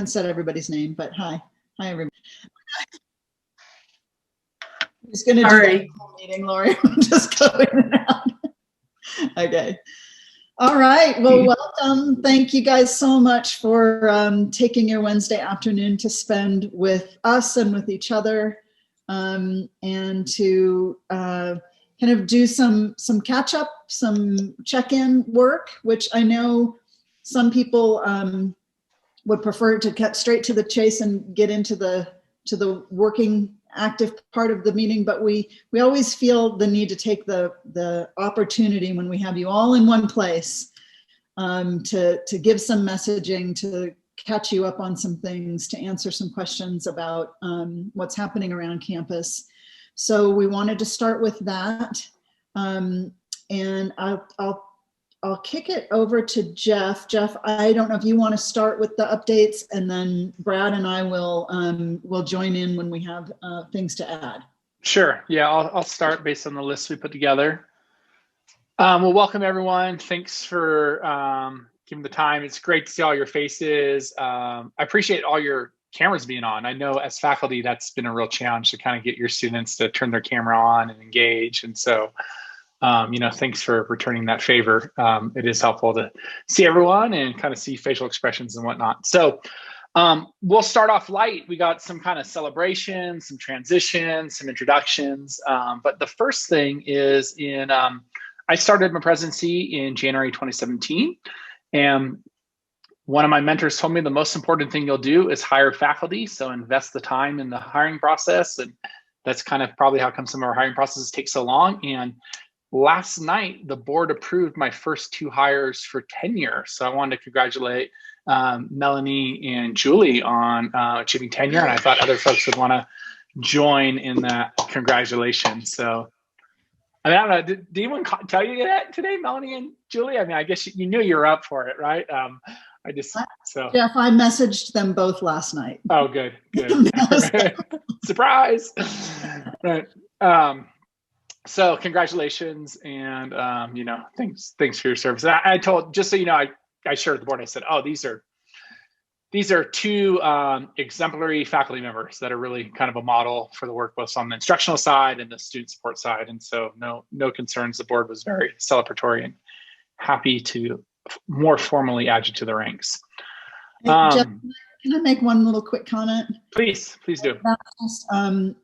haven't said everybody's name, but hi. Hi, everybody. I'm just going to do the whole meeting, Lori. Just go in and out. Okay. All right. Well, welcome. Thank you guys so much for taking your Wednesday afternoon to spend with us and with each other, and to kind of do some catch up, some check-in work, which I know some people would prefer to cut straight to the chase and get into the working active part of the meeting, but we always feel the need to take the opportunity when we have you all in one place to give some messaging, to catch you up on some things, to answer some questions about what's happening around campus. So we wanted to start with that, and I'll kick it over to Jeff. Jeff, I don't know if you want to start with the updates, and then Brad and I will join in when we have things to add. Sure. Yeah, I'll start based on the list we put together. Well, welcome everyone. Thanks for giving the time. It's great to see all your faces. I appreciate all your cameras being on. I know as faculty, that's been a real challenge to kind of get your students to turn their camera on and engage. And so, thanks for returning that favor. It is helpful to see everyone and kind of see facial expressions and whatnot. So we'll start off light. We got some kind of celebrations, some transitions, some introductions. But the first thing is I started my presidency in January 2017. And one of my mentors told me the most important thing you'll do is hire faculty. So invest the time in the hiring process. And that's kind of probably how come some of our hiring processes take so long. And last night, the board approved my first 2 hires for tenure. So I wanted to congratulate Melanie and Julie on achieving tenure. And I thought other folks would want to join in that congratulations. So I mean, I don't know, did anyone tell you that today, Melanie and Julie? I mean, I guess you knew you were up for it, right? Jeff, I messaged them both last night. Oh, good. Surprise. Right. So congratulations, and thanks for your service. And I told, just so you know, I shared with the board. I said, oh, these are 2 exemplary faculty members that are really kind of a model for the work, both on the instructional side and the student support side. And so no concerns. The board was very celebratory and happy to more formally add you to the ranks. Jeff, can I make one little quick comment? Please do.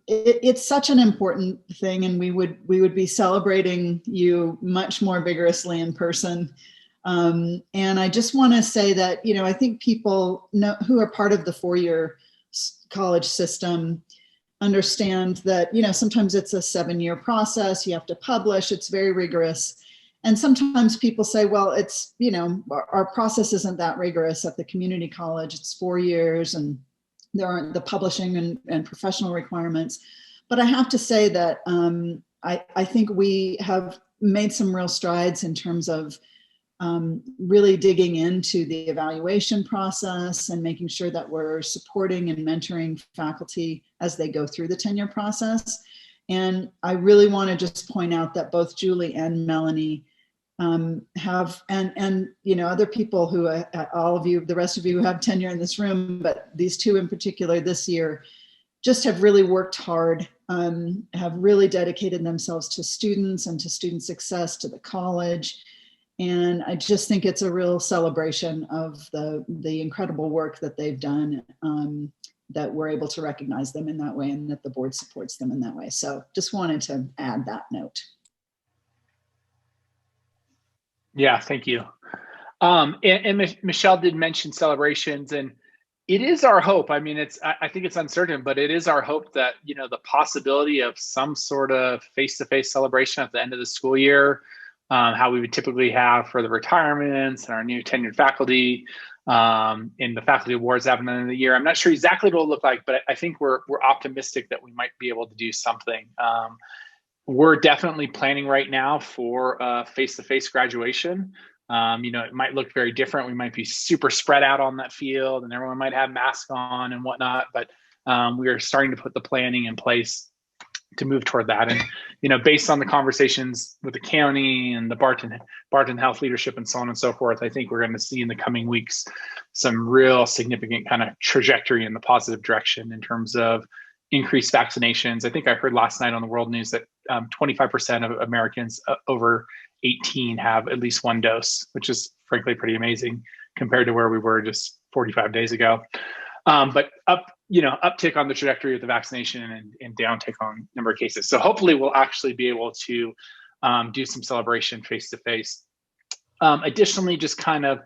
It's such an important thing, and we would be celebrating you much more vigorously in person. And I just want to say that, I think people who are part of the 4-year college system understand that, sometimes it's a 7-year process. You have to publish. It's very rigorous. And sometimes people say, well, it's, our process isn't that rigorous at the community college. It's 4 years and there aren't the publishing and professional requirements. But I have to say that I think we have made some real strides in terms of really digging into the evaluation process and making sure that we're supporting and mentoring faculty as they go through the tenure process. And I really want to just point out that both Julie and Melanie have, and other people who, all of you, the rest of you who have tenure in this room, but these 2 in particular this year, just have really worked hard, have really dedicated themselves to students and to student success, to the college. And I just think it's a real celebration of the incredible work that they've done, that we're able to recognize them in that way and that the board supports them in that way. So just wanted to add that note. Yeah, thank you. And Michelle did mention celebrations, and it is our hope. I mean, I think it's uncertain, but it is our hope that, the possibility of some sort of face-to-face celebration at the end of the school year, how we would typically have for the retirements and our new tenured faculty, in the faculty awards at the end of the year. I'm not sure exactly what it'll look like, but I think we're optimistic that we might be able to do something. We're definitely planning right now for a face-to-face graduation. It might look very different. We might be super spread out on that field and everyone might have masks on and whatnot, but we are starting to put the planning in place to move toward that. And, based on the conversations with the county and the Barton Health leadership and so on and so forth, I think we're going to see in the coming weeks some real significant kind of trajectory in the positive direction in terms of increased vaccinations. I think I heard last night on the world news that 25% of Americans over 18 have at least one dose, which is frankly pretty amazing compared to where we were just 45 days ago. But uptick on the trajectory of the vaccination and downtick on number of cases. So hopefully we'll actually be able to do some celebration face to face. Additionally, just kind of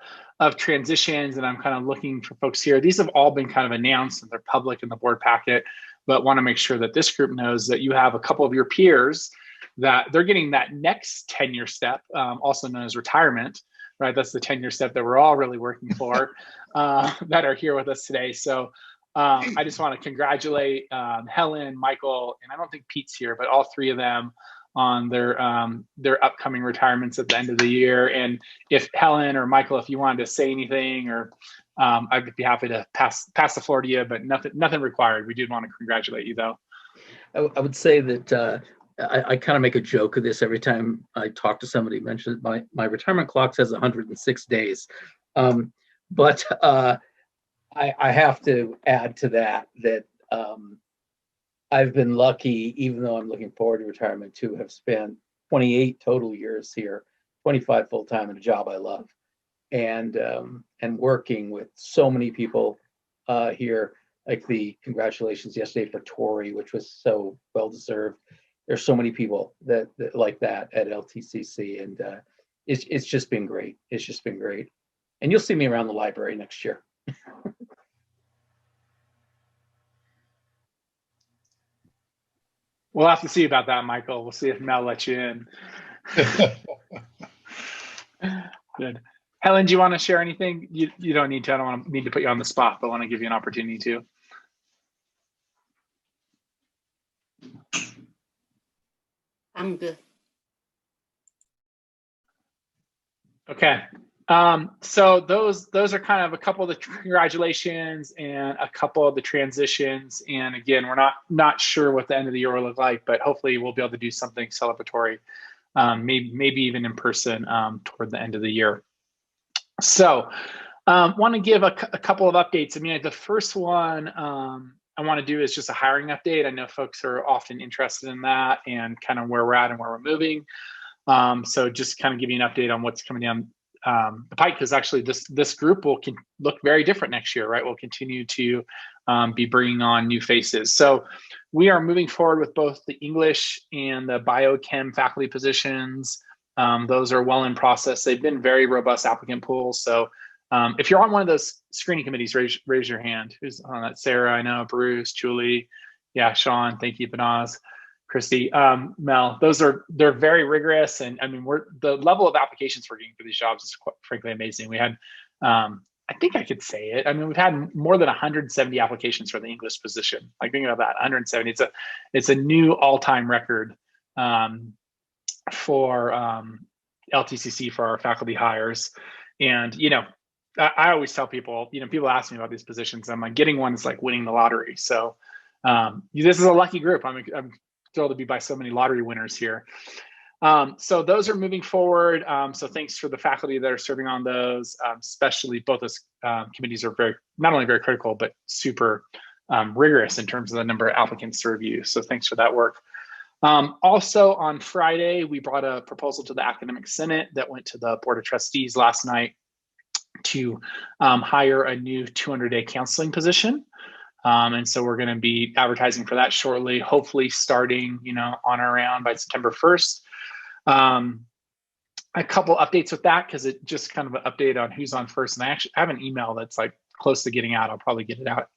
transitions, and I'm kind of looking for folks here. These have all been kind of announced and they're public in the board packet, but want to make sure that this group knows that you have a couple of your peers that they're getting that next tenure step, also known as retirement, right? That's the tenure step that we're all really working for, that are here with us today. So I just want to congratulate Helen, Michael, and I don't think Pete's here, but all three of them on their upcoming retirements at the end of the year. And if Helen or Michael, if you wanted to say anything, or I'd be happy to pass the floor to you, but nothing required. We did want to congratulate you though. I would say that I kind of make a joke of this every time I talk to somebody. Mentions my retirement clock says 106 days, but I have to add to that I've been lucky, even though I'm looking forward to retirement, to have spent 28 total years here, 25 full time in a job I love, and working with so many people here. Like the congratulations yesterday for Tori, which was so well deserved. There's so many people that like that at LTCC, and it's just been great. It's just been great, and you'll see me around the library next year. We'll have to see about that, Michael. We'll see if Mel lets you in. Good. Helen, do you want to share anything? You don't need to. I don't need to put you on the spot, but I want to give you an opportunity to. I'm good. Okay. So those are kind of a couple of the congratulations and a couple of the transitions. And again, we're not sure what the end of the year will look like, but hopefully we'll be able to do something celebratory, maybe even in person toward the end of the year. So want to give a couple of updates. I mean, the first one I want to do is just a hiring update. I know folks are often interested in that and kind of where we're at and where we're moving. So just kind of give you an update on what's coming down the pike, because actually this group will look very different next year, right? We'll continue to be bringing on new faces. So we are moving forward with both the English and the biochem faculty positions. Those are well in process. They've been very robust applicant pools. So if you're on one of those screening committees, raise your hand. Who's on that? Sarah, I know, Bruce, Julie, yeah, Sean, thank you, Banaz, Christy, Mel. They're very rigorous, and I mean, the level of applications we're getting for these jobs is frankly amazing. We had, I think I could say it. I mean, we've had more than 170 applications for the English position. Like, think about that, 170. It's a new all-time record for LTCC for our faculty hires, and I always tell people, people ask me about these positions. I'm like, getting one is like winning the lottery. So this is a lucky group. I'm thrilled to be by so many lottery winners here. So those are moving forward. So thanks for the faculty that are serving on those, especially both those committees are not only very critical, but super rigorous in terms of the number of applicants to review. So thanks for that work. Also on Friday, we brought a proposal to the Academic Senate that went to the Board of Trustees last night to hire a new 200-day counseling position. And so we're going to be advertising for that shortly, hopefully starting, on or around by September 1st. A couple updates with that, because it just kind of an update on who's on first. And I actually have an email that's like close to getting out. I'll probably get it out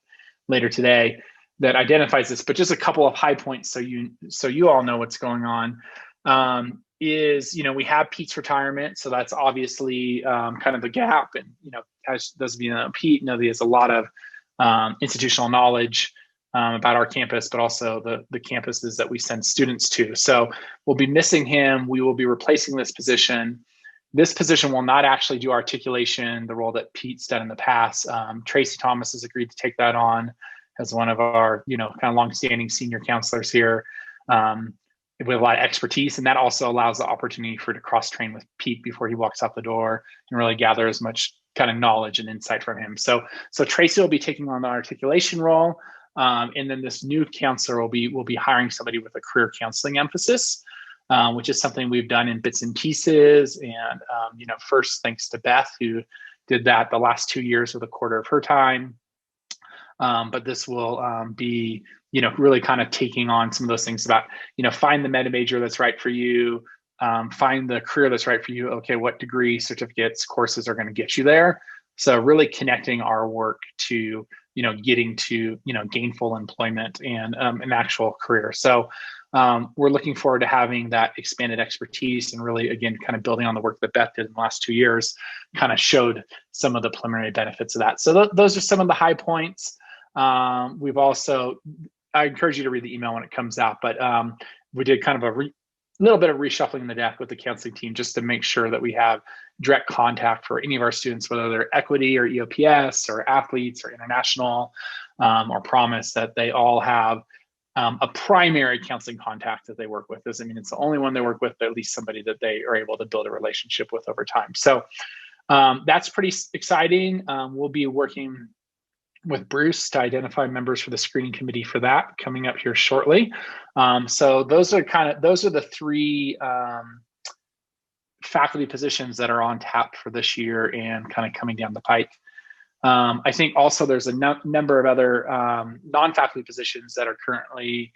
later today that identifies this, but just a couple of high points so you all know what's going on. We have Pete's retirement, so that's obviously kind of the gap. And as those of you know, Pete he has a lot of institutional knowledge about our campus, but also the campuses that we send students to. So we'll be missing him. We will be replacing this position. This position will not actually do articulation, the role that Pete's done in the past. Tracy Thomas has agreed to take that on as one of our, kind of longstanding senior counselors here. with a lot of expertise, and that also allows the opportunity for to cross-train with Pete before he walks out the door and really gather as much kind of knowledge and insight from him. So Tracy will be taking on the articulation role, and then this new counselor will be hiring somebody with a career counseling emphasis, which is something we've done in bits and pieces. And first, thanks to Beth, who did that the last 2 years with a quarter of her time. But this will be, really kind of taking on some of those things about, find the meta major that's right for you, find the career that's right for you. Okay, what degree, certificates, courses are going to get you there? So really connecting our work to, getting to, gainful employment and an actual career. So we're looking forward to having that expanded expertise and really, again, kind of building on the work that Beth did in the last 2 years, kind of showed some of the preliminary benefits of that. So those are some of the high points. We've also, I encourage you to read the email when it comes out, but we did kind of a little bit of reshuffling the deck with the counseling team just to make sure that we have direct contact for any of our students, whether they're equity or EOPS or athletes or international or promise, that they all have a primary counseling contact that they work with. Doesn't mean it's the only one they work with, but at least somebody that they are able to build a relationship with over time. So that's pretty exciting. We'll be working with Bruce to identify members for the screening committee for that coming up here shortly. So those are the three faculty positions that are on tap for this year and kind of coming down the pike. I think also there's a number of other non-faculty positions that are currently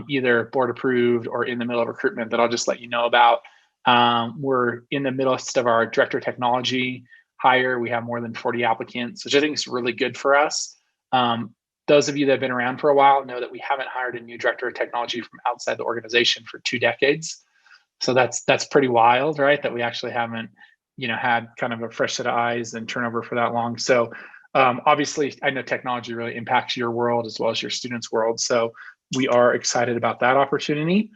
either board approved or in the middle of recruitment that I'll just let you know about. We're in the midst of our director of technology hire. We have more than 40 applicants, which I think is really good for us. Those of you that have been around for a while know that we haven't hired a new director of technology from outside the organization for 2 decades. So that's pretty wild, right? That we actually haven't, had kind of a fresh set of eyes and turnover for that long. So obviously, I know technology really impacts your world as well as your students' world. So we are excited about that opportunity.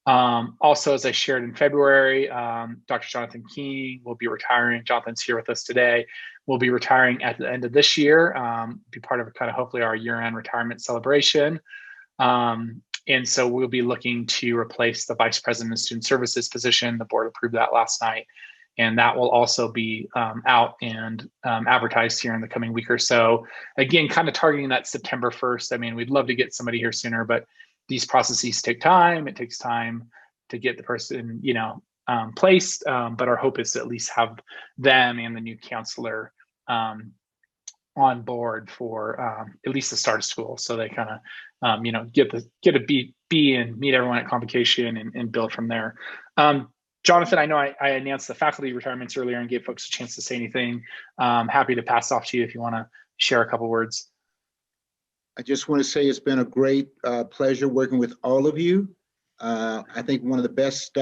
Also, as I shared in February, Dr. Jonathan King will be retiring. Jonathan's here with us today. Will be retiring at the end of this year, be part of kind of hopefully our year-end retirement celebration. And so we'll be looking to replace the Vice President of Student Services position. The board approved that last night. And that will also be out and advertised here in the coming week or so. Again, kind of targeting that September 1st. I mean, we'd love to get somebody here sooner, but these processes take time. It takes time to get the person, placed. But our hope is to at least have them and the new counselor on board for at least the start of school, so they kind of, get a be and meet everyone at convocation and build from there. Jonathan, I know I announced the faculty retirements earlier and gave folks a chance to say anything. Happy to pass off to you if you want to share a couple words. I just want to say it's been a great pleasure working with all of you. I think one of the best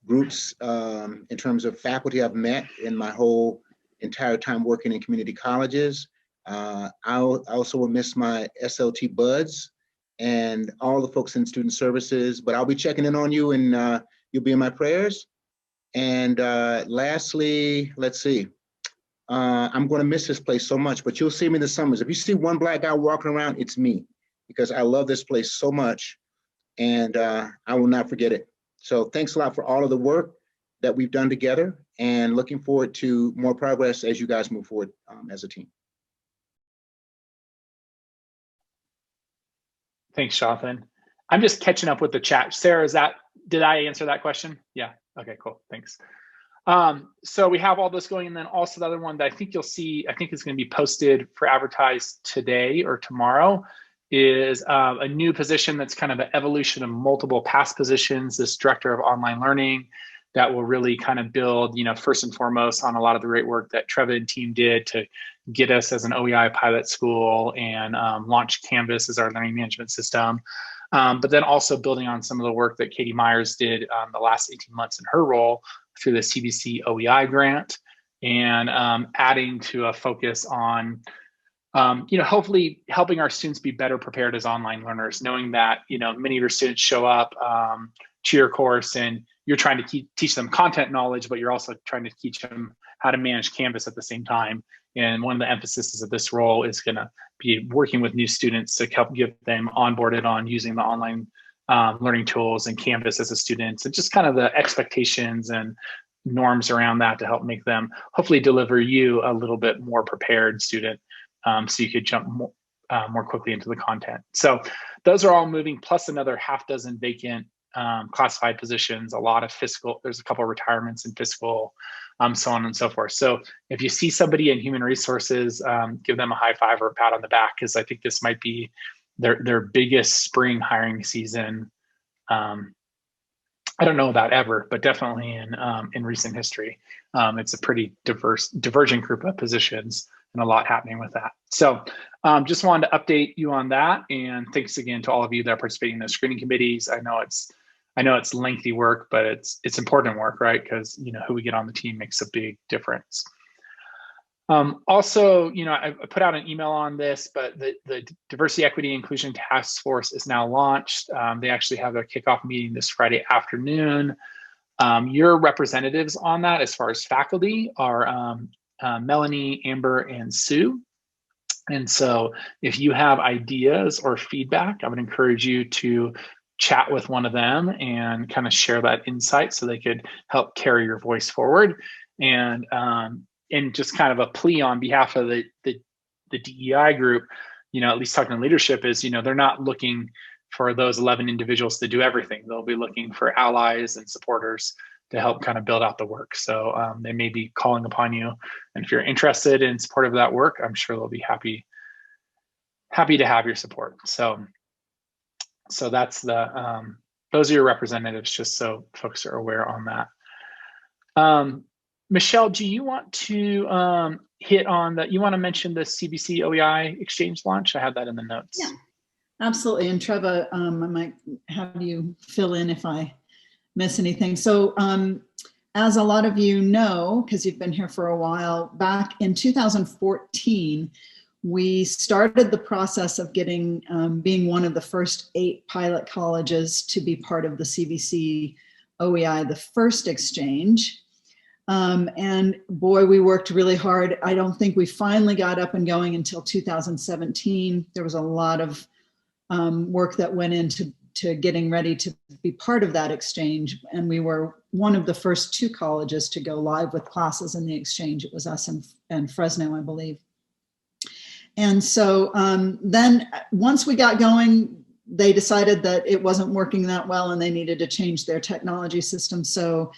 groups in terms of faculty I've met in my whole entire time working in community colleges. I also will miss my SLT buds and all the folks in student services, but I'll be checking in on you and you'll be in my prayers. And lastly, let's see. I'm going to miss this place so much, but you'll see me in the summers. If you see one Black guy walking around, it's me, because I love this place so much, and I will not forget it. So thanks a lot for all of the work that we've done together, and looking forward to more progress as you guys move forward as a team. Thanks, Jonathan. I'm just catching up with the chat. Sarah, did I answer that question? Yeah. Okay, cool. Thanks. So we have all this going, and then also the other one that I think you'll see, I think is going to be posted for advertised today or tomorrow, is a new position that's kind of an evolution of multiple past positions, this director of online learning that will really kind of build, first and foremost on a lot of the great work that Trevor and team did to get us as an OEI pilot school and launch Canvas as our learning management system. But then also building on some of the work that Katie Myers did the last 18 months in her role through the CBC OEI grant, and adding to a focus on, hopefully helping our students be better prepared as online learners, knowing that, many of your students show up to your course and you're trying to teach them content knowledge, but you're also trying to teach them how to manage Canvas at the same time. And one of the emphases of this role is going to be working with new students to help get them onboarded on using the online learning tools and Canvas as a student, and just kind of the expectations and norms around that to help make them hopefully deliver you a little bit more prepared student, so you could jump more quickly into the content. So those are all moving, plus another half dozen vacant classified positions, a lot of fiscal, there's a couple of retirements in fiscal, so on and so forth. So if you see somebody in human resources, give them a high five or a pat on the back, because I think this might be their biggest spring hiring season. I don't know about ever, but definitely in recent history. It's a pretty divergent group of positions, and a lot happening with that. So just wanted to update you on that. And thanks again to all of you that are participating in those screening committees. I know it's lengthy work, but it's important work, right? Because who we get on the team makes a big difference. Also, I put out an email on this, but the Diversity, Equity, Inclusion Task Force is now launched. They actually have their kickoff meeting this Friday afternoon. Your representatives on that, as far as faculty, are Melanie, Amber, and Sue. And so if you have ideas or feedback, I would encourage you to chat with one of them and kind of share that insight so they could help carry your voice forward. And just kind of a plea on behalf of the DEI group, at least talking to leadership, is, they're not looking for those 11 individuals to do everything. They'll be looking for allies and supporters to help kind of build out the work. So they may be calling upon you. And if you're interested in support of that work, I'm sure they'll be happy to have your support. So that's those are your representatives, just so folks are aware on that. Michelle, do you want to hit on that? You want to mention the CBC OEI exchange launch? I had that in the notes. Yeah, absolutely. And Trevor, I might have you fill in if I miss anything. So as a lot of you know, because you've been here for a while, back in 2014, we started the process of getting, being one of the first 8 pilot colleges to be part of the CBC OEI, the first exchange. And boy, we worked really hard. I don't think we finally got up and going until 2017. There was a lot of work that went into getting ready to be part of that exchange. And we were one of the first 2 colleges to go live with classes in the exchange. It was us and Fresno, I believe. And so then once we got going, they decided that it wasn't working that well and they needed to change their technology system. So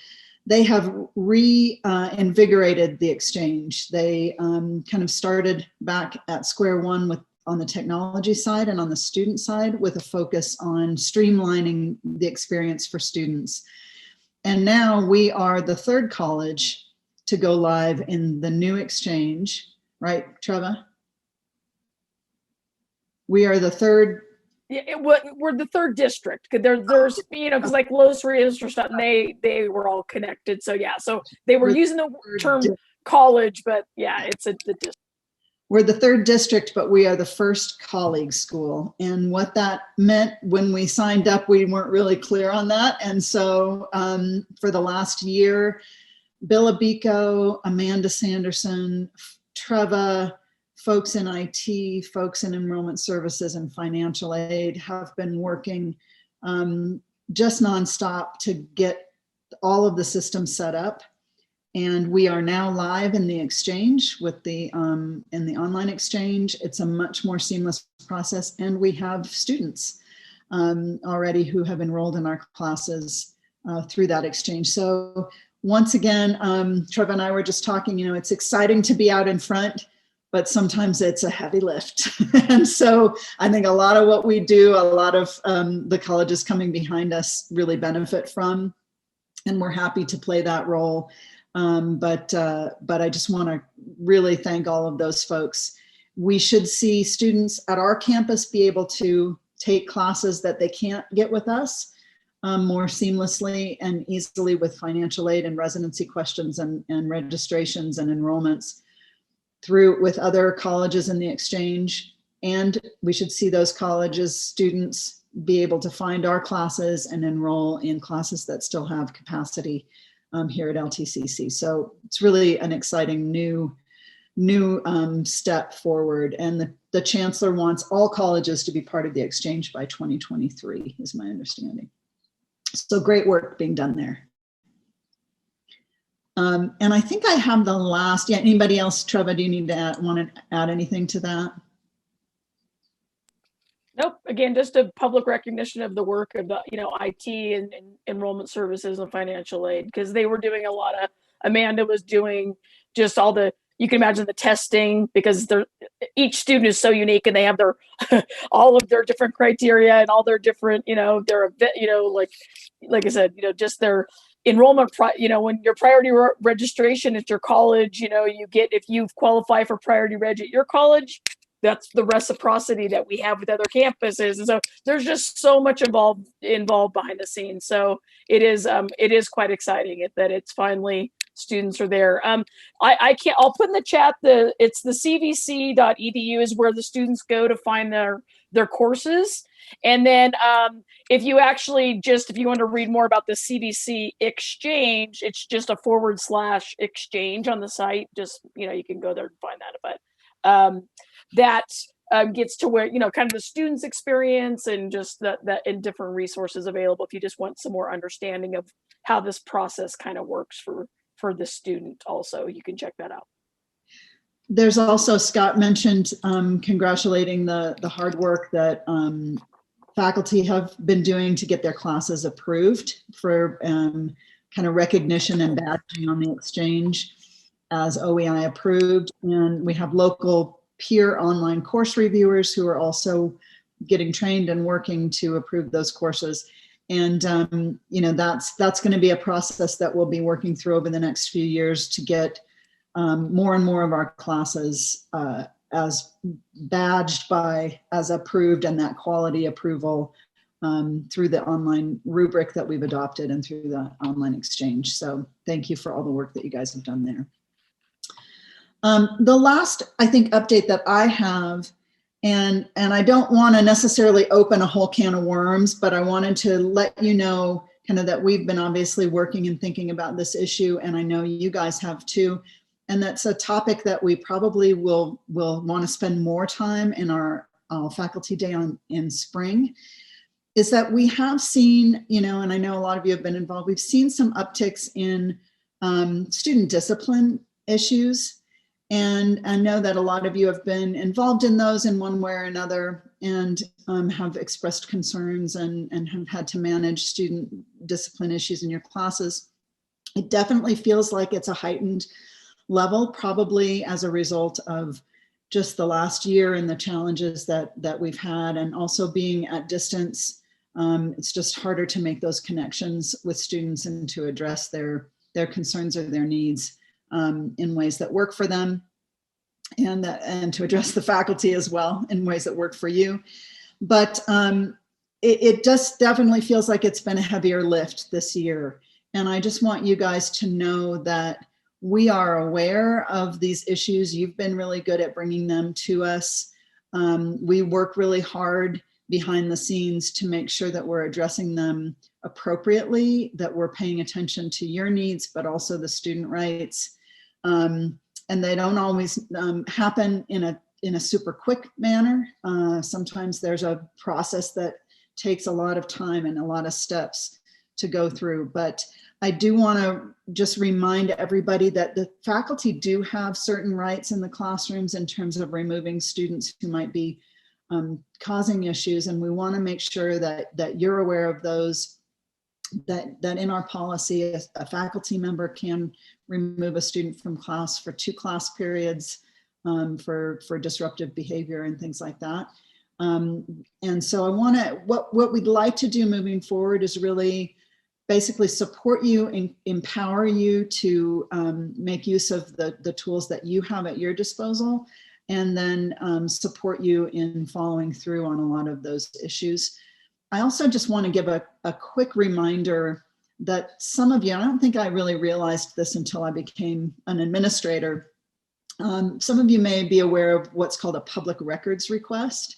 they have reinvigorated the exchange. They kind of started back at square one on the technology side and on the student side, with a focus on streamlining the experience for students. And now we are the 3rd college to go live in the new exchange, right, Trevor? We are the 3rd. Yeah, we're the 3rd district. There's because like Los Rios or something, they were all connected. So yeah, so they were using the term college, but yeah, it's the district. We're the 3rd district, but we are the first colleague school. And what that meant when we signed up, we weren't really clear on that. And so for the last year, Bill Abico, Amanda Sanderson, Treva, folks in IT, folks in enrollment services and financial aid have been working just nonstop to get all of the systems set up. And we are now live in the exchange with in the online exchange. It's a much more seamless process. And we have students already who have enrolled in our classes through that exchange. So once again, Trevor and I were just talking, it's exciting to be out in front, but sometimes it's a heavy lift. And so I think a lot of what we do, a lot of the colleges coming behind us really benefit from, and we're happy to play that role. But I just want to really thank all of those folks. We should see students at our campus be able to take classes that they can't get with us more seamlessly and easily with financial aid and residency questions and registrations and enrollments through with other colleges in the exchange. And we should see those colleges students be able to find our classes and enroll in classes that still have capacity here at LTCC. So it's really an exciting new new step forward. And the chancellor wants all colleges to be part of the exchange by 2023, is my understanding. So great work being done there. And I think I have the last, yeah, anybody else, Trevor, do you need to want to add anything to that? Nope. Again, just a public recognition of the work of the, IT and enrollment services and financial aid, because they were doing a lot of, Amanda was doing just all the, you can imagine the testing, because each student is so unique and they have their, all of their different criteria and all their different, their, like I said, just their enrollment, when your priority registration at your college, you get, if you qualify for priority reg at your college, that's the reciprocity that we have with other campuses. And so there's just so much involved behind the scenes. So it is quite exciting that it's finally students are there. I'll put in the chat, it's the cvc.edu is where the students go to find their courses. And then if you want to read more about the CVC exchange, it's just a /exchange on the site. Just, you can go there and find that. But that gets to where, kind of the students' experience and just that and different resources available if you just want some more understanding of how this process kind of works for the student also. You can check that out. There's also, Scott mentioned congratulating the hard work that faculty have been doing to get their classes approved for kind of recognition and badging on the exchange as OEI approved. And we have local peer online course reviewers who are also getting trained and working to approve those courses. And that's going to be a process that we'll be working through over the next few years to get more and more of our classes as badged as approved, and that quality approval through the online rubric that we've adopted and through the online exchange. So thank you for all the work that you guys have done there. The last, I think, update that I have, and I don't want to necessarily open a whole can of worms, but I wanted to let you know kind of that we've been obviously working and thinking about this issue, and I know you guys have too. And that's a topic that we probably will want to spend more time in our faculty day in spring, is that we have seen, and I know a lot of you have been involved, we've seen some upticks in student discipline issues. And I know that a lot of you have been involved in those in one way or another, and have expressed concerns and have had to manage student discipline issues in your classes. It definitely feels like it's a heightened level, probably as a result of just the last year and the challenges that we've had, and also being at distance. It's just harder to make those connections with students and to address their concerns or their needs in ways that work for them, and to address the faculty as well in ways that work for you. But it just definitely feels like it's been a heavier lift this year. And I just want you guys to know that we are aware of these issues. You've been really good at bringing them to us. We work really hard behind the scenes to make sure that we're addressing them appropriately, that we're paying attention to your needs, but also the student rights. And they don't always happen in a super quick manner. Sometimes there's a process that takes a lot of time and a lot of steps to go through. But I do want to just remind everybody that the faculty do have certain rights in the classrooms in terms of removing students who might be causing issues. And we want to make sure that you're aware of those, that in our policy, a faculty member can remove a student from class for 2 class periods for disruptive behavior and things like that. And so I want to, what we'd like to do moving forward is really basically support you and empower you to make use of the tools that you have at your disposal, and then support you in following through on a lot of those issues. I also just want to give a quick reminder that some of you, I don't think I really realized this until I became an administrator. Some of you may be aware of what's called a public records request.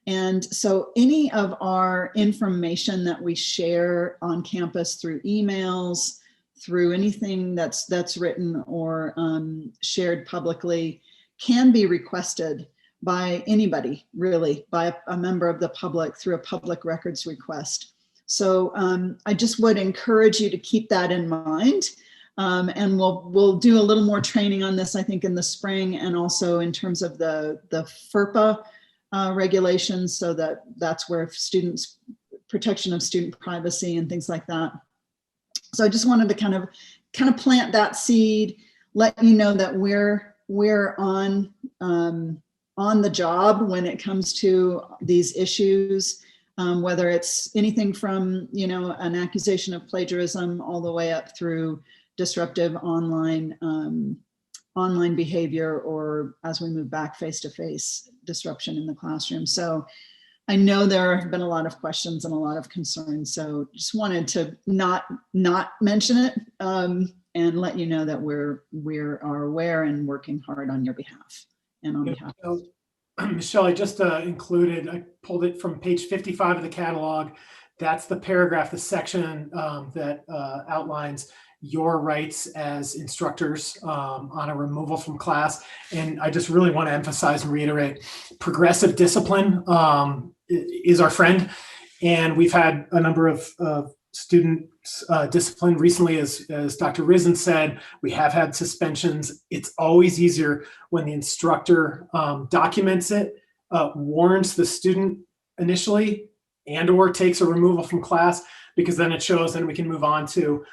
And so any of our information that we share on campus through emails, through anything that's written or shared publicly can be requested by anybody, really, by a member of the public through a public records request. So I just would encourage you to keep that in mind. And we'll do a little more training on this, I think, in the spring, and also in terms of the FERPA regulations, so that's where students, protection of student privacy and things like that. So I just wanted to kind of plant that seed, let you know that we're on the job when it comes to these issues, whether it's anything from, you know, an accusation of plagiarism all the way up through disruptive online behavior, or as we move back face-to-face disruption in the classroom. So I know there have been a lot of questions and a lot of concerns, so just wanted to not mention it and let you know that we are aware and working hard on your behalf and on behalf of. Michelle, I just included, I pulled it from page 55 of the catalog. That's the paragraph, the section that outlines your rights as instructors on a removal from class. And I just really want to emphasize and reiterate, progressive discipline is our friend. And we've had a number of students disciplined recently, as Dr. Risen said. We have had suspensions. It's always easier when the instructor documents it, warns the student initially, and or takes a removal from class, because then it shows, and we can move on to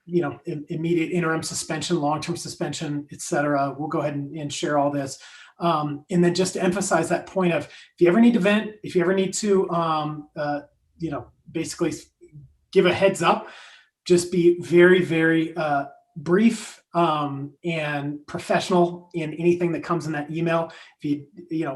immediate interim suspension, long-term suspension, et cetera. We'll go ahead and share all this. And then just to emphasize that point of, if you ever need to vent, if you ever need to, basically give a heads up, just be very, very brief and professional in anything that comes in that email. If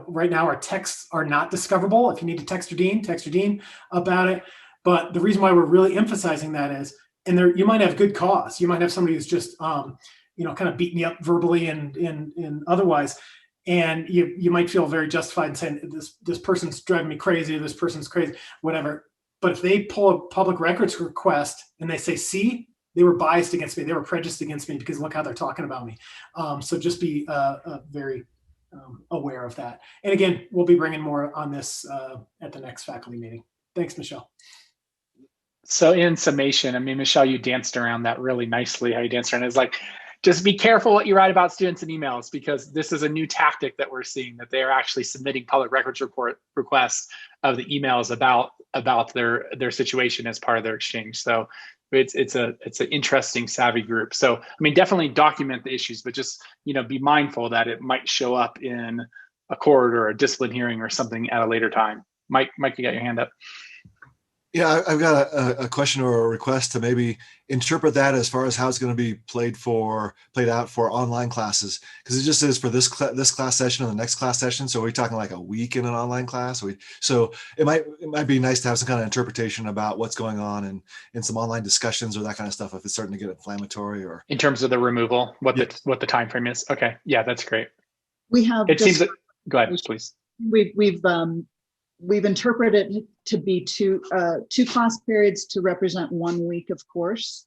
right now our texts are not discoverable. If you need to text your dean about it. But the reason why we're really emphasizing that is, and there, you might have good cause. You might have somebody who's just, kind of beating you up verbally and otherwise. And you might feel very justified in saying, this person's driving me crazy, this person's crazy, whatever. But if they pull a public records request and they say, see, they were biased against me, they were prejudiced against me because look how they're talking about me. So just be very aware of that. And again, we'll be bringing more on this at the next faculty meeting. Thanks, Michelle. So in summation, I mean, Michelle, you danced around that really nicely. How you danced around it. It's like, just be careful what you write about students in emails, because this is a new tactic that we're seeing, that they are actually submitting public records report requests of the emails about their situation as part of their exchange. So it's an interesting, savvy group. So I mean, definitely document the issues, but just be mindful that it might show up in a court or a discipline hearing or something at a later time. Mike, you got your hand up. Yeah, I've got a question or a request to maybe interpret that as far as how it's going to be played out for online classes, because it just is for this class session and the next class session. So we're talking like a week in an online class. So it might be nice to have some kind of interpretation about what's going on in some online discussions or that kind of stuff if it's starting to get inflammatory, or in terms of the removal, what the time frame is. Okay, yeah, that's great. We have. It seems that. Go ahead, please. We've interpreted it to be two class periods to represent 1 week of course,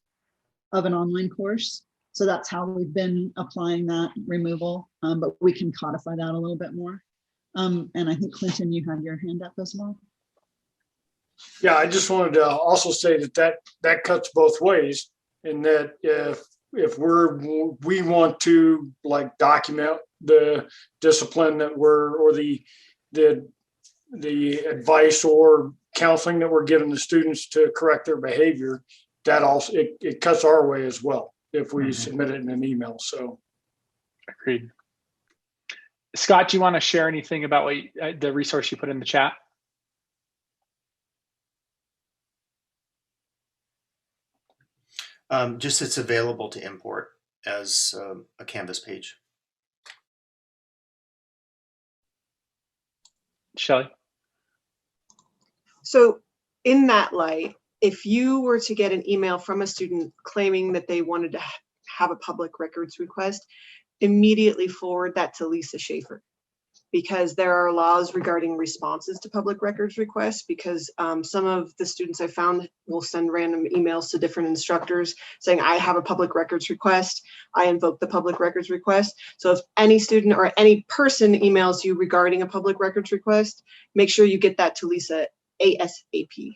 of an online course. So that's how we've been applying that removal, but we can codify that a little bit more. And I think Clinton, you had your hand up as well. Yeah, I just wanted to also say that cuts both ways, in that if we want to like document the discipline that or the advice or counseling that we're giving the students to correct their behavior, that also it cuts our way as well if we submit it in an email. So agreed. Scott, do you want to share anything about the resource you put in the chat? Just it's available to import as a Canvas page. Shelley? So in that light, if you were to get an email from a student claiming that they wanted to have a public records request, immediately forward that to Lisa Schaefer. because there are laws regarding responses to public records requests, because some of the students I found will send random emails to different instructors saying, I have a public records request. I invoke the public records request. So if any student or any person emails you regarding a public records request, make sure you get that to Lisa ASAP.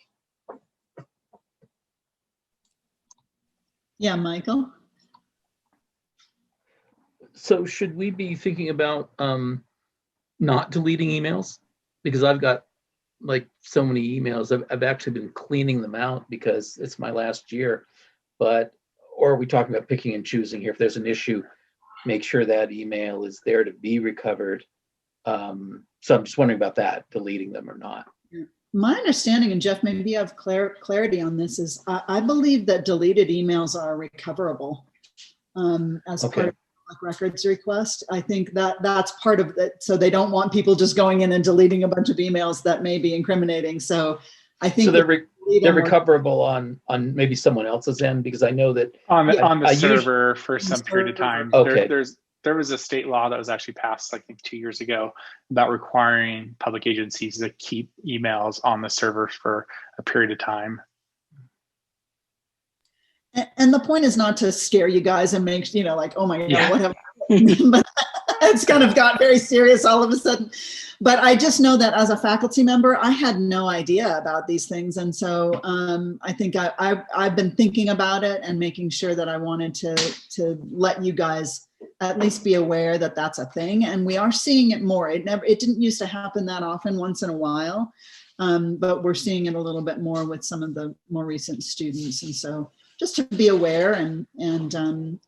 Yeah, Michael? So should we be thinking about not deleting emails? Because I've got like so many emails. I've actually been cleaning them out because it's my last year. Or are we talking about picking and choosing here? If there's an issue, make sure that email is there to be recovered. So I'm just wondering about that, deleting them or not. My understanding, and Jeff, maybe you have clarity on this, is I believe that deleted emails are recoverable as part of records request. I think that that's part of it. So they don't want people just going in and deleting a bunch of emails that may be incriminating. So I think they're recoverable on maybe someone else's end, because I know that on the server for some period of time. Okay. There was a state law that was actually passed, I think 2 years ago, about requiring public agencies to keep emails on the server for a period of time. And the point is not to scare you guys and make, like, oh my God, Yeah. what have but it's kind of got very serious all of a sudden. But I just know that as a faculty member, I had no idea about these things. And so I think I've been thinking about it and making sure that I wanted to let you guys at least be aware that that's a thing. And we are seeing it more. It didn't used to happen that often, once in a while. But we're seeing it a little bit more with some of the more recent students. And so just to be aware, and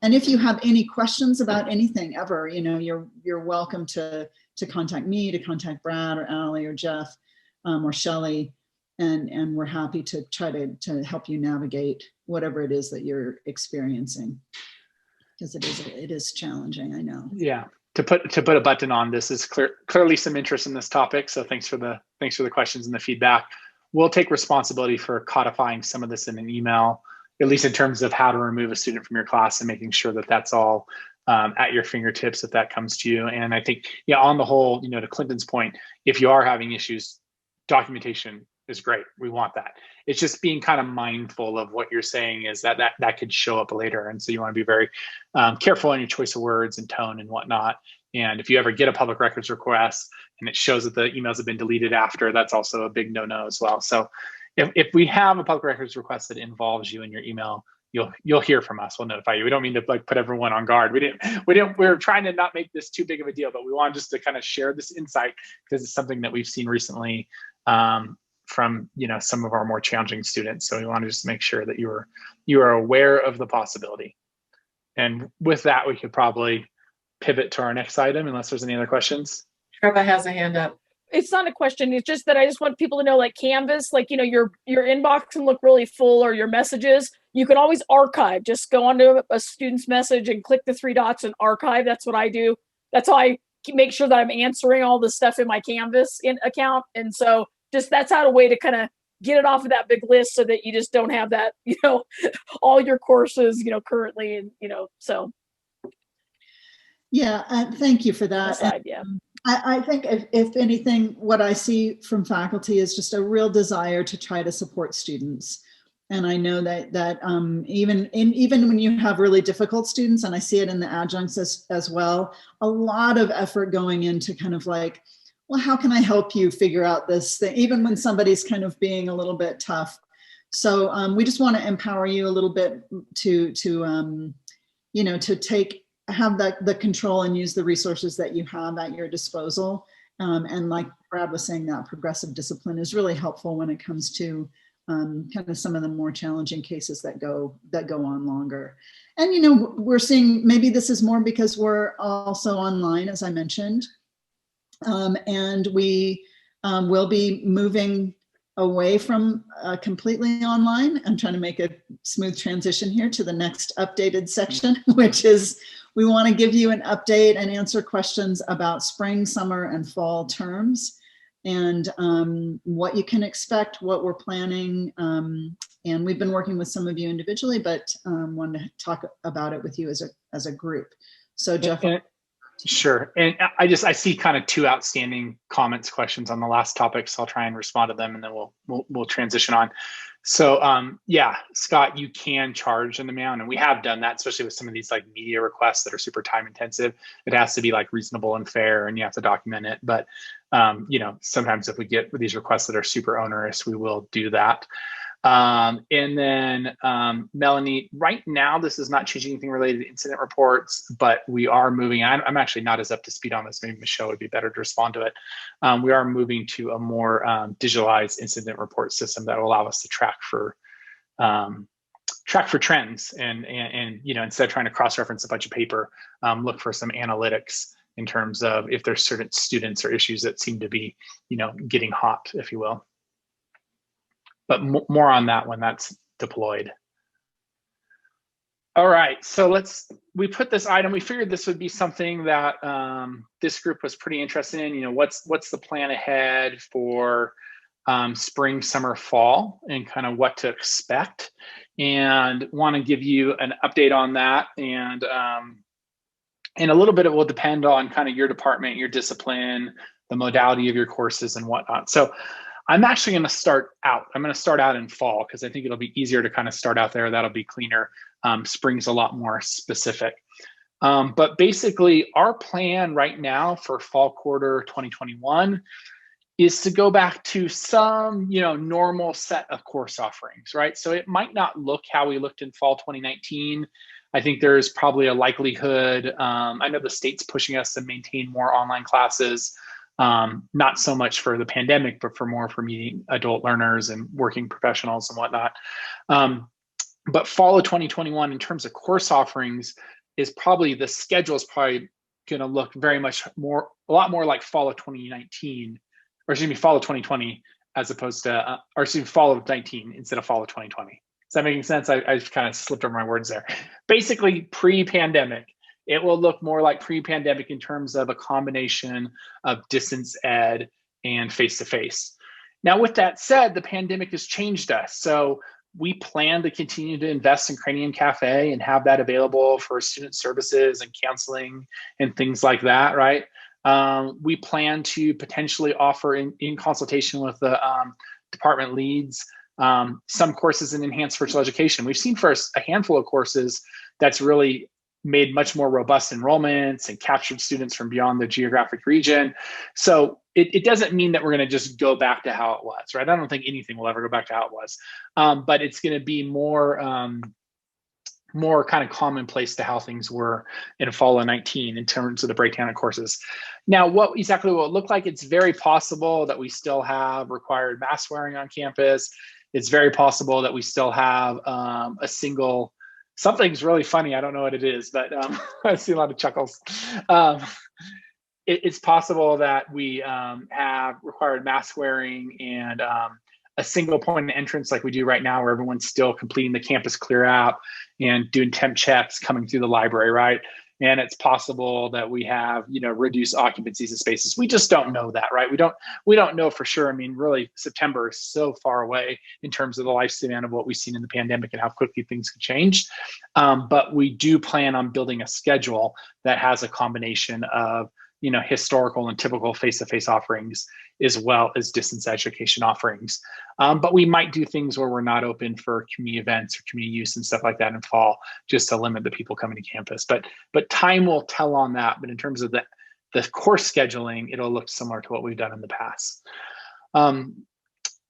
if you have any questions about anything ever, you're welcome to contact me, to contact Brad or Allie or Jeff or Shelley, and we're happy to try to help you navigate whatever it is that you're experiencing, because it is challenging, I know. Yeah, to put a button on this is clearly some interest in this topic. So thanks for the questions and the feedback. We'll take responsibility for codifying some of this in an email, at least in terms of how to remove a student from your class, and making sure that that's all at your fingertips if that comes to you. And I think, on the whole, to Clinton's point, if you are having issues, documentation is great. We want that. It's just being kind of mindful of what you're saying is that could show up later. And so you want to be very careful in your choice of words and tone and whatnot. And if you ever get a public records request and it shows that the emails have been deleted after, that's also a big no-no as well. So if we have a public records request that involves you in your email, you'll hear from us. We'll notify you. We don't mean to put everyone on guard. We're trying to not make this too big of a deal, but we want just to kind of share this insight because it's something that we've seen recently from some of our more challenging students. So we want to just make sure that you are aware of the possibility. And with that, we could probably pivot to our next item, unless there's any other questions. Trevor has a hand up. It's not a question. It's just that I just want people to know, like Canvas, like, your inbox can look really full, or your messages, you can always archive. Just go onto a student's message and click the 3 dots and archive. That's what I do. That's how I make sure that I'm answering all the stuff in my Canvas account. And so that's how a way to kind of get it off of that big list, so that you just don't have that, all your courses, currently, and, so. Yeah, thank you for that. Aside, yeah. I think if anything, what I see from faculty is just a real desire to try to support students. And I know that even when you have really difficult students, and I see it in the adjuncts as well, a lot of effort going into kind of like, well, how can I help you figure out this thing, even when somebody's kind of being a little bit tough. So we just want to empower you a little bit to have the control and use the resources that you have at your disposal. And like Brad was saying, that progressive discipline is really helpful when it comes to kind of some of the more challenging cases that go on longer. And, we're seeing, maybe this is more because we're also online, as I mentioned. And we will be moving away from completely online. I'm trying to make a smooth transition here to the next updated section, which is we want to give you an update and answer questions about spring, summer, and fall terms, and what you can expect, what we're planning. And we've been working with some of you individually, but wanted to talk about it with you as a group. So Jeff. Sure. And I see kind of two outstanding questions on the last topic. So I'll try and respond to them and then we'll transition on. So yeah, Scott, you can charge an amount, and we have done that, especially with some of these like media requests that are super time intensive. It has to be like reasonable and fair, and you have to document it. But you know, sometimes if we get these requests that are super onerous, we will do that. And then Melanie, right now, this is not changing anything related to incident reports, but we are moving. I'm actually not as up to speed on this. Maybe Michelle would be better to respond to it. We are moving to a more digitalized incident report system that will allow us to track for trends and you know, instead of trying to cross-reference a bunch of paper, look for some analytics in terms of if there's certain students or issues that seem to be, you know, getting hot, if you will. But more on that when that's deployed. All right, so we put this item, we figured this would be something that this group was pretty interested in. You know, what's the plan ahead for spring, summer, fall, and kind of what to expect, and want to give you an update on that. And a little bit, it will depend on kind of your department, your discipline, the modality of your courses and whatnot. So I'm actually going to start out. I'm going to start out in fall because I think it'll be easier to kind of start out there. That'll be cleaner. Spring's a lot more specific. But basically, our plan right now for fall quarter 2021 is to go back to some, you know, normal set of course offerings, right? So it might not look how we looked in fall 2019. I think there's probably a likelihood. I know the state's pushing us to maintain more online classes. Not so much for the pandemic, but for meeting adult learners and working professionals and whatnot. But fall of 2021, in terms of course offerings, is probably the schedule is probably going to look very much a lot more like fall of 2019, or excuse me, fall of 2020, as opposed to, or excuse me, fall of 19 instead of fall of 2020. Is that making sense? I kind of slipped over my words there. Basically, pre-pandemic. It will look more like pre-pandemic in terms of a combination of distance ed and face-to-face. Now, with that said, the pandemic has changed us. So we plan to continue to invest in Cranium Cafe and have that available for student services and counseling and things like that, right? We plan to potentially offer in consultation with the department leads some courses in enhanced virtual education. We've seen first a handful of courses that's really made much more robust enrollments and captured students from beyond the geographic region. So it doesn't mean that we're going to just go back to how it was, right? I don't think anything will ever go back to how it was, but it's going to be more kind of commonplace to how things were in fall of 19 in terms of the breakdown of courses. Now, what exactly will it look like? It's very possible that we still have required mask wearing on campus. It's very possible that we still have a single. Something's really funny. I don't know what it is, but I see a lot of chuckles. It's possible that we have required mask wearing and a single point of entrance like we do right now, where everyone's still completing the campus clear out and doing temp checks coming through the library, right? And it's possible that we have, you know, reduced occupancies of spaces. We just don't know that, right? We don't know for sure. I mean, really, September is so far away in terms of the lifespan of what we've seen in the pandemic and how quickly things could change. But we do plan on building a schedule that has a combination of, you know, historical and typical face-to-face offerings, as well as distance education offerings. But we might do things where we're not open for community events or community use and stuff like that in fall, just to limit the people coming to campus. But time will tell on that. But in terms of the course scheduling, it'll look similar to what we've done in the past.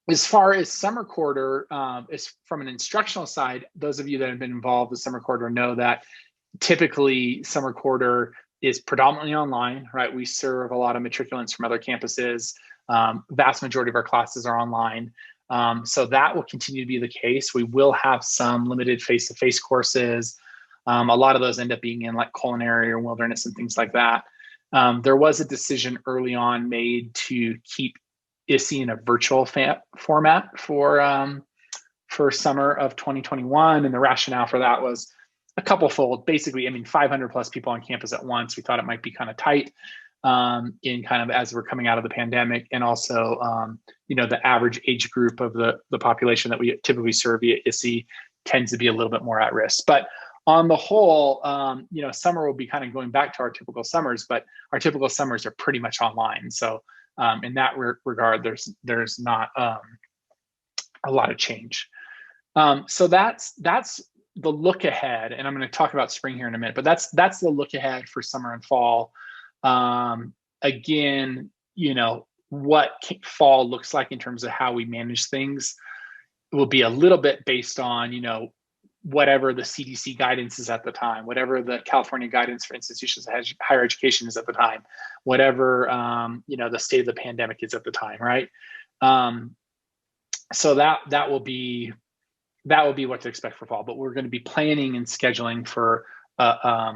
As far as summer quarter, is from an instructional side, those of you that have been involved with summer quarter know that typically summer quarter is predominantly online, right? We serve a lot of matriculants from other campuses. Vast majority of our classes are online. So that will continue to be the case. We will have some limited face-to-face courses. A lot of those end up being in like culinary or wilderness and things like that. There was a decision early on made to keep ISSE in a virtual format for summer of 2021. And the rationale for that was a couple fold. Basically, I mean, 500 plus people on campus at once. We thought it might be kind of tight in kind of as we're coming out of the pandemic. And also, you know, the average age group of the population that we typically serve via ISSE tends to be a little bit more at risk. But on the whole, summer will be kind of going back to our typical summers, but our typical summers are pretty much online. So in that regard, there's not a lot of change. So that's the look ahead, and I'm going to talk about spring here in a minute, but that's the look ahead for summer and fall. Again, what fall looks like in terms of how we manage things will be a little bit based on, whatever the CDC guidance is at the time, whatever the California guidance for institutions of higher education is at the time, whatever, the state of the pandemic is at the time, right? So that will be what to expect for fall, but we're going to be planning and scheduling for, a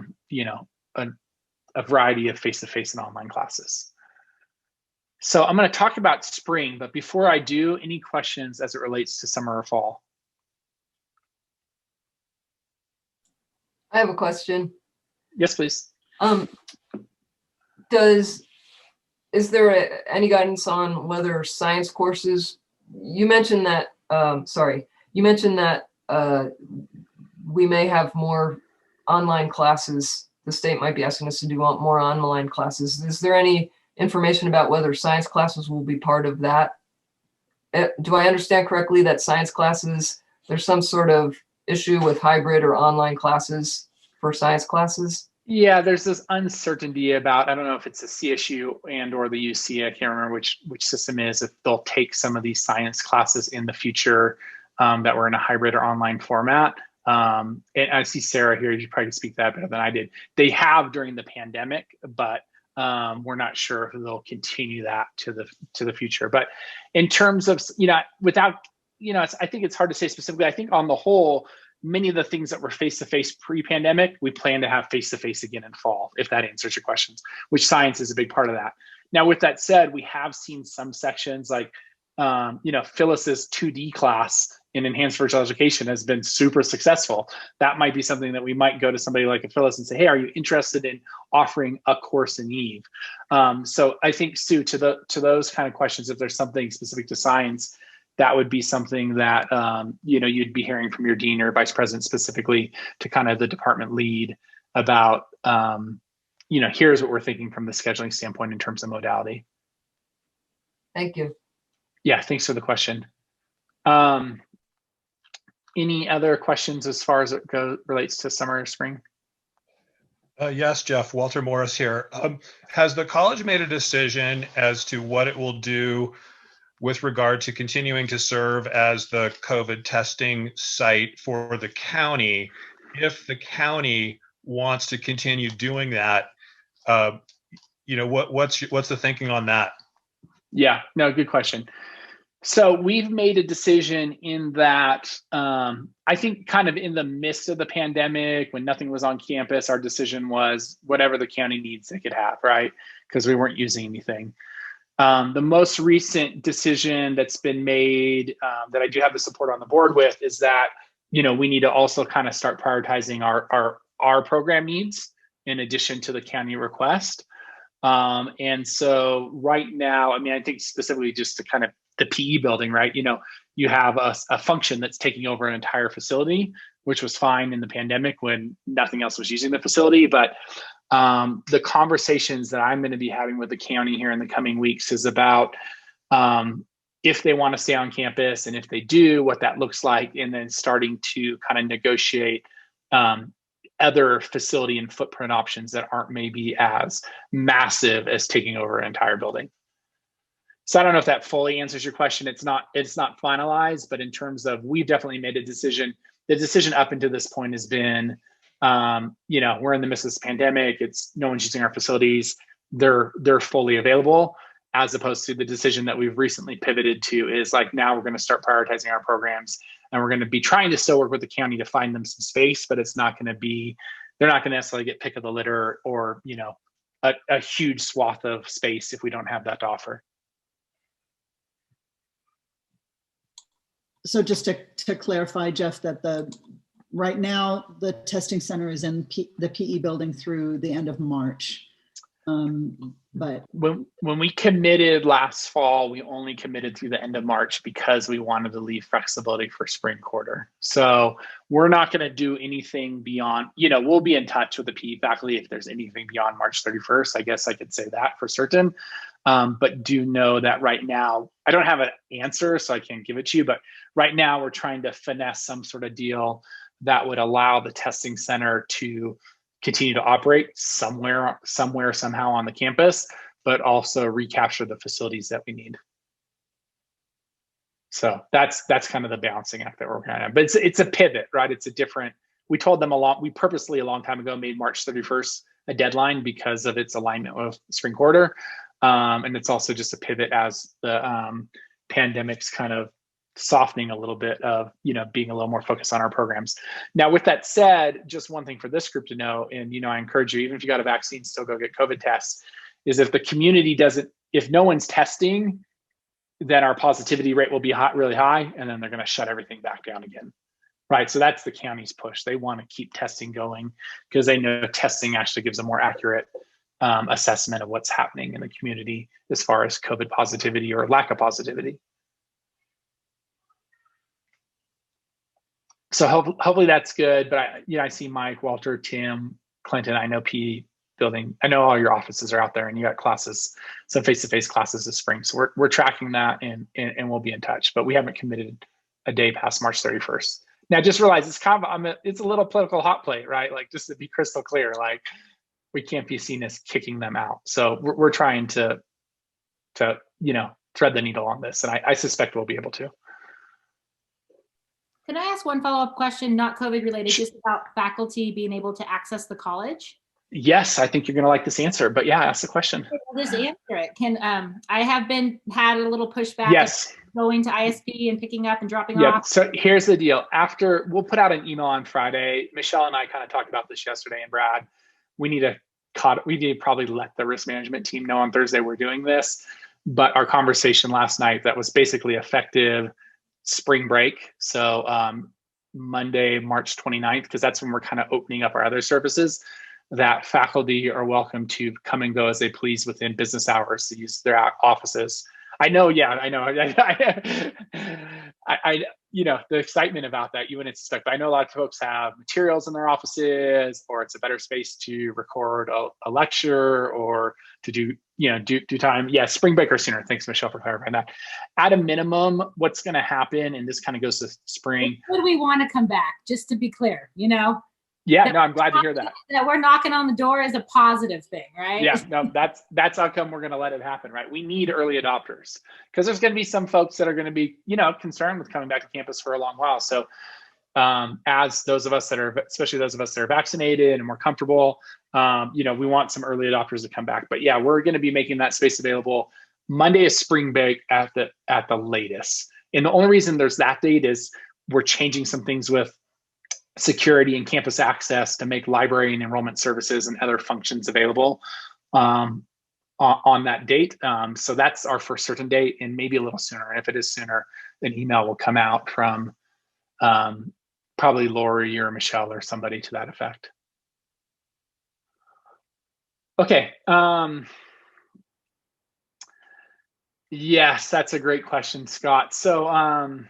variety of face-to-face and online classes. So I'm going to talk about spring, but before I do, any questions as it relates to summer or fall? I have a question. Yes, please. Is there any guidance on whether science courses, you mentioned that we may have more online classes. The state might be asking us to do more online classes. Is there any information about whether science classes will be part of that? Do I understand correctly that science classes, there's some sort of issue with hybrid or online classes for science classes? Yeah, there's this uncertainty about, I don't know if it's the CSU and or the UC, I can't remember which system is, if they'll take some of these science classes in the future that were in a hybrid or online format. And I see Sarah here, you probably speak that better than I did. They have during the pandemic, but we're not sure if they'll continue that to the future. But in terms of, I think it's hard to say specifically. I think on the whole, many of the things that were face-to-face pre-pandemic, we plan to have face-to-face again in fall, if that answers your questions, which science is a big part of that. Now, with that said, we have seen some sections like, Phyllis's 2D class in enhanced virtual education has been super successful. That might be something that we might go to somebody like a Phyllis and say, hey, are you interested in offering a course in Eve? So I think, Sue, to those kind of questions, if there's something specific to science, that would be something that, you'd be hearing from your dean or vice president specifically to kind of the department lead about, here's what we're thinking from the scheduling standpoint in terms of modality. Thank you. Yeah, thanks for the question. Any other questions as far as it relates to summer or spring? Yes, Jeff, Walter Morris here. Has the college made a decision as to what it will do with regard to continuing to serve as the COVID testing site for the county? If the county wants to continue doing that, what's the thinking on that? Yeah, no, good question. So we've made a decision in that, I think kind of in the midst of the pandemic, when nothing was on campus, our decision was whatever the county needs, they could have, right? Because we weren't using anything. The most recent decision that's been made that I do have the support on the board with is that, we need to also kind of start prioritizing our program needs in addition to the county request. And so right now, I think specifically just to kind of the PE building, right? You have a function that's taking over an entire facility, which was fine in the pandemic when nothing else was using the facility. But the conversations that I'm going to be having with the county here in the coming weeks is about if they want to stay on campus, and if they do, what that looks like, and then starting to kind of negotiate other facility and footprint options that aren't maybe as massive as taking over an entire building. So I don't know if that fully answers your question. It's not finalized, but in terms of, we've definitely made a decision. The decision up until this point has been, we're in the midst of this pandemic. It's no one's using our facilities. They're fully available, as opposed to the decision that we've recently pivoted to is like, now we're going to start prioritizing our programs, and we're going to be trying to still work with the county to find them some space, but it's not going to be, they're not going to necessarily get pick of the litter or, a huge swath of space if we don't have that to offer. So just to clarify, Jeff, that right now the testing center is in the PE building through the end of March. But when we committed last fall, we only committed through the end of March because we wanted to leave flexibility for spring quarter. So we're not going to do anything beyond, we'll be in touch with the PE faculty if there's anything beyond March 31st. I guess I could say that for certain. But do know that right now, I don't have an answer, so I can't give it to you. But right now, we're trying to finesse some sort of deal that would allow the testing center to continue to operate somewhere, somehow on the campus, but also recapture the facilities that we need. So that's kind of the balancing act that we're kind of, but it's a pivot, right? It's a different, we told them we purposely a long time ago made March 31st a deadline because of its alignment with spring quarter. And it's also just a pivot as the pandemic's kind of softening a little bit of, being a little more focused on our programs. Now, with that said, just one thing for this group to know, and, I encourage you, even if you got a vaccine, still go get COVID tests, is if the community if no one's testing, then our positivity rate will be really high, and then they're going to shut everything back down again. Right. So that's the county's push. They want to keep testing going because they know testing actually gives a more accurate assessment of what's happening in the community as far as COVID positivity or lack of positivity. So hopefully that's good. But I see Mike, Walter, Tim, Clinton. I know PE building. I know all your offices are out there, and you got classes, some face-to-face classes this spring. So we're tracking that, and we'll be in touch. But we haven't committed a day past March 31st. Now, just realize it's kind of it's a little political hot plate, right? Like, just to be crystal clear, like we can't be seen as kicking them out. So we're trying to thread the needle on this, and I suspect we'll be able to. Can I ask one follow-up question, not COVID related, just about faculty being able to access the college? Yes, I think you're going to like this answer, but yeah, ask the question. I'll just answer it. I have had a little pushback. Yes. Going to ISP and picking up and dropping Yeah. off. So here's the deal. We'll put out an email on Friday. Michelle and I kind of talked about this yesterday, and Brad, we need to probably let the risk management team know on Thursday we're doing this. But our conversation last night, that was basically effective spring break. So Monday, March 29th, because that's when we're kind of opening up our other services, that faculty are welcome to come and go as they please within business hours to use their offices. I know. The excitement about that, you wouldn't expect. But I know a lot of folks have materials in their offices, or it's a better space to record a lecture or to do time. Yeah, spring break or sooner. Thanks, Michelle, for clarifying that. At a minimum, what's going to happen, and this kind of goes to spring. Would we want to come back? Just to be clear, Yeah, no, I'm glad to hear that. That we're knocking on the door is a positive thing, right? Yeah, no, that's how come we're going to let it happen, right? We need early adopters because there's going to be some folks that are going to be, concerned with coming back to campus for a long while. So as those of us that are, especially those of us that are vaccinated and more comfortable, we want some early adopters to come back. But yeah, we're going to be making that space available. Monday is spring break at the latest. And the only reason there's that date is we're changing some things with security and campus access to make library and enrollment services and other functions available on that date. So that's our for certain date, and maybe a little sooner. And if it is sooner, an email will come out from probably Lori or Michelle or somebody to that effect. Okay. Yes, that's a great question, Scott. So,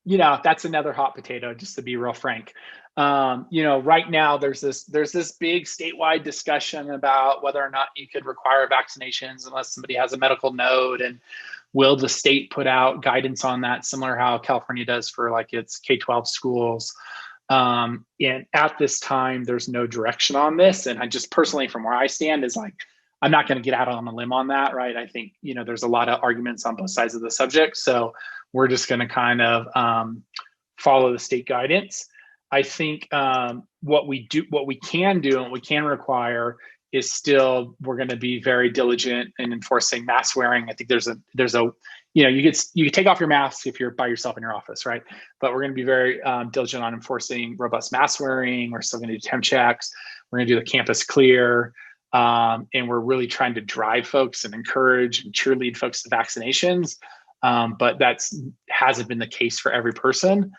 that's another hot potato, just to be real frank. Right now there's this big statewide discussion about whether or not you could require vaccinations unless somebody has a medical note, and will the state put out guidance on that, similar how California does for like its K-12 schools. And at this time, there's no direction on this. And I just personally, from where I stand, is like, I'm not going to get out on a limb on that, right? I think, there's a lot of arguments on both sides of the subject. So we're just going to kind of follow the state guidance. I think what we can do and what we can require is still, we're going to be very diligent in enforcing mask wearing. I think there's a you can take off your mask if you're by yourself in your office, right? But we're going to be very diligent on enforcing robust mask wearing. We're still going to do temp checks. We're going to do the campus clear. And we're really trying to drive folks and encourage and cheerlead folks to vaccinations. But hasn't been the case for every person.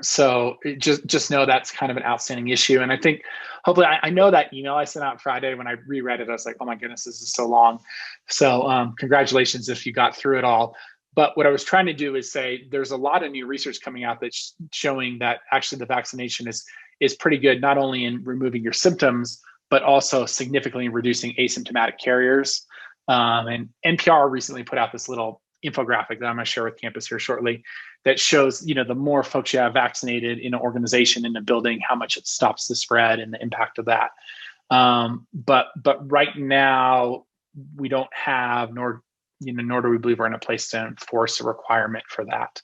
So just know that's kind of an outstanding issue. And I think hopefully I know that email I sent out Friday, when I reread it, I was like, oh my goodness, this is so long. So congratulations if you got through it all. But what I was trying to do is say there's a lot of new research coming out that's showing that actually the vaccination is pretty good, not only in removing your symptoms, but also significantly reducing asymptomatic carriers. And NPR recently put out this little infographic that I'm going to share with campus here shortly that shows, the more folks you have vaccinated in an organization, in a building, how much it stops the spread and the impact of that. But right now we don't have, nor do we believe we're in a place to enforce a requirement for that.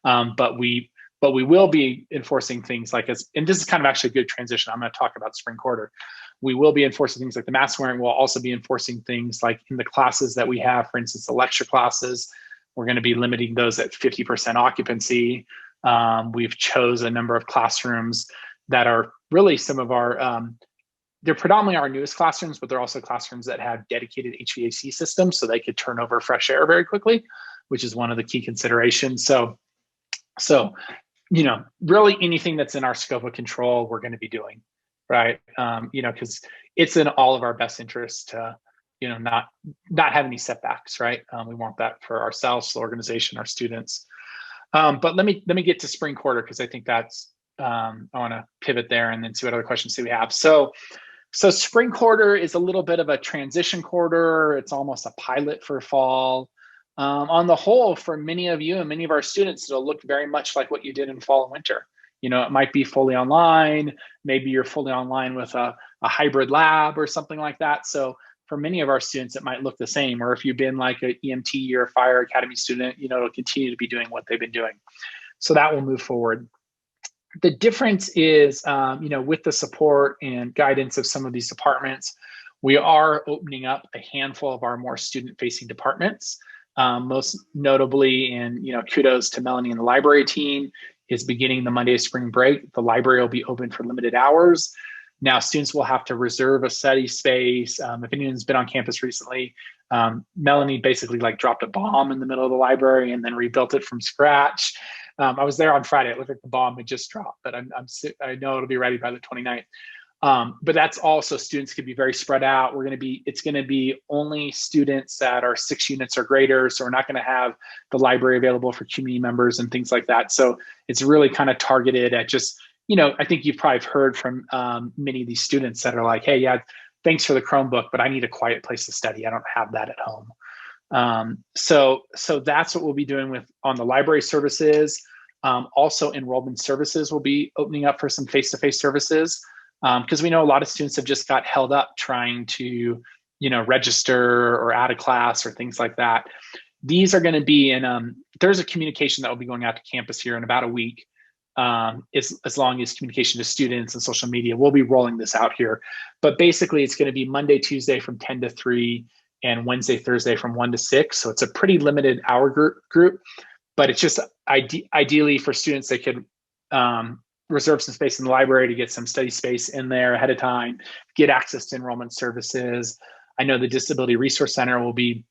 But we will be enforcing things like, and this is kind of actually a good transition. I'm going to talk about spring quarter. We will be enforcing things like the mask wearing. We'll also be enforcing things like in the classes that we have, for instance, the lecture classes. We're going to be limiting those at 50% occupancy. We've chose a number of classrooms that are really some of our, they're predominantly our newest classrooms, but they're also classrooms that have dedicated HVAC systems so they could turn over fresh air very quickly, which is one of the key considerations. So really anything that's in our scope of control, we're going to be doing, right? Because it's in all of our best interest to, not have any setbacks, right? We want that for ourselves, the organization, our students. But let me get to spring quarter, because I think that's, I want to pivot there and then see what other questions we have. So spring quarter is a little bit of a transition quarter. It's almost a pilot for fall. On the whole, for many of you and many of our students, it'll look very much like what you did in fall and winter. It might be fully online. Maybe you're fully online with a hybrid lab or something like that. So for many of our students, it might look the same. Or if you've been like an EMT or a fire academy student, it'll continue to be doing what they've been doing. So that will move forward. The difference is, with the support and guidance of some of these departments, we are opening up a handful of our more student-facing departments. Most notably, and kudos to Melanie and the library team, is beginning the Monday of spring break. The library will be open for limited hours. Now, students will have to reserve a study space. If anyone's been on campus recently, Melanie basically dropped a bomb in the middle of the library and then rebuilt it from scratch. I was there on Friday. It looked like the bomb had just dropped, but I know it'll be ready by the 29th. But that's also, students can be very spread out. It's going to be only students that are 6 units or greater. So we're not going to have the library available for community members and things like that. So it's really kind of targeted at just, I think you've probably heard from many of these students that are like, hey, yeah, thanks for the Chromebook, but I need a quiet place to study. I don't have that at home. So that's what we'll be doing on the library services. Also, enrollment services will be opening up for some face-to-face services. Because we know a lot of students have just got held up trying to, register or add a class or things like that. These are going to be in, there's a communication that will be going out to campus here in about a week. As long as communication to students and social media, we'll be rolling this out here. But basically, it's going to be Monday, Tuesday from 10 to 3 and Wednesday, Thursday from 1 to 6. So it's a pretty limited hour group, but it's just ideally for students, they could reserve some space in the library to get some study space in there ahead of time, get access to enrollment services. I know the Disability Resource Center will be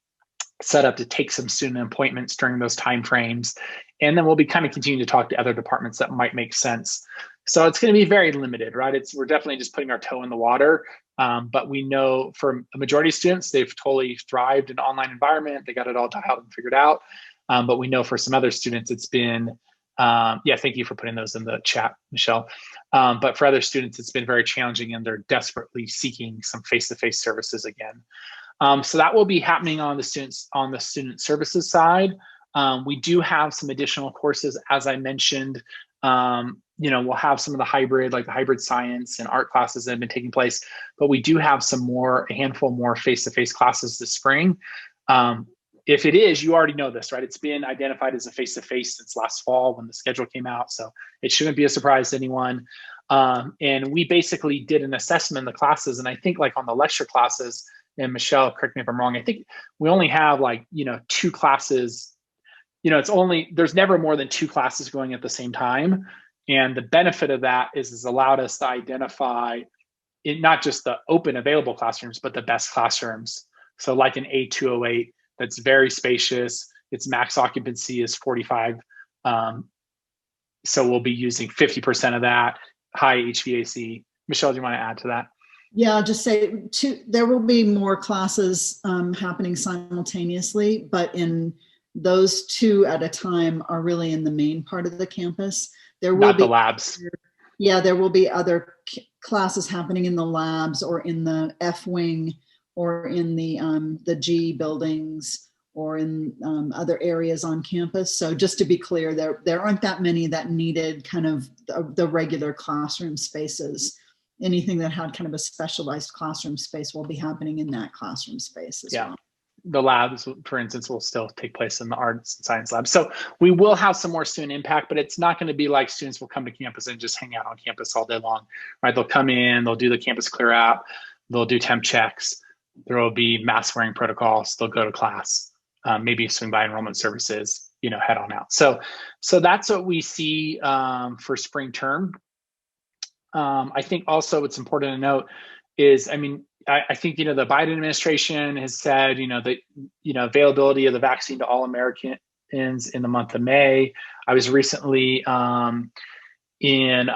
set up to take some student appointments during those timeframes. And then we'll be kind of continuing to talk to other departments that might make sense. So it's going to be very limited, right? We're definitely just putting our toe in the water. But we know for a majority of students, they've totally thrived in an online environment. They got it all dialed and figured out. But we know for some other students, it's been, thank you for putting those in the chat, Michelle. But for other students, it's been very challenging and they're desperately seeking some face-to-face services again. So that will be happening on the student services side. We do have some additional courses, as I mentioned. We'll have some of the hybrid, like the hybrid science and art classes that have been taking place, but we do have a handful more face-to-face classes this spring. If it is, you already know this, right? It's been identified as a face-to-face since last fall when the schedule came out, so it shouldn't be a surprise to anyone. And we basically did an assessment of the classes, and I think on the lecture classes, and Michelle, correct me if I'm wrong, I think we only have 2 classes. There's never more than 2 classes going at the same time. And the benefit of that is it's allowed us to identify not just the open available classrooms, but the best classrooms. So like an A208, that's very spacious. Its max occupancy is 45 So we'll be using 50% of that high HVAC. Michelle, do you want to add to that? Yeah, I'll just say there will be more classes happening simultaneously, but in those 2 at a time are really in the main part of the campus. There will Not be the labs. Yeah, there will be other classes happening in the labs or in the F wing or in the G buildings or in other areas on campus. So just to be clear, there aren't that many that needed kind of the regular classroom spaces. Anything that had kind of a specialized classroom space will be happening in that classroom space as well. The labs, for instance, will still take place in the arts and science lab. So we will have some more student impact, but it's not going to be like students will come to campus and just hang out on campus all day long, right? They'll come in, they'll do the campus clear out, they'll do temp checks, there will be mask wearing protocols, they'll go to class, maybe swing by enrollment services, head on out. So that's what we see for spring term. I think also what's important to note is, I think, the Biden administration has said, that, availability of the vaccine to all Americans in the month of May. I was recently in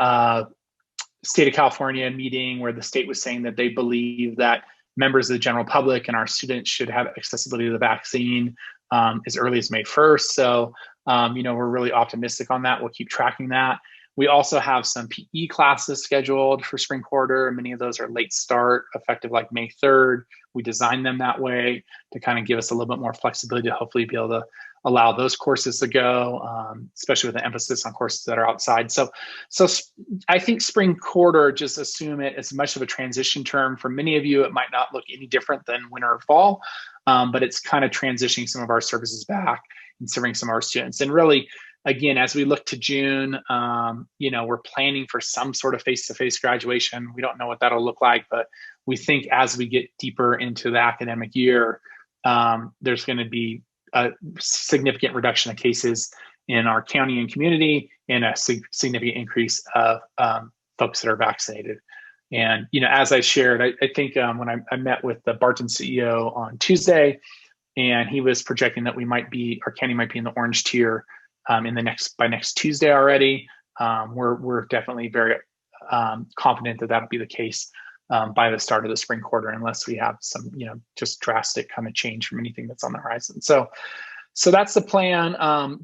state of California meeting where the state was saying that they believe that members of the general public and our students should have accessibility to the vaccine as early as May 1st. So, we're really optimistic on that. We'll keep tracking that. We also have some PE classes scheduled for spring quarter. Many of those are late start, effective like May 3rd. We designed them that way to kind of give us a little bit more flexibility to hopefully be able to allow those courses to go, especially with an emphasis on courses that are outside. So I think spring quarter, just assume it as much of a transition term. For many of you, it might not look any different than winter or fall, but it's kind of transitioning some of our services back and serving some of our students. And really, again, as we look to June, we're planning for some sort of face-to-face graduation. We don't know what that'll look like, but we think as we get deeper into the academic year, there's going to be a significant reduction of cases in our county and community and a significant increase of folks that are vaccinated. And, as I shared, I think when I met with the Barton CEO on Tuesday, and he was projecting that our county might be in the orange tier by next Tuesday already. We're definitely very confident that that'll be the case by the start of the spring quarter, unless we have some, just drastic kind of change from anything that's on the horizon. So that's the plan.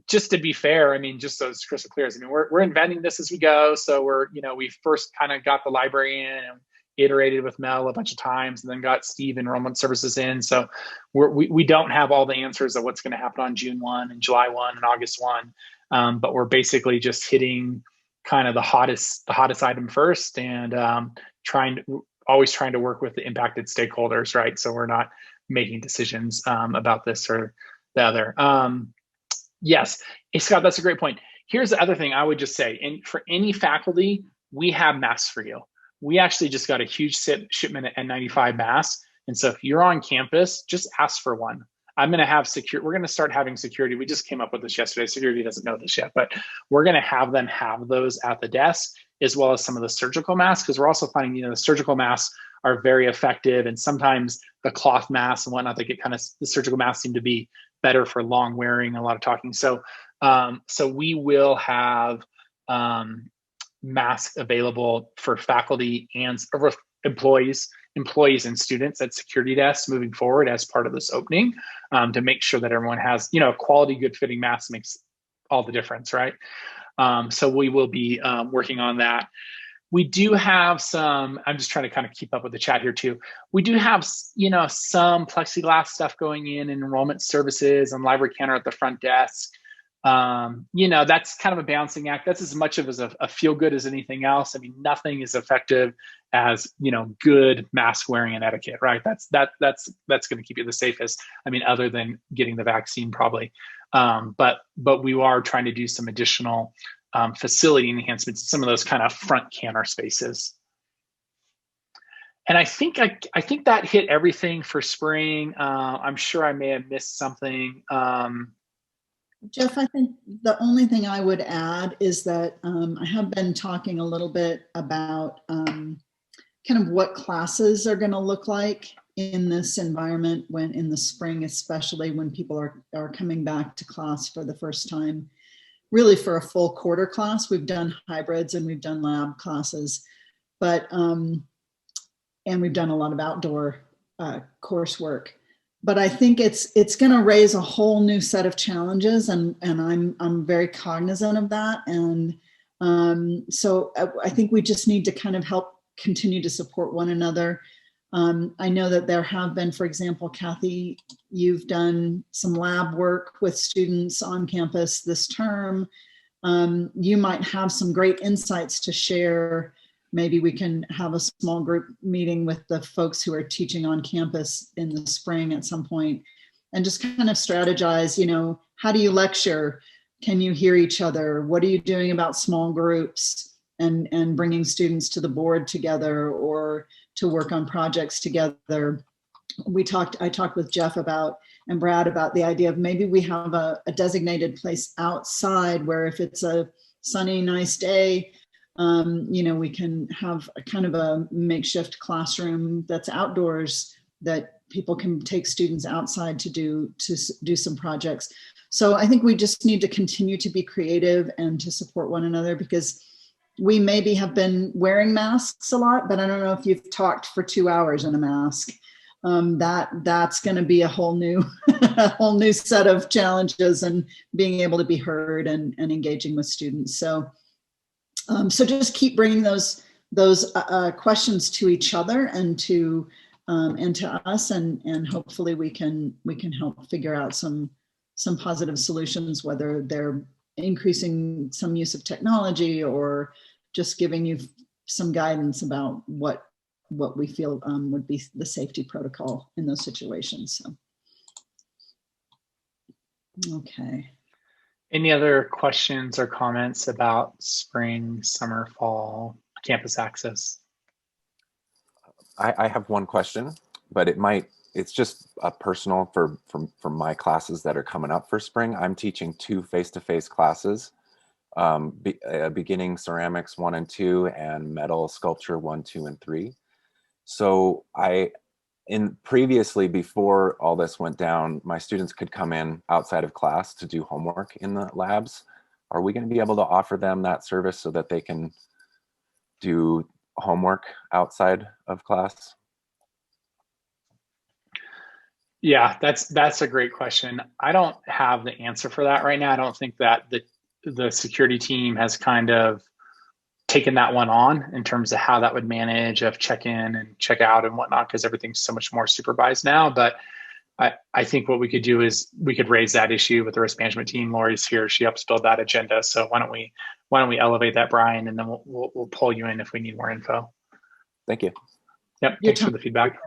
Just to be fair, just so it's crystal clear, we're inventing this as we go. So we first kind of got the library in and iterated with Mel a bunch of times, and then got Steve enrollment services in. So we don't have all the answers of what's going to happen on June 1 and July 1 and August 1. But we're basically just hitting kind of the hottest item first, and always trying to work with the impacted stakeholders, right? So we're not making decisions about this or the other. Yes, hey, Scott, that's a great point. Here's the other thing I would just say, and for any faculty, we have masks for you. We actually just got a huge shipment of N95 masks. And so if you're on campus, just ask for one. We're going to start having security. We just came up with this yesterday. Security doesn't know this yet, but we're going to have them have those at the desk, as well as some of the surgical masks, because we're also finding, the surgical masks are very effective. And sometimes the cloth masks and whatnot, the surgical masks seem to be better for long wearing, a lot of talking. So we will have masks available for faculty and employees and students at security desks moving forward as part of this opening, to make sure that everyone has, quality, good fitting masks makes all the difference, right? So we will be working on that. We do have some, I'm just trying to kind of keep up with the chat here too. We do have, some plexiglass stuff going in enrollment services and library counter at the front desk. That's kind of a balancing act. That's as much of as a feel good as anything else. Nothing is effective as, good mask wearing and etiquette, right? That's going to keep you the safest. Other than getting the vaccine probably. But we are trying to do some additional facility enhancements in some of those kind of front counter spaces. And I think that hit everything for spring. I'm sure I may have missed something. Jeff, I think the only thing I would add is that I have been talking a little bit about kind of what classes are going to look like in this environment in the spring, especially when people are coming back to class for the first time. really for a full quarter class. We've done hybrids and we've done lab classes, but and we've done a lot of outdoor coursework. But I think it's going to raise a whole new set of challenges, and I'm very cognizant of that. And so I think we just need to kind of help continue to support one another. I know that there have been, for example, Kathy, you've done some lab work with students on campus this term. You might have some great insights to share. Maybe we can have a small group meeting with the folks who are teaching on campus in the spring at some point, and just kind of strategize, you know, how do you lecture? Can you hear each other? What are you doing about small groups and bringing students to the board together or to work on projects together? I talked with Jeff about, and Brad about, the idea of maybe we have a designated place outside where if it's a sunny, nice day, you know, we can have a kind of a makeshift classroom that's outdoors that people can take students outside to do some projects. So I think we just need to continue to be creative and to support one another, because we maybe have been wearing masks a lot, but I don't know if you've talked for 2 hours in a mask. That's going to be a whole new set of challenges, and being able to be heard and engaging with students. So just keep bringing those questions to each other and to us, and hopefully we can help figure out some positive solutions, whether they're increasing some use of technology or just giving you some guidance about what we feel would be the safety protocol in those situations. So, okay. Any other questions or comments about spring, summer, fall campus access? I have one question, but it's just personal for my classes that are coming up for spring. I'm teaching 2 face-to-face classes, beginning ceramics 1 and 2 and metal sculpture 1, 2, and 3. So previously, before all this went down, my students could come in outside of class to do homework in the labs. Are we going to be able to offer them that service so that they can do homework outside of class? Yeah, that's a great question. I don't have the answer for that right now. I don't think that the security team has kind of taken that one on in terms of how that would manage of check in and check out and whatnot, because everything's so much more supervised now. But I think what we could do is we could raise that issue with the risk management team. Lori's here; she helps build that agenda. So why don't we elevate that, Brian, and then we'll pull you in if we need more info. Thank you. Yep. Thanks for the feedback.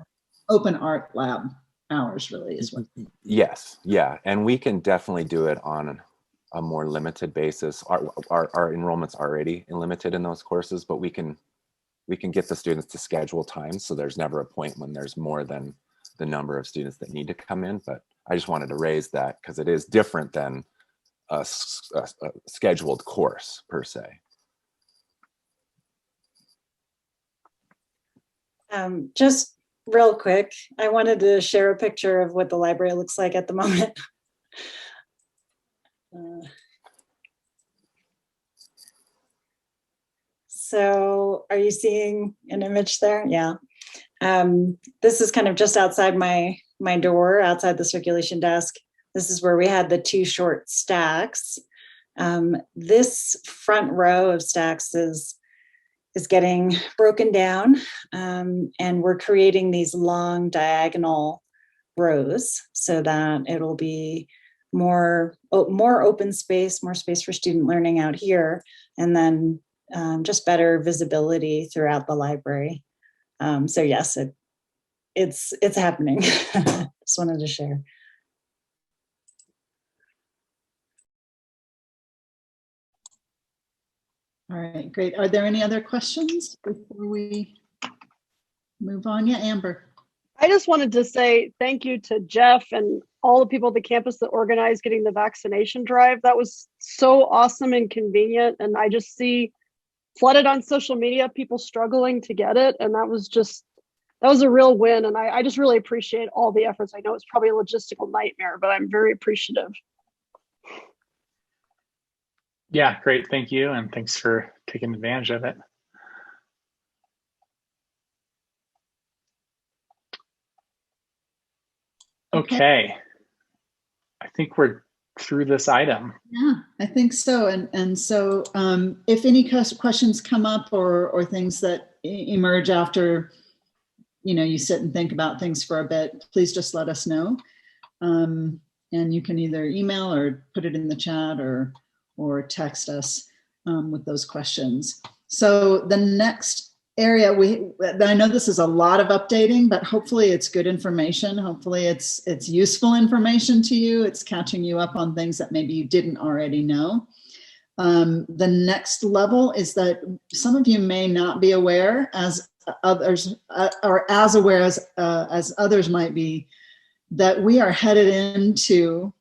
Open art lab hours really is what. Yes, yeah, and we can definitely do it on a more limited basis. Our enrollment's already limited in those courses, but we can get the students to schedule time, so there's never a point when there's more than the number of students that need to come in. But I just wanted to raise that because it is different than a scheduled course per se. Just real quick, I wanted to share a picture of what the library looks like at the moment. So are you seeing an image there? Yeah. This is kind of just outside my door, outside the circulation desk. This is where we had the 2 short stacks. This front row of stacks is getting broken down, and we're creating these long diagonal rows so that it'll be more open space, more space for student learning out here, and then just better visibility throughout the library. So yes, it's happening. Just wanted to share. All right, great. Are there any other questions before we move on? Yeah, Amber. I just wanted to say thank you to Jeff and all the people at the campus that organized getting the vaccination drive. That was so awesome and convenient. And I just see flooded on social media, people struggling to get it. And that was a real win. And I just really appreciate all the efforts. I know it's probably a logistical nightmare, but I'm very appreciative. Yeah, great. Thank you. And thanks for taking advantage of it. Okay. I think we're through this item. Yeah, I think so. And so if any questions come up or things that emerge after, you sit and think about things for a bit, please just let us know. And you can either email or put it in the chat or text us with those questions. So the next area, I know this is a lot of updating, but hopefully it's good information. Hopefully it's useful information to you. It's catching you up on things that maybe you didn't already know. The next level is that some of you may not be aware, as others or as aware as others might be, that we are headed into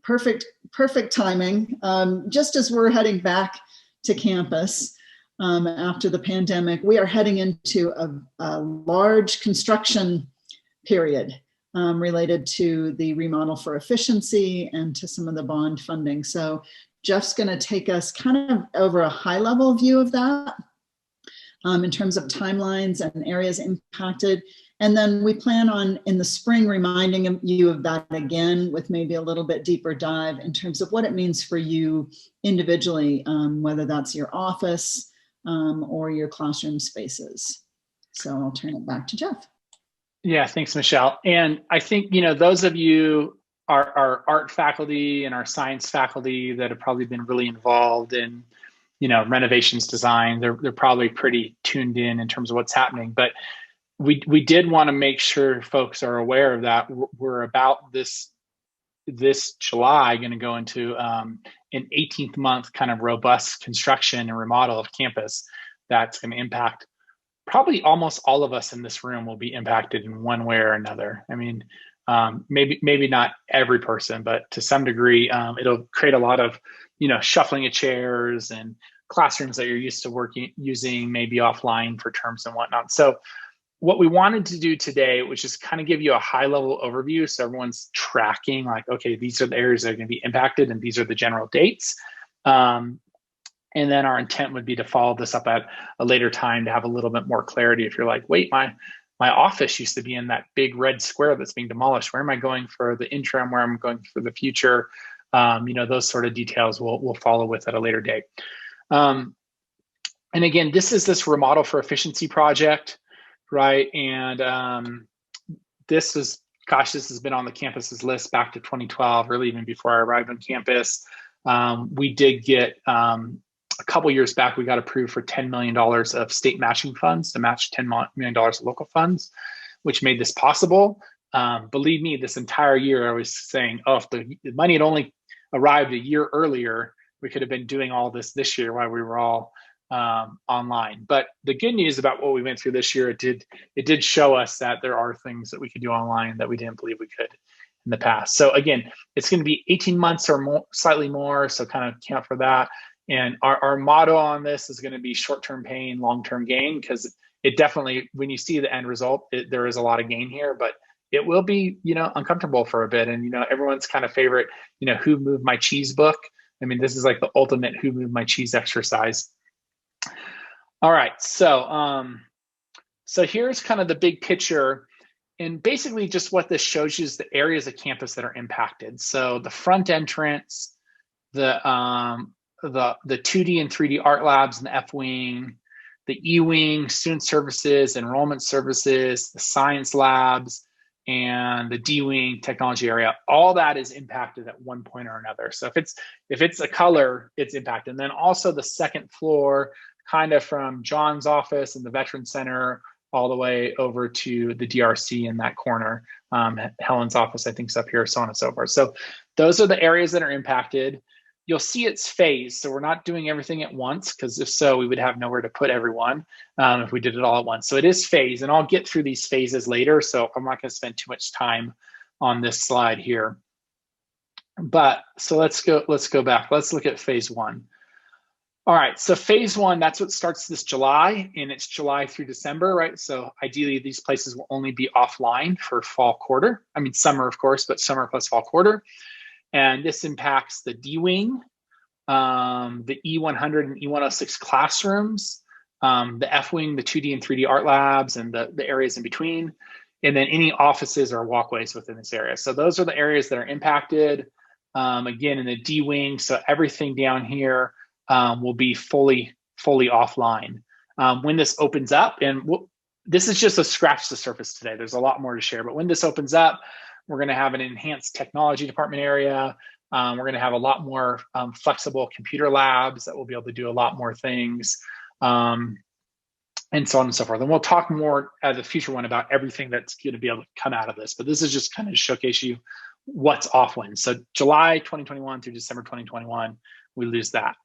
perfect timing, just as we're heading back to campus after the pandemic. We are heading into a large construction period related to the remodel for efficiency and to some of the bond funding. So Jeff's going to take us kind of over a high level view of that in terms of timelines and areas impacted. And then we plan on in the spring reminding you of that again with maybe a little bit deeper dive in terms of what it means for you individually, whether that's your office or your classroom spaces. So I'll turn it back to Jeff. Yeah, thanks, Michelle. And I think, those of you, our art faculty and our science faculty that have probably been really involved in, renovations design, they're probably pretty tuned in terms of what's happening. But we did want to make sure folks are aware of that. We're about this July going to go into an 18th month kind of robust construction and remodel of campus that's going to impact probably almost all of us in this room will be impacted in one way or another. I mean, maybe not every person, but to some degree, it'll create a lot of, shuffling of chairs and classrooms that you're used to using maybe offline for terms and whatnot. So what we wanted to do today, which is kind of give you a high level overview so everyone's tracking like, okay, these are the areas that are going to be impacted and these are the general dates. And then our intent would be to follow this up at a later time to have a little bit more clarity. If you're like, wait, my office used to be in that big red square that's being demolished. Where am I going for the interim? Where am I going for the future? Those sort of details we'll follow with at a later date. And again, this remodel for efficiency project. Right. And this has been on the campus's list back to 2012, really even before I arrived on campus. We did get a couple years back, we got approved for $10 million of state matching funds to match $10 million of local funds, which made this possible. Believe me, this entire year I was saying, oh, if the money had only arrived a year earlier, we could have been doing all this year while we were all online. But the good news about what we went through this year, it did show us that there are things that we could do online that we didn't believe we could in the past. So again, it's going to be 18 months or more, slightly more. So kind of count for that. And our motto on this is going to be short-term pain, long-term gain, because it definitely, when you see the end result, there is a lot of gain here, but it will be, uncomfortable for a bit. And, everyone's kind of favorite, who moved my cheese book. I mean, this is like the ultimate who moved my cheese exercise. All right, so here's kind of the big picture, and basically just what this shows you is the areas of campus that are impacted. So the front entrance, the 2D and 3D art labs in the F wing, the E wing, student services, enrollment services, the science labs, and the D wing technology area. All that is impacted at one point or another. So if it's a color, it's impacted. And then also the second floor, kind of from John's office and the Veterans Center all the way over to the DRC in that corner. Helen's office, I think, is up here, so on and so forth. So those are the areas that are impacted. You'll see it's phased. So we're not doing everything at once, because if so, we would have nowhere to put everyone if we did it all at once. So it is phased, and I'll get through these phases later. So I'm not going to spend too much time on this slide here. But so let's go back. Let's look at phase one. All right, so phase one, that's what starts this July, and it's July through December, right? So ideally, these places will only be offline for fall quarter. I mean, summer, of course, but summer plus fall quarter. And this impacts the D wing, the E100 and E106 classrooms, the F wing, the 2D and 3D art labs, and the areas in between, and then any offices or walkways within this area. So those are the areas that are impacted. Again, in the D wing, so everything down here will be fully offline. When this opens up, and this is just a scratch the surface today. There's a lot more to share, but when this opens up, we're going to have an enhanced technology department area. We're going to have a lot more flexible computer labs that will be able to do a lot more things, and so on and so forth. And we'll talk more at the future one about everything that's going to be able to come out of this. But this is just kind of to showcase you what's off when. So July 2021 through December 2021, we lose that.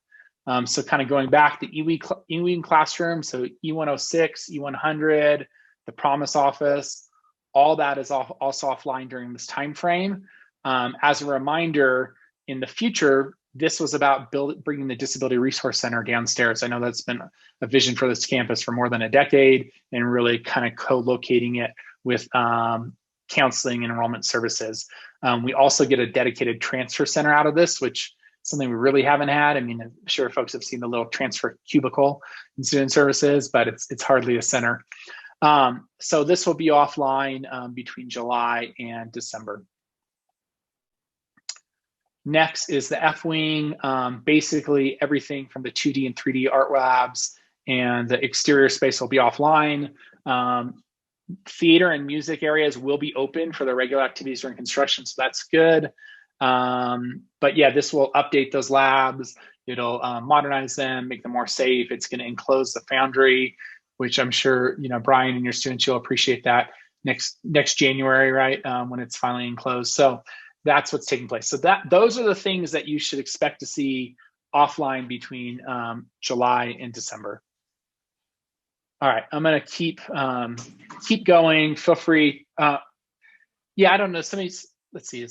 So kind of going back, the E-Wing classroom, so E106, E100, the Promise Office, all that is also offline during this time frame. As a reminder, in the future, this was about bringing the Disability Resource Center downstairs. I know that's been a vision for this campus for more than a decade, and really kind of co-locating it with counseling and enrollment services. We also get a dedicated transfer center out of this, which is something we really haven't had. I mean, I'm sure folks have seen the little transfer cubicle in student services, but it's hardly a center. So this will be offline between July and December. Next is the F wing, basically everything from the 2D and 3D art labs, and the exterior space will be offline. Theater and music areas will be open for the regular activities during construction, so that's good. But yeah, this will update those labs. It'll modernize them, make them more safe. It's going to enclose the foundry, which I'm sure, you know, Brian and your students, you'll appreciate that next January, right, when it's finally enclosed. So that's what's taking place. So those are the things that you should expect to see offline between July and December. All right, I'm gonna keep going. Feel free. Yeah, I don't know. Let's see.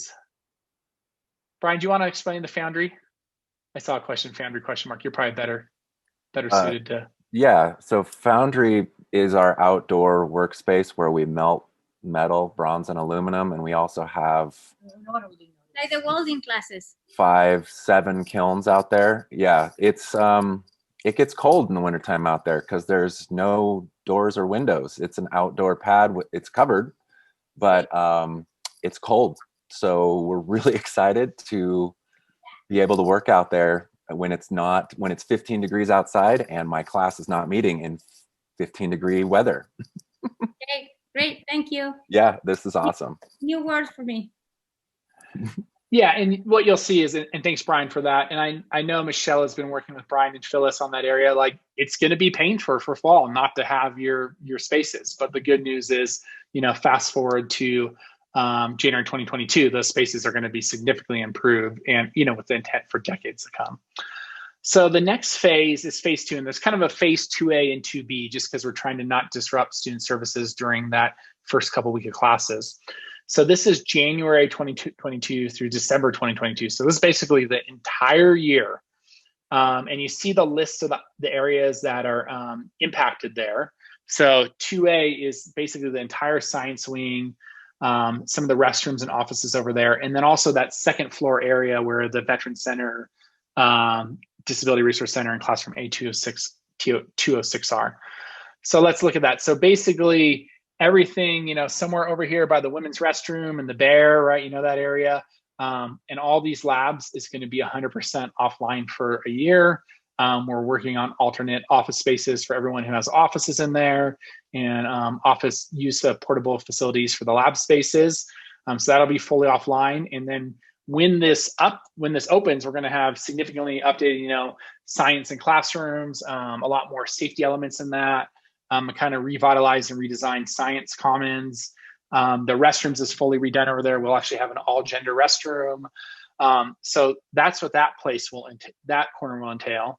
Brian, do you want to explain the foundry? I saw a question, foundry question mark. You're probably better suited to. Yeah, so foundry is our outdoor workspace where we melt metal, bronze, and aluminum, and we also have like the welding classes. 5-7 kilns out there. Yeah, it's it gets cold in the wintertime out there because there's no doors or windows. It's an outdoor pad. It's covered, but it's cold. So we're really excited to be able to work out there when it's 15 degrees outside and my class is not meeting in 15-degree weather. Okay, great, thank you. Yeah, this is awesome. New word for me. Yeah, and what you'll see is, and thanks, Brian, for that. And I know Michelle has been working with Brian and Phyllis on that area. Like, it's going to be painful for fall not to have your spaces. But the good news is, you know, fast forward to January 2022, those spaces are going to be significantly improved, and, you know, with the intent for decades to come. So the next phase is phase 2, and there's kind of a phase 2A and 2B, just because we're trying to not disrupt student services during that first couple week of classes. So this is January 2022 through December 2022. So this is basically the entire year. And you see the list of the areas that are impacted there. So 2A is basically the entire science wing, some of the restrooms and offices over there, and then also that second floor area where the Veteran Center, Disability Resource Center, and Classroom A206 are. So let's look at that. So basically, everything, you know, somewhere over here by the women's restroom and the bear, right? You know, that area. And all these labs is going to be 100% offline for a year. We're working on alternate office spaces for everyone who has offices in there, and office use of portable facilities for the lab spaces. So that'll be fully offline. And then when this opens, we're going to have significantly updated, you know, science in classrooms, a lot more safety elements in that. Kind of revitalized and redesigned science commons. The restrooms is fully redone over there. We'll actually have an all gender restroom. So that's what that place that corner will entail.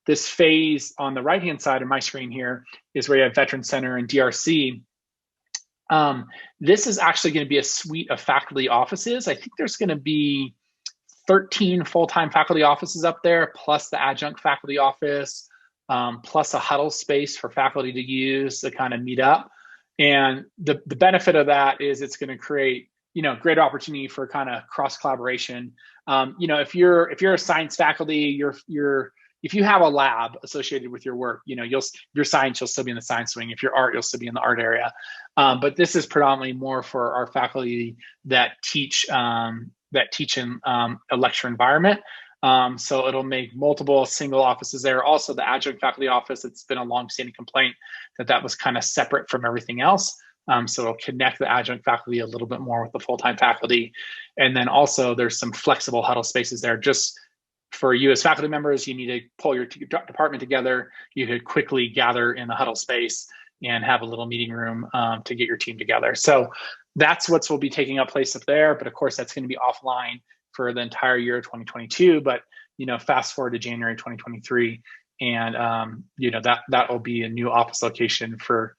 This phase on the right-hand side of my screen here is where you have Veteran Center and DRC. This is actually going to be a suite of faculty offices. I think there's going to be 13 full-time faculty offices up there, plus the adjunct faculty office, plus a huddle space for faculty to use to kind of meet up. And the benefit of that is it's going to create, you know, great opportunity for kind of cross collaboration if you're a science faculty, if you have a lab associated with your work, your science, you'll still be in the science wing. If you're art, you'll still be in the art area. But this is predominantly more for our faculty that teach in a lecture environment. So it'll make multiple single offices there. Also, the adjunct faculty office, it's been a long-standing complaint that was kind of separate from everything else. So it'll connect the adjunct faculty a little bit more with the full-time faculty. And then also there's some flexible huddle spaces there. Just for you as faculty members, you need to pull your department together. You could quickly gather in the huddle space and have a little meeting room to get your team together. So that's what will be taking up place up there. But of course, that's going to be offline for the entire year of 2022. But fast forward to January 2023, and that will be a new office location for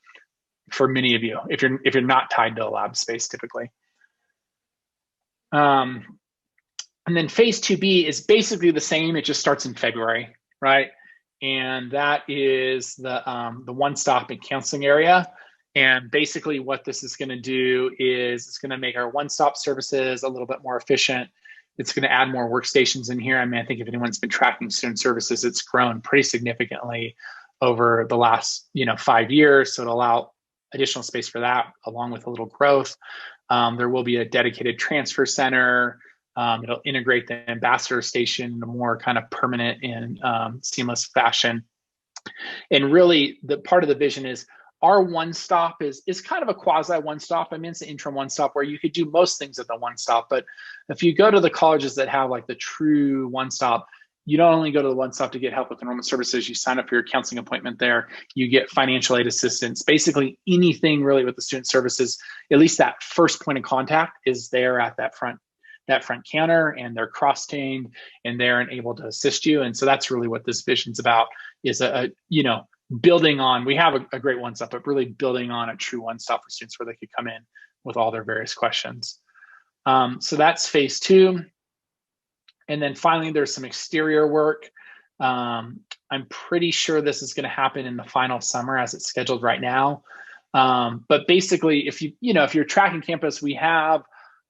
many of you if you're not tied to a lab space typically. And then phase 2B is basically the same. It just starts in February, right? And that is the one-stop and counseling area. And basically what this is going to do is it's going to make our one-stop services a little bit more efficient. It's going to add more workstations in here. I mean, I think if anyone's been tracking student services, it's grown pretty significantly over the last 5 years. So it'll allow additional space for that, along with a little growth. There will be a dedicated transfer center. It'll integrate the ambassador station in a more kind of permanent and seamless fashion. And really, the part of the vision is our one-stop is kind of a quasi one-stop. I mean, it's an interim one-stop where you could do most things at the one-stop. But if you go to the colleges that have like the true one-stop, you don't only go to the one-stop to get help with enrollment services. You sign up for your counseling appointment there. You get financial aid assistance. Basically anything really with the student services, at least that first point of contact is there at that front counter, and they're cross-trained and they're able to assist you. And so that's really what this vision's about, is building on, we have a great one-stop, but really building on a true one-stop for students where they could come in with all their various questions. So that's phase 2. And then finally, there's some exterior work. I'm pretty sure this is going to happen in the final summer as it's scheduled right now. But basically, if you're tracking campus, we have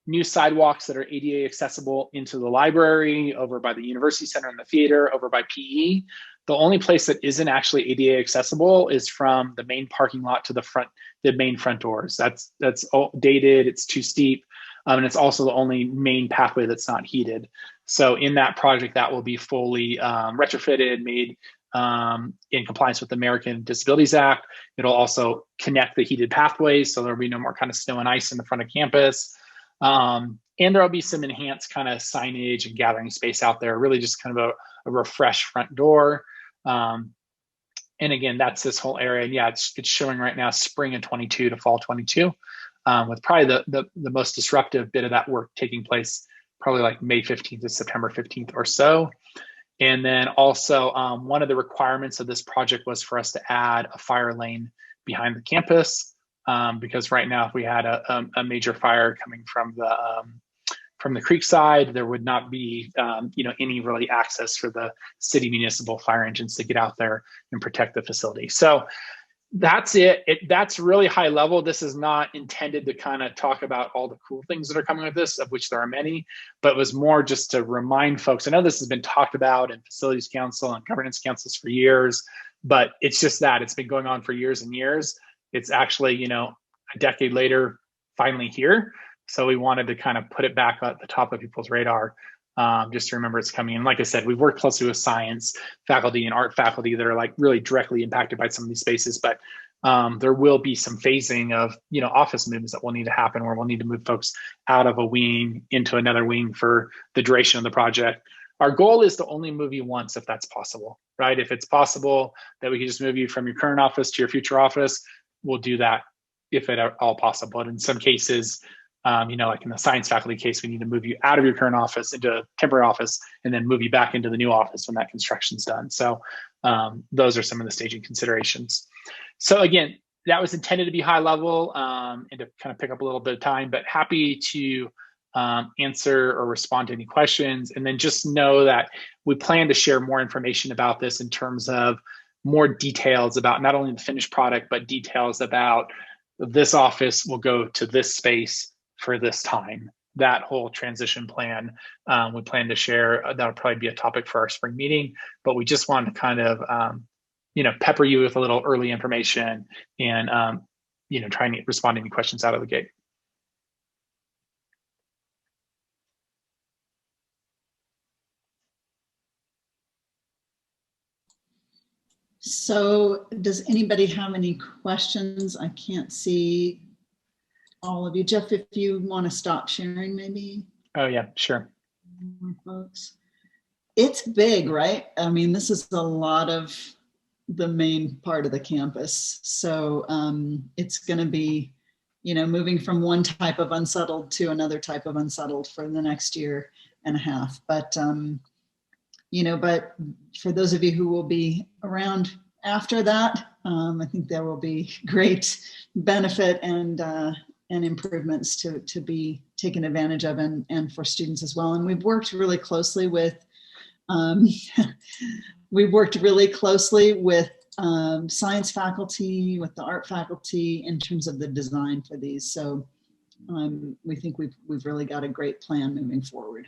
new sidewalks that are ADA accessible into the library, over by the University Center and the theater, over by PE. The only place that isn't actually ADA accessible is from the main parking lot to the main front doors. That's dated, it's too steep, and it's also the only main pathway that's not heated. So in that project, that will be fully retrofitted, made in compliance with the American Disabilities Act. It'll also connect the heated pathways, so there'll be no more kind of snow and ice in the front of campus. And there'll be some enhanced kind of signage and gathering space out there, really just kind of a refreshed front door. And again, that's this whole area. And yeah, it's showing right now spring of 22 to fall 22, with probably the most disruptive bit of that work taking place probably like May 15th to September 15th or so. And then also one of the requirements of this project was for us to add a fire lane behind the campus. Because right now, if we had a major fire coming from the creek side, there would not be any really access for the city municipal fire engines to get out there and protect the facility. So that's it. That's really high level. This is not intended to kind of talk about all the cool things that are coming with this, of which there are many, but it was more just to remind folks. I know this has been talked about in facilities council and governance councils for years, but it's just that it's been going on for years and years. It's actually, a decade later, finally here. So we wanted to kind of put it back at the top of people's radar, just to remember it's coming. And like I said, we've worked closely with science faculty and art faculty that are like really directly impacted by some of these spaces. But there will be some phasing of, office moves that will need to happen, where we'll need to move folks out of a wing into another wing for the duration of the project. Our goal is to only move you once if that's possible, right? If it's possible that we can just move you from your current office to your future office, we'll do that if at all possible. And in some cases, like in the science faculty case, we need to move you out of your current office into a temporary office and then move you back into the new office when that construction's done. So those are some of the staging considerations. So again, that was intended to be high level and to kind of pick up a little bit of time, but happy to answer or respond to any questions. And then just know that we plan to share more information about this in terms of more details about not only the finished product, but details about this office will go to this space for this time. that whole transition plan, we plan to share. That'll probably be a topic for our spring meeting, but we just wanted to kind of, pepper you with a little early information and, try and respond to any questions out of the gate. So does anybody have any questions? I can't see all of you. Jeff, if you want to stop sharing, maybe. Oh yeah, sure. Folks, it's big, right? I mean, this is a lot of the main part of the campus. So it's going to be, moving from one type of unsettled to another type of unsettled for the next year and a half. But but for those of you who will be around after that, I think there will be great benefit and improvements to be taken advantage of, and for students as well. And we've worked really closely with science faculty, with the art faculty in terms of the design for these. So we think we've really got a great plan moving forward.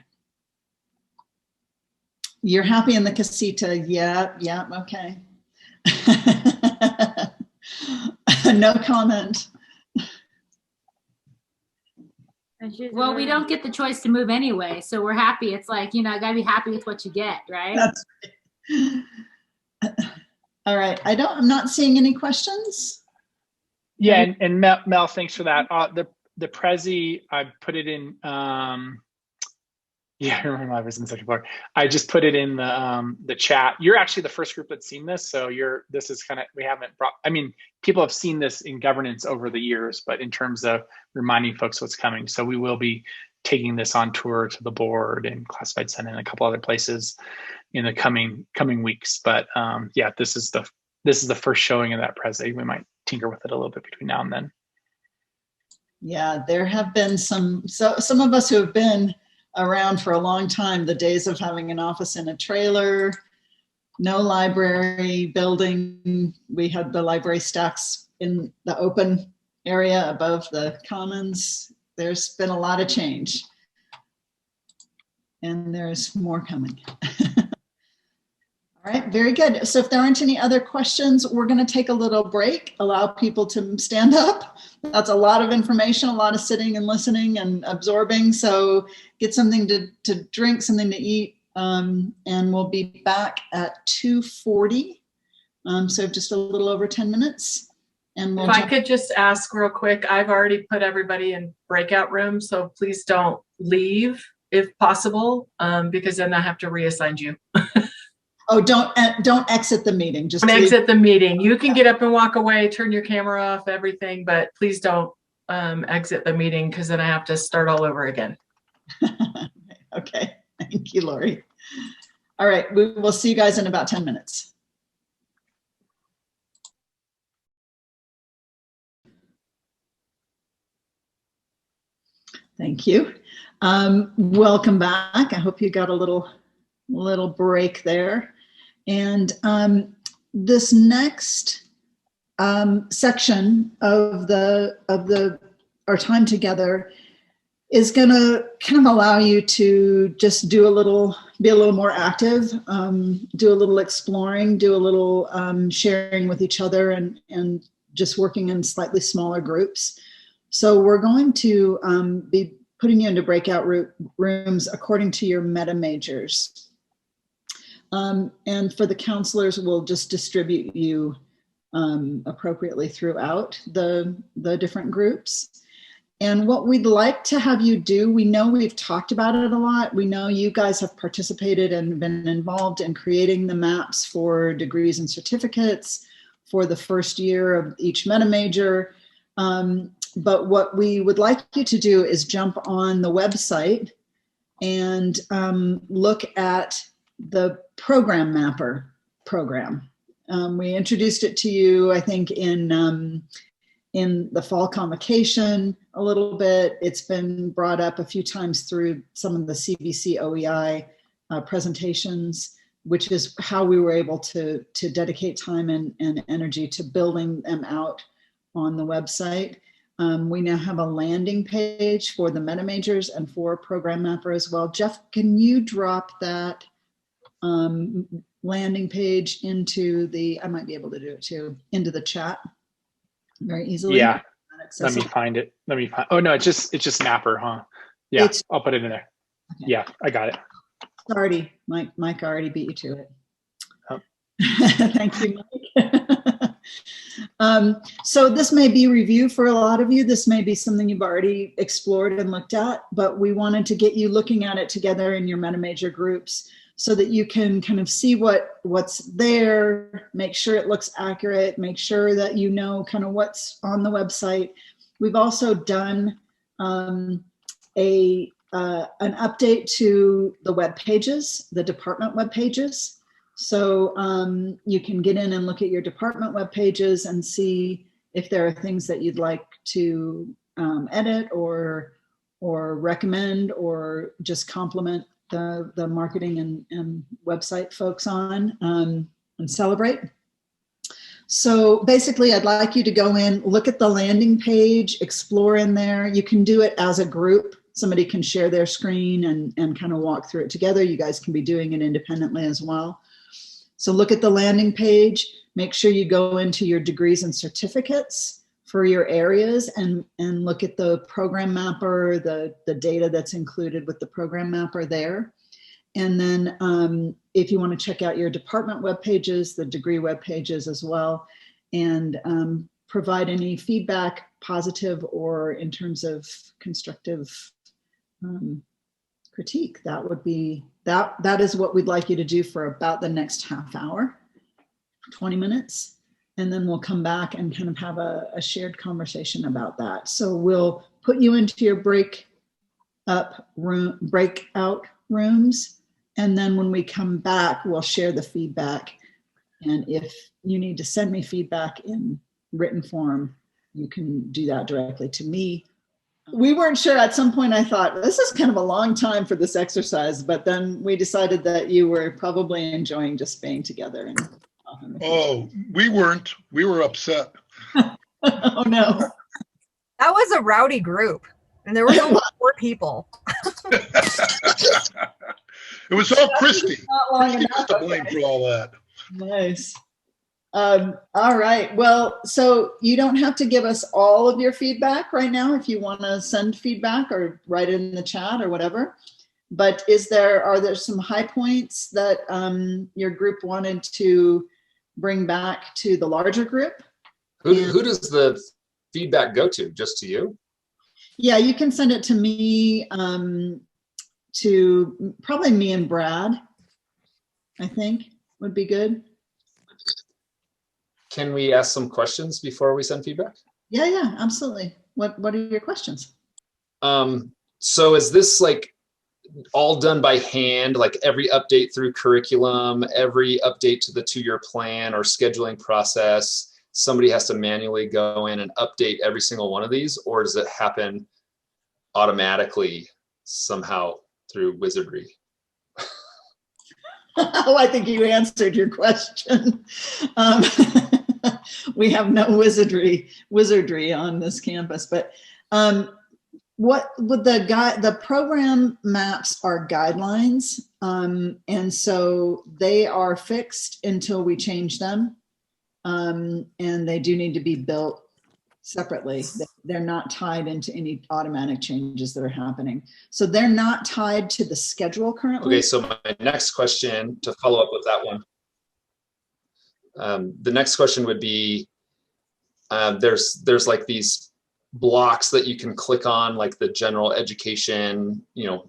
You're happy in the casita? Yeah, okay. No comment. Well, we don't get the choice to move anyway, so we're happy. It's like, I gotta be happy with what you get, right? That's right. All right, I'm not seeing any questions. Yeah, and Mel, thanks for that. The Prezi, I put it in. Yeah, I remember I was in the second floor. I just put it in the chat. You're actually the first group that's seen this, so this is kind of, we haven't brought. I mean, people have seen this in governance over the years, but in terms of reminding folks what's coming, so we will be taking this on tour to the board and classified senate and a couple other places in the coming weeks. But yeah, this is the first showing of that Prezi. We might tinker with it a little bit between now and then. Yeah, there have been some of us who have been around for a long time, the days of having an office in a trailer, no library building. We had the library stacks in the open area above the commons. There's been a lot of change, and there's more coming. All right, very good. So if there aren't any other questions, we're going to take a little break, allow people to stand up. That's a lot of information, a lot of sitting and listening and absorbing. So get something to drink, something to eat, and we'll be back at 2:40. So just a little over 10 minutes. And we'll if I could just ask real quick, I've already put everybody in breakout rooms, so please don't leave if possible, because then I have to reassign you. Oh, don't exit the meeting. Just don't exit the meeting. You can get up and walk away, turn your camera off, everything, but please don't exit the meeting, because then I have to start all over again. Okay, thank you, Lori. All right, we will see you guys in about 10 minutes. Thank you. Welcome back. I hope you got a little break there. And this next section of our time together is going to kind of allow you to just be a little more active, do a little exploring, do a little sharing with each other, and just working in slightly smaller groups. So we're going to be putting you into breakout rooms according to your meta majors. And for the counselors, we'll just distribute you appropriately throughout the different groups. And what we'd like to have you do, we know we've talked about it a lot. We know you guys have participated and been involved in creating the maps for degrees and certificates for the first year of each meta major. But what we would like you to do is jump on the website and look at the program mapper program. We introduced it to you, I think, in the fall convocation a little bit. It's been brought up a few times through some of the CVC OEI presentations, which is how we were able to dedicate time and energy to building them out on the website. We now have a landing page for the meta majors and for Program Mapper as well. Jeff, can you drop that landing page into the, I might be able to do it too, into the chat very easily? Yeah, let me find it. Oh no, it's just Mapper, huh? Yeah, I'll put it in there. Okay. Yeah, I got it. Already, Mike already beat you to it. Oh. Thank you, Mike. So this may be review for a lot of you. This may be something you've already explored and looked at, but we wanted to get you looking at it together in your meta major groups so that you can kind of see what's there, make sure it looks accurate, make sure that you know kind of what's on the website. We've also done an update to the web pages, the department web pages. So you can get in and look at your department web pages and see if there are things that you'd like to edit or recommend or just compliment the marketing and website folks on and celebrate. So basically, I'd like you to go in, look at the landing page, explore in there. You can do it as a group. Somebody can share their screen and kind of walk through it together. You guys can be doing it independently as well. So look at the landing page, make sure you go into your degrees and certificates for your areas and look at the program mapper, the data that's included with the program mapper there. And then if you want to check out your department web pages, the degree web pages as well, and provide any feedback, positive or in terms of constructive critique, that would be, that is what we'd like you to do for about the next half hour, 20 minutes. And then we'll come back and kind of have a shared conversation about that. So we'll put you into your breakout rooms. And then when we come back, we'll share the feedback. And if you need to send me feedback in written form, you can do that directly to me. We weren't sure. At some point I thought, this is kind of a long time for this exercise, but then we decided that you were probably enjoying just being together. And oh, we weren't. We were upset. Oh no. That was a rowdy group. And there was only 4 people. It was all Christy. Christy was to blame for all that. Nice. All right. Well, so you don't have to give us all of your feedback right now if you want to send feedback or write it in the chat or whatever. But are there some high points that your group wanted to bring back to the larger group? Who does the feedback go to? Just to you? Yeah, you can send it to me, to probably me and Brad, I think would be good. Can we ask some questions before we send feedback? Yeah, absolutely. What are your questions? So is this like all done by hand, like every update through curriculum, every update to the 2-year plan or scheduling process, somebody has to manually go in and update every single one of these, or does it happen automatically somehow through wizardry? Oh, I think you answered your question. We have no wizardry on this campus, but what would the program maps are guidelines, and so they are fixed until we change them, and they do need to be built separately. They're not tied into any automatic changes that are happening. So they're not tied to the schedule currently. Okay, so my next question to follow up with that one. The next question would be, there's like these blocks that you can click on, like the general education,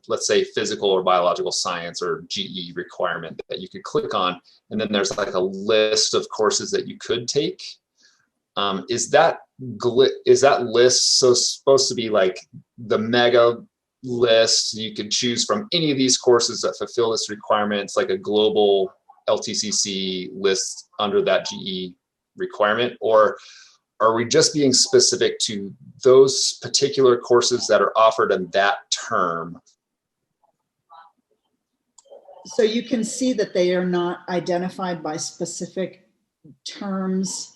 let's say physical or biological science or GE requirement that you could click on. And then there's like a list of courses that you could take. Is that list supposed to be like the mega list? You could choose from any of these courses that fulfill this requirement. It's like a global LTCC list under that GE requirement, or are we just being specific to those particular courses that are offered in that term? So you can see that they are not identified by specific terms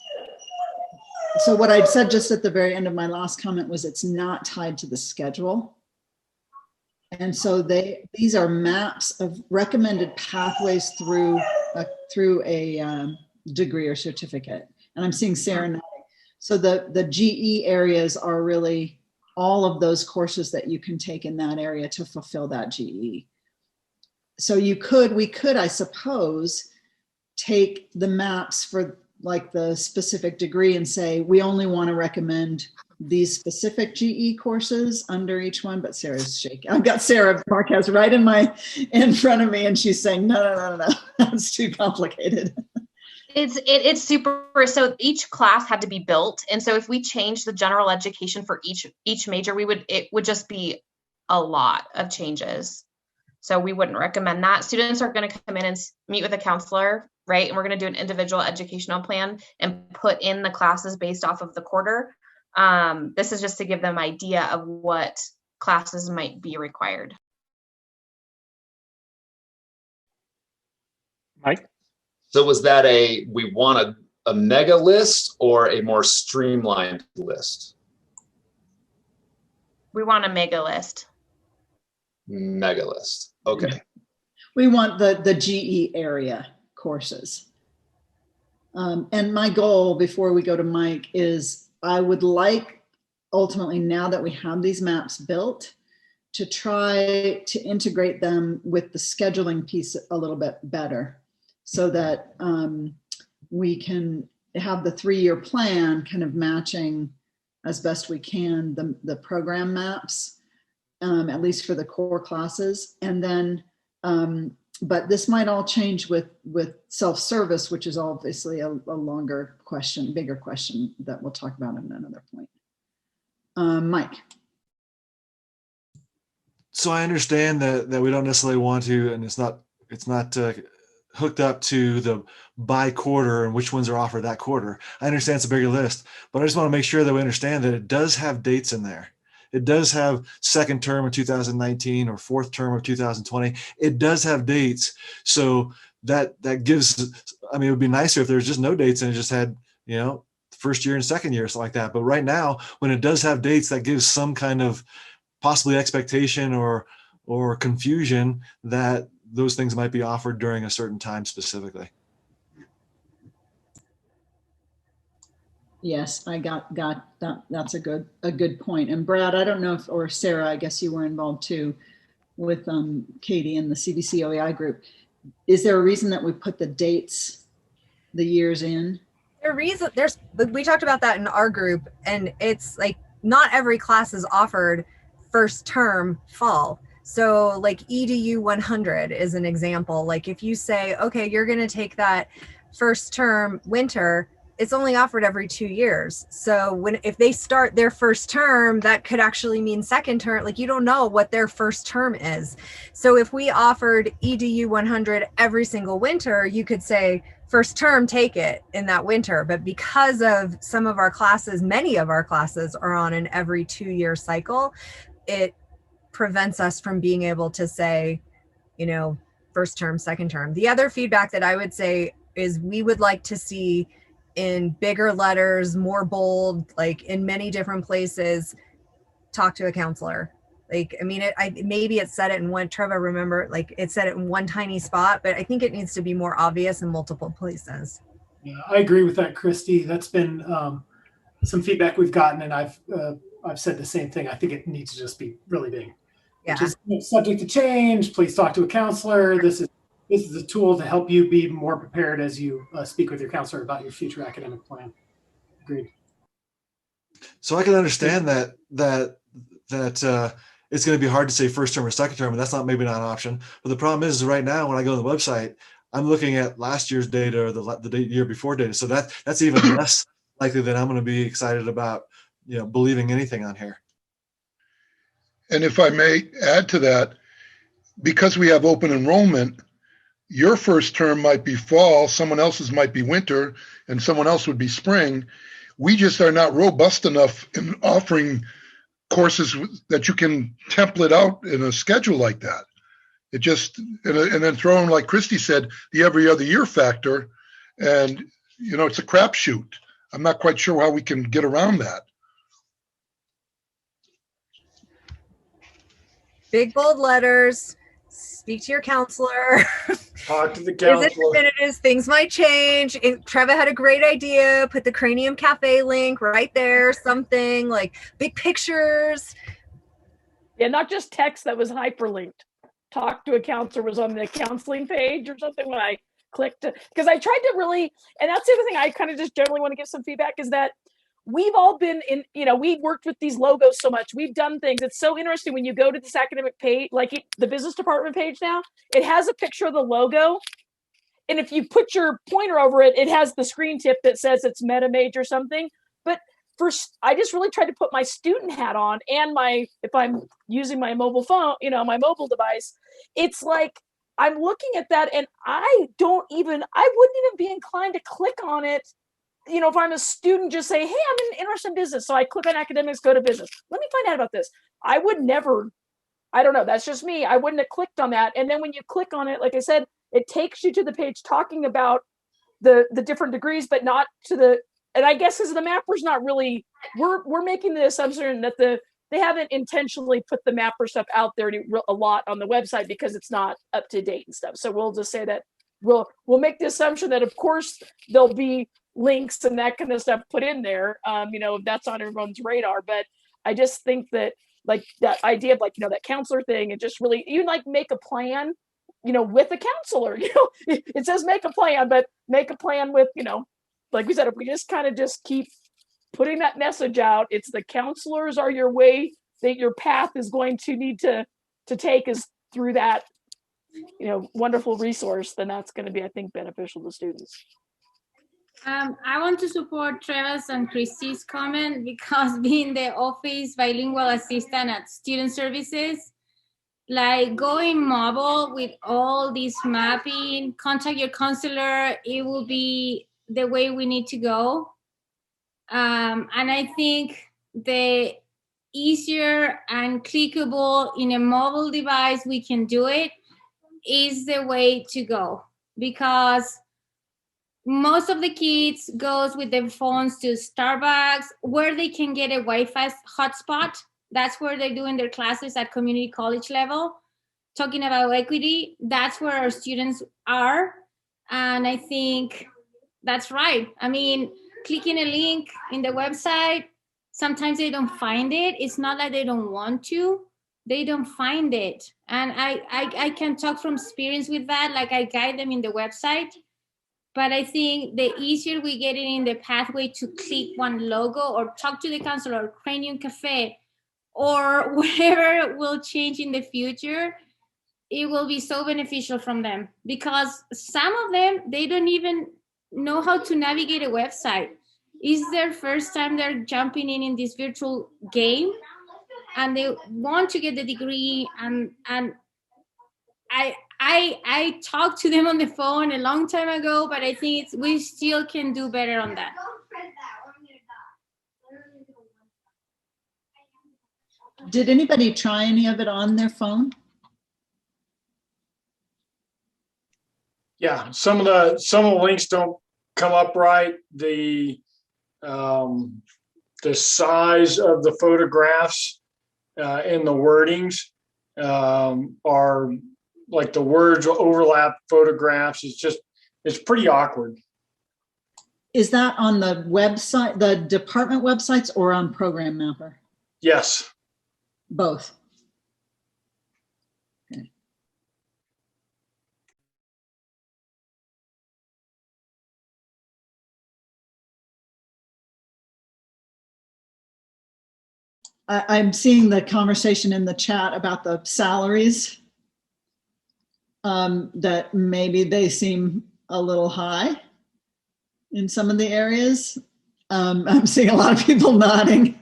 so what I said just at the very end of my last comment was it's not tied to the schedule. And so these are maps of recommended pathways through a degree or certificate. And I'm seeing Sarah nodding. So the GE areas are really all of those courses that you can take in that area to fulfill that GE. So we could, I suppose, take the maps for like the specific degree and say, we only want to recommend these specific GE courses under each one, but Sarah's shaking. I've got Sarah Marquez right in front of me, and she's saying, no, that's too complicated. It's super. So each class had to be built, and so if we change the general education for each major, it would just be a lot of changes. So we wouldn't recommend that. Students are going to come in and meet with a counselor, right? And we're going to do an individual educational plan and put in the classes based off of the quarter. This is just to give them an idea of what classes might be required. Mike? So was that we want a mega list or a more streamlined list? We want a mega list. Mega list. Okay. We want the GE area courses. And my goal before we go to Mike is I would like ultimately, now that we have these maps built, to try to integrate them with the scheduling piece a little bit better so that we can have the 3-year plan kind of matching as best we can the program maps, at least for the core classes. And then, but this might all change with self-service, which is obviously a longer question, bigger question that we'll talk about in another point. Mike. So I understand that we don't necessarily want to, and it's not hooked up to the by quarter and which ones are offered that quarter. I understand it's a bigger list, but I just want to make sure that we understand that it does have dates in there. It does have second term of 2019 or fourth term of 2020. It does have dates. So that gives, I mean, it would be nicer if there was just no dates and it just had, first year and second year, something like that. But right now, when it does have dates, that gives some kind of possibly expectation or confusion that those things might be offered during a certain time specifically. Yes, I got that. That's a good point. And Brad, I don't know if, or Sarah, I guess you were involved too with Katie and the CBC OEI group. Is there a reason that we put the dates, the years in? We talked about that in our group, and it's like not every class is offered first term fall. So like EDU 100 is an example. Like if you say, okay, you're going to take that first term winter, it's only offered every 2 years. So if they start their first term, that could actually mean second term. Like you don't know what their first term is. So if we offered EDU 100 every single winter, you could say first term, take it in that winter. But because of some of our classes, many of our classes are on an every 2 year cycle, it prevents us from being able to say, first term, second term. The other feedback that I would say is we would like to see in bigger letters, more bold, like in many different places, talk to a counselor. Like, I mean, maybe it said it in one, Trevor, remember, like it said it in one tiny spot, but I think it needs to be more obvious in multiple places. Yeah, I agree with that, Christy. That's been some feedback we've gotten, and I've said the same thing. I think it needs to just be really big. Yeah. Which is subject to change. Please talk to a counselor. This is a tool to help you be more prepared as you speak with your counselor about your future academic plan. Agreed. So I can understand that it's going to be hard to say first term or second term, and that's maybe not an option. But the problem is right now when I go to the website, I'm looking at last year's data or the year before data. So that's even less likely that I'm going to be excited about believing anything on here. And if I may add to that, because we have open enrollment, your first term might be fall, someone else's might be winter, and someone else would be spring. We just are not robust enough in offering courses that you can template out in a schedule like that. It just, and then throw in, like Christy said, the every other year factor, and it's a crapshoot. I'm not quite sure how we can get around that. Big bold letters. Speak to your counselor. Talk to the Is it counselor. definitive? Things might change. Trevor had a great idea. Put the Cranium Cafe link right there. Something like big pictures. Yeah, not just text that was hyperlinked. Talk to a counselor was on the counseling page or something when I clicked, because I tried to really, and that's the other thing I kind of just generally want to give some feedback is that we've all been in, we've worked with these logos so much. We've done things. It's so interesting when you go to this academic page, like the business department page now, it has a picture of the logo. And if you put your pointer over it, it has the screen tip that says it's MetaMage or something. But first, I just really tried to put my student hat on and if I'm using my mobile phone, my mobile device, it's like, I'm looking at that and I wouldn't even be inclined to click on it. If I'm a student, just say, hey, I'm interested in business. So I click on academics, go to business. Let me find out about this. I would never, I don't know. That's just me. I wouldn't have clicked on that. And then when you click on it, like I said, it takes you to the page talking about the different degrees, but not to the, and I guess as the mapper's not really, we're making the assumption that they haven't intentionally put the mapper stuff out there a lot on the website because it's not up to date and stuff. So we'll just say that we'll make the assumption that of course there'll be links and that kind of stuff put in there. If that's on everyone's radar. But I just think that like that idea of that counselor thing, and just really you make a plan, with a counselor, it says make a plan, but make a plan with, like we said, if we just kind of just keep putting that message out, it's the counselors are your way that your path is going to need to take is through that, wonderful resource, then that's going to be, I think, beneficial to students. I want to support Trevor's and Christy's comment because being the office bilingual assistant at student services, like going mobile with all this mapping, contact your counselor, it will be the way we need to go. And I think the easier and clickable in a mobile device we can do it is the way to go, because most of the kids goes with their phones to Starbucks where they can get a Wi-Fi hotspot. That's where they're doing their classes at community college level. Talking about equity, that's where our students are. And I think that's right. I mean, clicking a link in the website, sometimes they don't find it. It's not that they don't want to, they don't find it. And I can talk from experience with that. Like I guide them in the website. But I think the easier we get it in the pathway to click one logo or talk to the counselor or Cranium Cafe or whatever will change in the future, it will be so beneficial from them, because some of them, they don't even know how to navigate a website. It's their first time they're jumping in this virtual game and they want to get the degree, and I talked to them on the phone a long time ago, but I think we still can do better on that. Did anybody try any of it on their phone? Yeah, some of the links don't come up right. The size of the photographs and the wordings are like the words will overlap photographs. It's pretty awkward. Is that on the website, the department websites, or on Program Mapper? Yes. Both. Okay. I'm seeing the conversation in the chat about the salaries, that maybe they seem a little high in some of the areas. I'm seeing a lot of people nodding.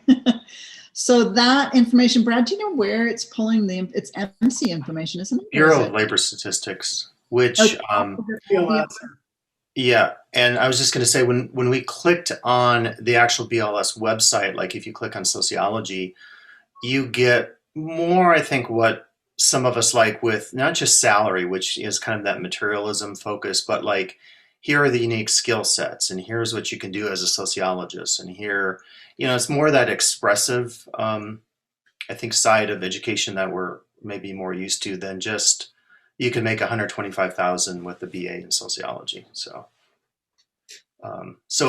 So that information, Brad, do you know where it's pulling it's MC information, isn't it? Bureau of Labor Statistics, which, yeah. And I was just going to say, when we clicked on the actual BLS website, like if you click on sociology, you get more, I think, what some of us like with not just salary, which is kind of that materialism focus, but like here are the unique skill sets, and here's what you can do as a sociologist. And here, it's more that expressive, I think, side of education that we're maybe more used to than just you can make 125,000 with the BA in sociology. So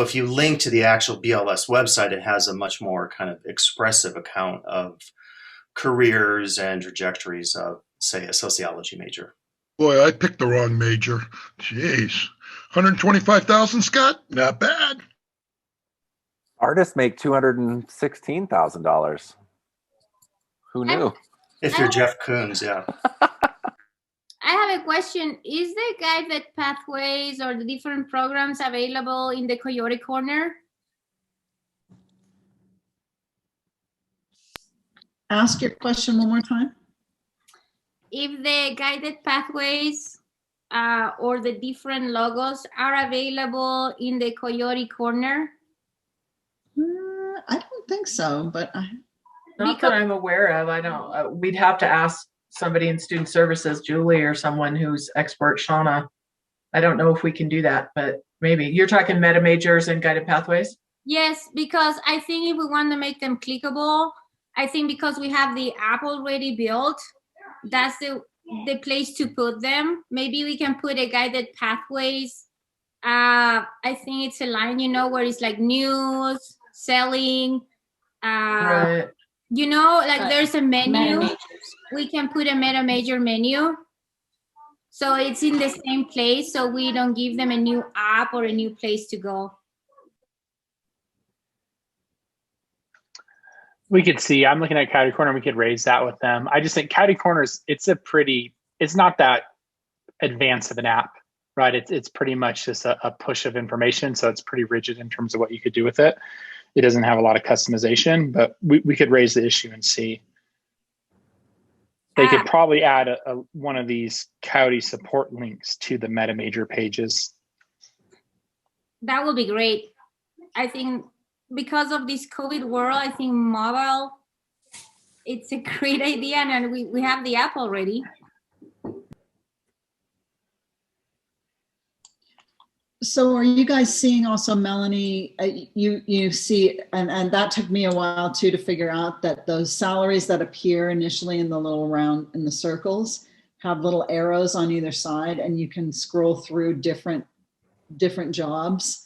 if you link to the actual BLS website, it has a much more kind of expressive account of careers and trajectories of, say, a sociology major. Boy, I picked the wrong major. Jeez. 125,000, Scott? Not bad. Artists make $216,000. Who knew? If you're Jeff Koons, yeah. I have a question. Is the guided pathways or the different programs available in the Coyote Corner? Ask your question one more time. If the guided pathways or the different logos are available in the Coyote Corner? I don't think so, but not that I'm aware of. I don't. We'd have to ask somebody in student services, Julie, or someone who's expert, Shauna. I don't know if we can do that, but maybe. You're talking meta majors and guided pathways? Yes, because I think if we want to make them clickable, I think because we have the app already built, that's the place to put them. Maybe we can put a guided pathways. I think it's a line, where it's like news, selling, right. There's a menu. We can put a meta major menu. So it's in the same place, so we don't give them a new app or a new place to go. We could see, I'm looking at Coyote Corner, we could raise that with them. I just think Coyote Corners, it's not that advanced of an app, right? It's pretty much just a push of information. So it's pretty rigid in terms of what you could do with it. It doesn't have a lot of customization, but we could raise the issue and see. They could probably add one of these Coyote support links to the meta major pages. That would be great. I think because of this COVID world, I think mobile, it's a great idea, and we have the app already. So are you guys seeing also, Melanie, you see, and that took me a while too to figure out that those salaries that appear initially in the little round, in the circles, have little arrows on either side, and you can scroll through different jobs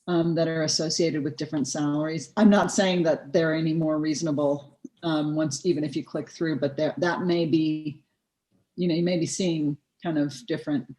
that are associated with different salaries. I'm not saying that they're any more reasonable even if you click through, but that may be, you may be seeing kind of different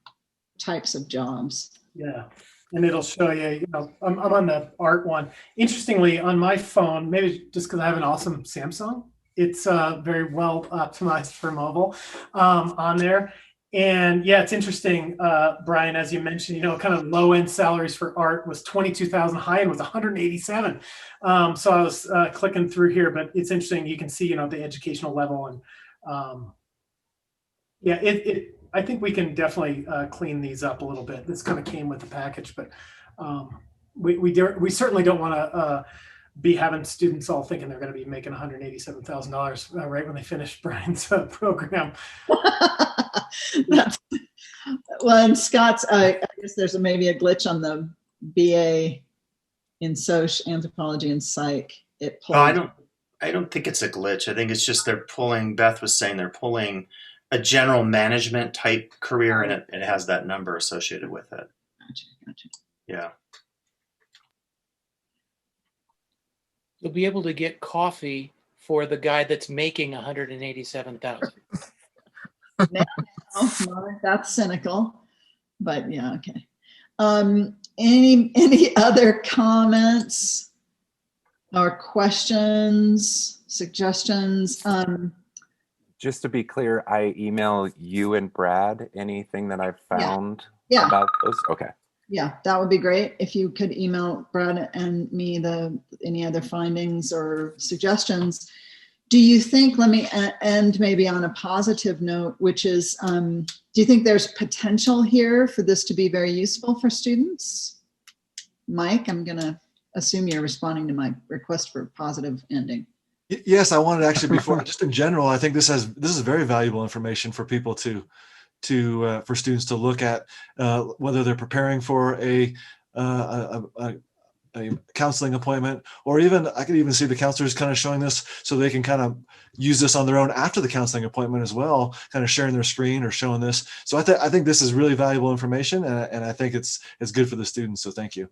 types of jobs. Yeah, and it'll show you, I'm on the art one. Interestingly, on my phone, maybe just because I have an awesome Samsung, it's very well optimized for mobile on there. And yeah, it's interesting, Brian, as you mentioned, kind of low end salaries for art was 22,000, high end was 187. So I was clicking through here, but it's interesting. You can see, the educational level, and yeah, I think we can definitely clean these up a little bit. This kind of came with the package, but we certainly don't want to be having students all thinking they're going to be making $187,000 right when they finish Brian's program. Well, and Scott's, I guess there's maybe a glitch on the BA in Soc, Anthropology and Psych. It pulled. I don't think it's a glitch. I think it's just Beth was saying they're pulling a general management type career, and it has that number associated with it. Gotcha. Yeah. You'll be able to get coffee for the guy that's making 187,000. No, that's cynical, but yeah, okay. Any other comments or questions, suggestions? Just to be clear, I email you and Brad anything that I've found Yeah. about those. Okay. Yeah, that would be great if you could email Brad and me any other findings or suggestions. Do you think, let me end maybe on a positive note, which is, do you think there's potential here for this to be very useful for students? Mike, I'm going to assume you're responding to my request for positive ending. Yes, I wanted actually before, just in general, I think this is very valuable information for people to for students to look at whether they're preparing for a counseling appointment, or even I could even see the counselors kind of showing this so they can kind of use this on their own after the counseling appointment as well, kind of sharing their screen or showing this. So I think this is really valuable information, and I think it's good for the students. So thank you.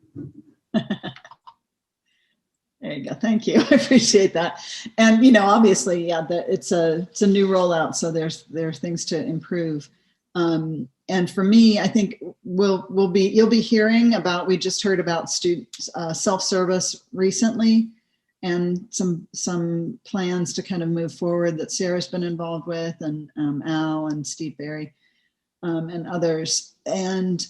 There you go. Thank you. I appreciate that. And obviously, yeah, it's a new rollout, so there are things to improve. And for me, I think you'll be hearing about. We just heard about students self-service recently, and some plans to kind of move forward that Sarah's been involved with, and Al and Steve Berry, and others. And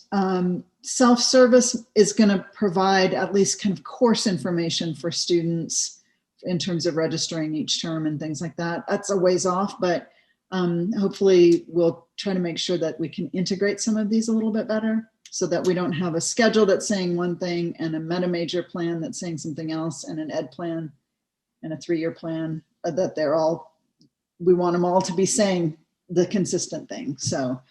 self-service is going to provide at least kind of course information for students in terms of registering each term and things like that. That's a ways off, but hopefully we'll try to make sure that we can integrate some of these a little bit better, so that we don't have a schedule that's saying one thing and a meta major plan that's saying something else, and an ed plan and a 3-year plan, that we want them all to be saying the consistent thing. So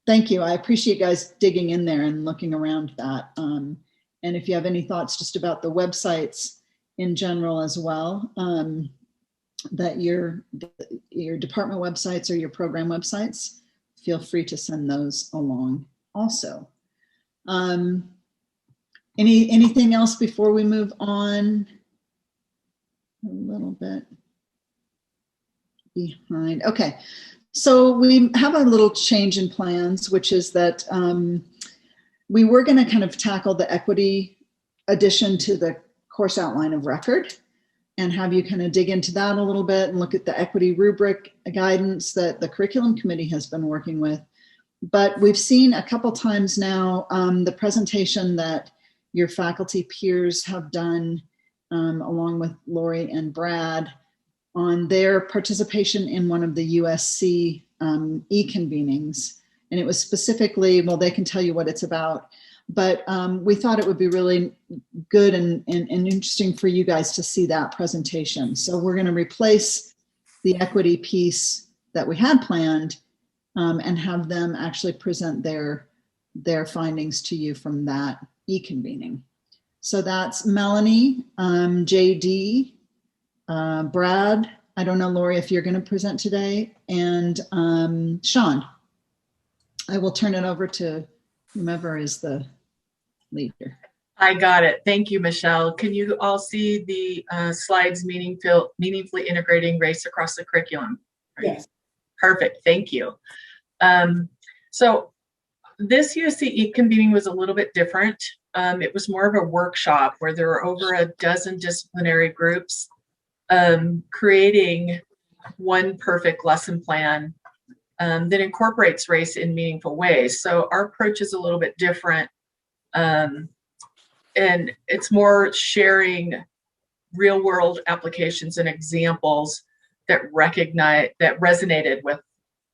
thank you. I appreciate you guys digging in there and looking around that. And if you have any thoughts just about the websites in general as well, that your department websites or your program websites, feel free to send those along also. Anything else before we move on? A little bit behind. Okay. So we have a little change in plans, which is that we were going to kind of tackle the equity addition to the course outline of record, and have you kind of dig into that a little bit and look at the equity rubric guidance that the curriculum committee has been working with. But we've seen a couple times now the presentation that your faculty peers have done along with Lori and Brad on their participation in one of the USC e-convenings. And it was specifically, well, they can tell you what it's about, but we thought it would be really good and interesting for you guys to see that presentation. So we're going to replace the equity piece that we had planned and have them actually present their findings to you from that e-convening. So that's Melanie, JD, Brad, I don't know, Lori, if you're going to present today, and Sean. I will turn it over to whomever is the leader. I got it. Thank you, Michelle. Can you all see the slides meaningfully integrating race across the curriculum? Yes. Perfect. Thank you. So this USC e-convening was a little bit different. It was more of a workshop where there were over a dozen disciplinary groups creating one perfect lesson plan that incorporates race in meaningful ways. So our approach is a little bit different, and it's more sharing real world applications and examples that resonated with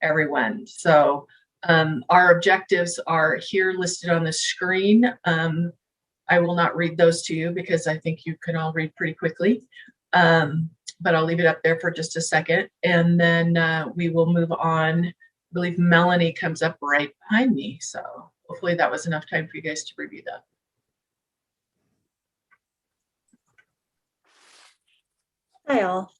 everyone. So our objectives are here listed on the screen. I will not read those to you because I think you can all read pretty quickly. But I'll leave it up there for just a second, and then we will move on. I believe Melanie comes up right behind me, so hopefully that was enough time for you guys to review that. Hi all.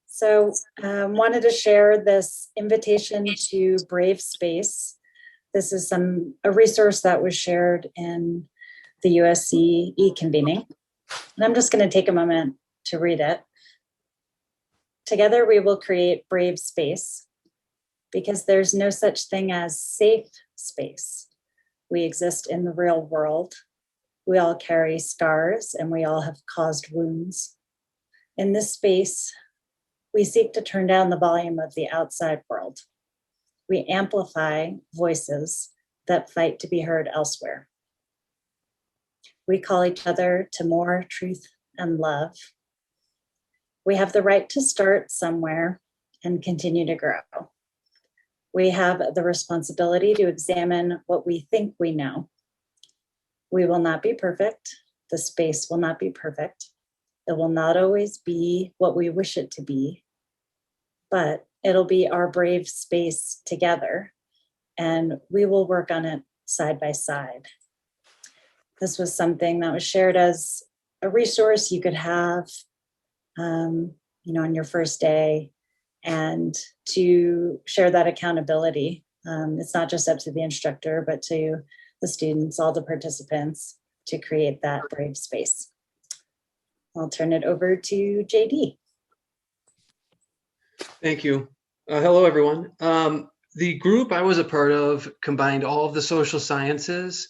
So wanted to share this invitation to Brave Space. This is a resource that was shared in the USC e-convening. And I'm just going to take a moment to read it. Together we will create brave space, because there's no such thing as safe space. We exist in the real world. We all carry scars and we all have caused wounds. In this space, we seek to turn down the volume of the outside world. We amplify voices that fight to be heard elsewhere. We call each other to more truth and love. We have the right to start somewhere and continue to grow. We have the responsibility to examine what we think we know. We will not be perfect. The space will not be perfect. It will not always be what we wish it to be, but it'll be our brave space together, and we will work on it side by side. This was something that was shared as a resource you could have, on your first day, and to share that accountability. It's not just up to the instructor, but to the students, all the participants, to create that brave space. I'll turn it over to JD. Thank you. Hello, everyone. The group I was a part of combined all of the social sciences,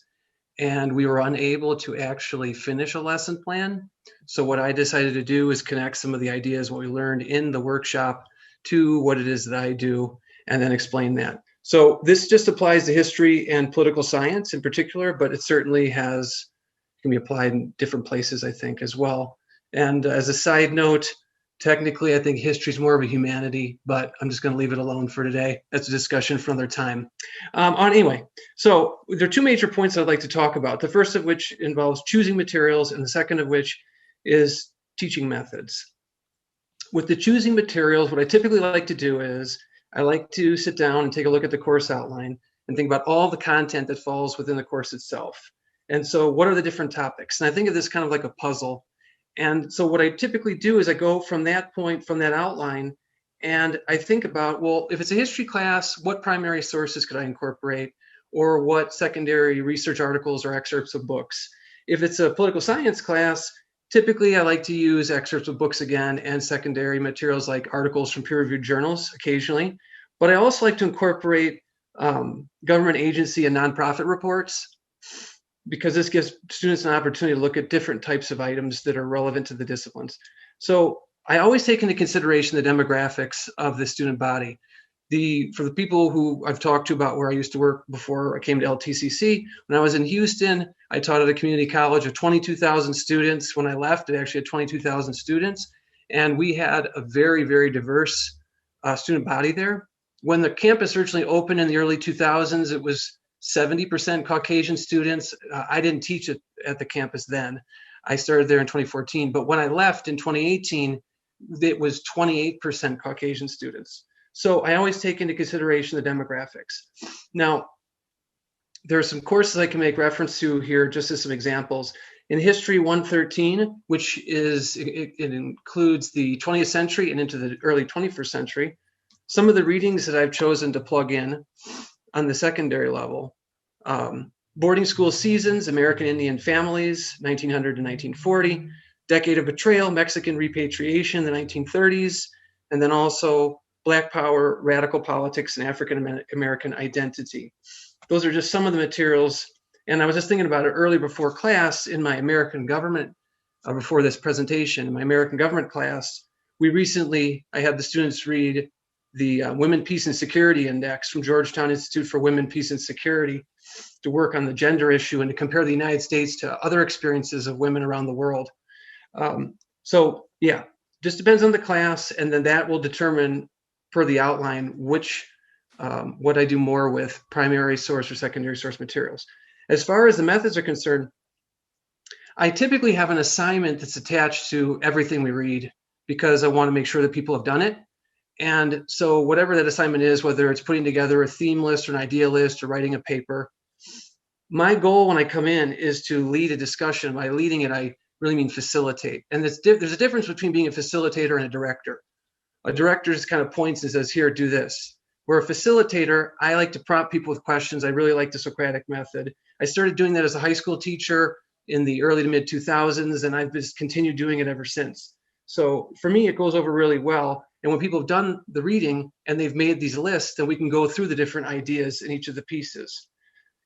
and we were unable to actually finish a lesson plan. So what I decided to do is connect some of the ideas, what we learned in the workshop, to what it is that I do, and then explain that. So this just applies to history and political science in particular, but it certainly can be applied in different places, I think, as well. And as a side note, technically, I think history is more of a humanity, but I'm just going to leave it alone for today. That's a discussion for another time. Anyway, so there are two major points I'd like to talk about. The first of which involves choosing materials, and the second of which is teaching methods. With the choosing materials, what I typically like to do is I like to sit down and take a look at the course outline and think about all the content that falls within the course itself. And so what are the different topics? And I think of this kind of like a puzzle. And so what I typically do is I go from that point, from that outline, and I think about, well, if it's a history class, what primary sources could I incorporate, or what secondary research articles or excerpts of books? If it's a political science class, typically I like to use excerpts of books again and secondary materials like articles from peer-reviewed journals occasionally. But I also like to incorporate government agency and nonprofit reports, because this gives students an opportunity to look at different types of items that are relevant to the disciplines. So I always take into consideration the demographics of the student body. For the people who I've talked to about where I used to work before I came to LTCC, when I was in Houston, I taught at a community college of 22,000 students. When I left, it actually had 22,000 students. And we had a very, very diverse student body there. When the campus originally opened in the early 2000s, it was 70% Caucasian students. I didn't teach at the campus then. I started there in 2014. But when I left in 2018, it was 28% Caucasian students. So I always take into consideration the demographics. Now, there are some courses I can make reference to here just as some examples. In History 113, which it includes the 20th century and into the early 21st century, some of the readings that I've chosen to plug in on the secondary level: Boarding School Seasons, American Indian Families, 1900 to 1940, Decade of Betrayal, Mexican Repatriation, the 1930s, and then also Black Power, Radical Politics, and African American Identity. Those are just some of the materials. And I was just thinking about it early before class in my American government, before this presentation, in my American government class, I had the students read the Women, Peace, and Security Index from Georgetown Institute for Women, Peace, and Security to work on the gender issue and to compare the United States to other experiences of women around the world. So yeah, just depends on the class, and then that will determine per the outline what I do more with primary source or secondary source materials. As far as the methods are concerned, I typically have an assignment that's attached to everything we read because I want to make sure that people have done it. And so whatever that assignment is, whether it's putting together a theme list or an idea list or writing a paper, my goal when I come in is to lead a discussion. By leading it, I really mean facilitate. And there's a difference between being a facilitator and a director. A director just kind of points and says, here, do this. Where a facilitator, I like to prompt people with questions. I really like the Socratic method. I started doing that as a high school teacher in the early to mid 2000s, and I've just continued doing it ever since. So for me, it goes over really well. And when people have done the reading and they've made these lists, then we can go through the different ideas in each of the pieces.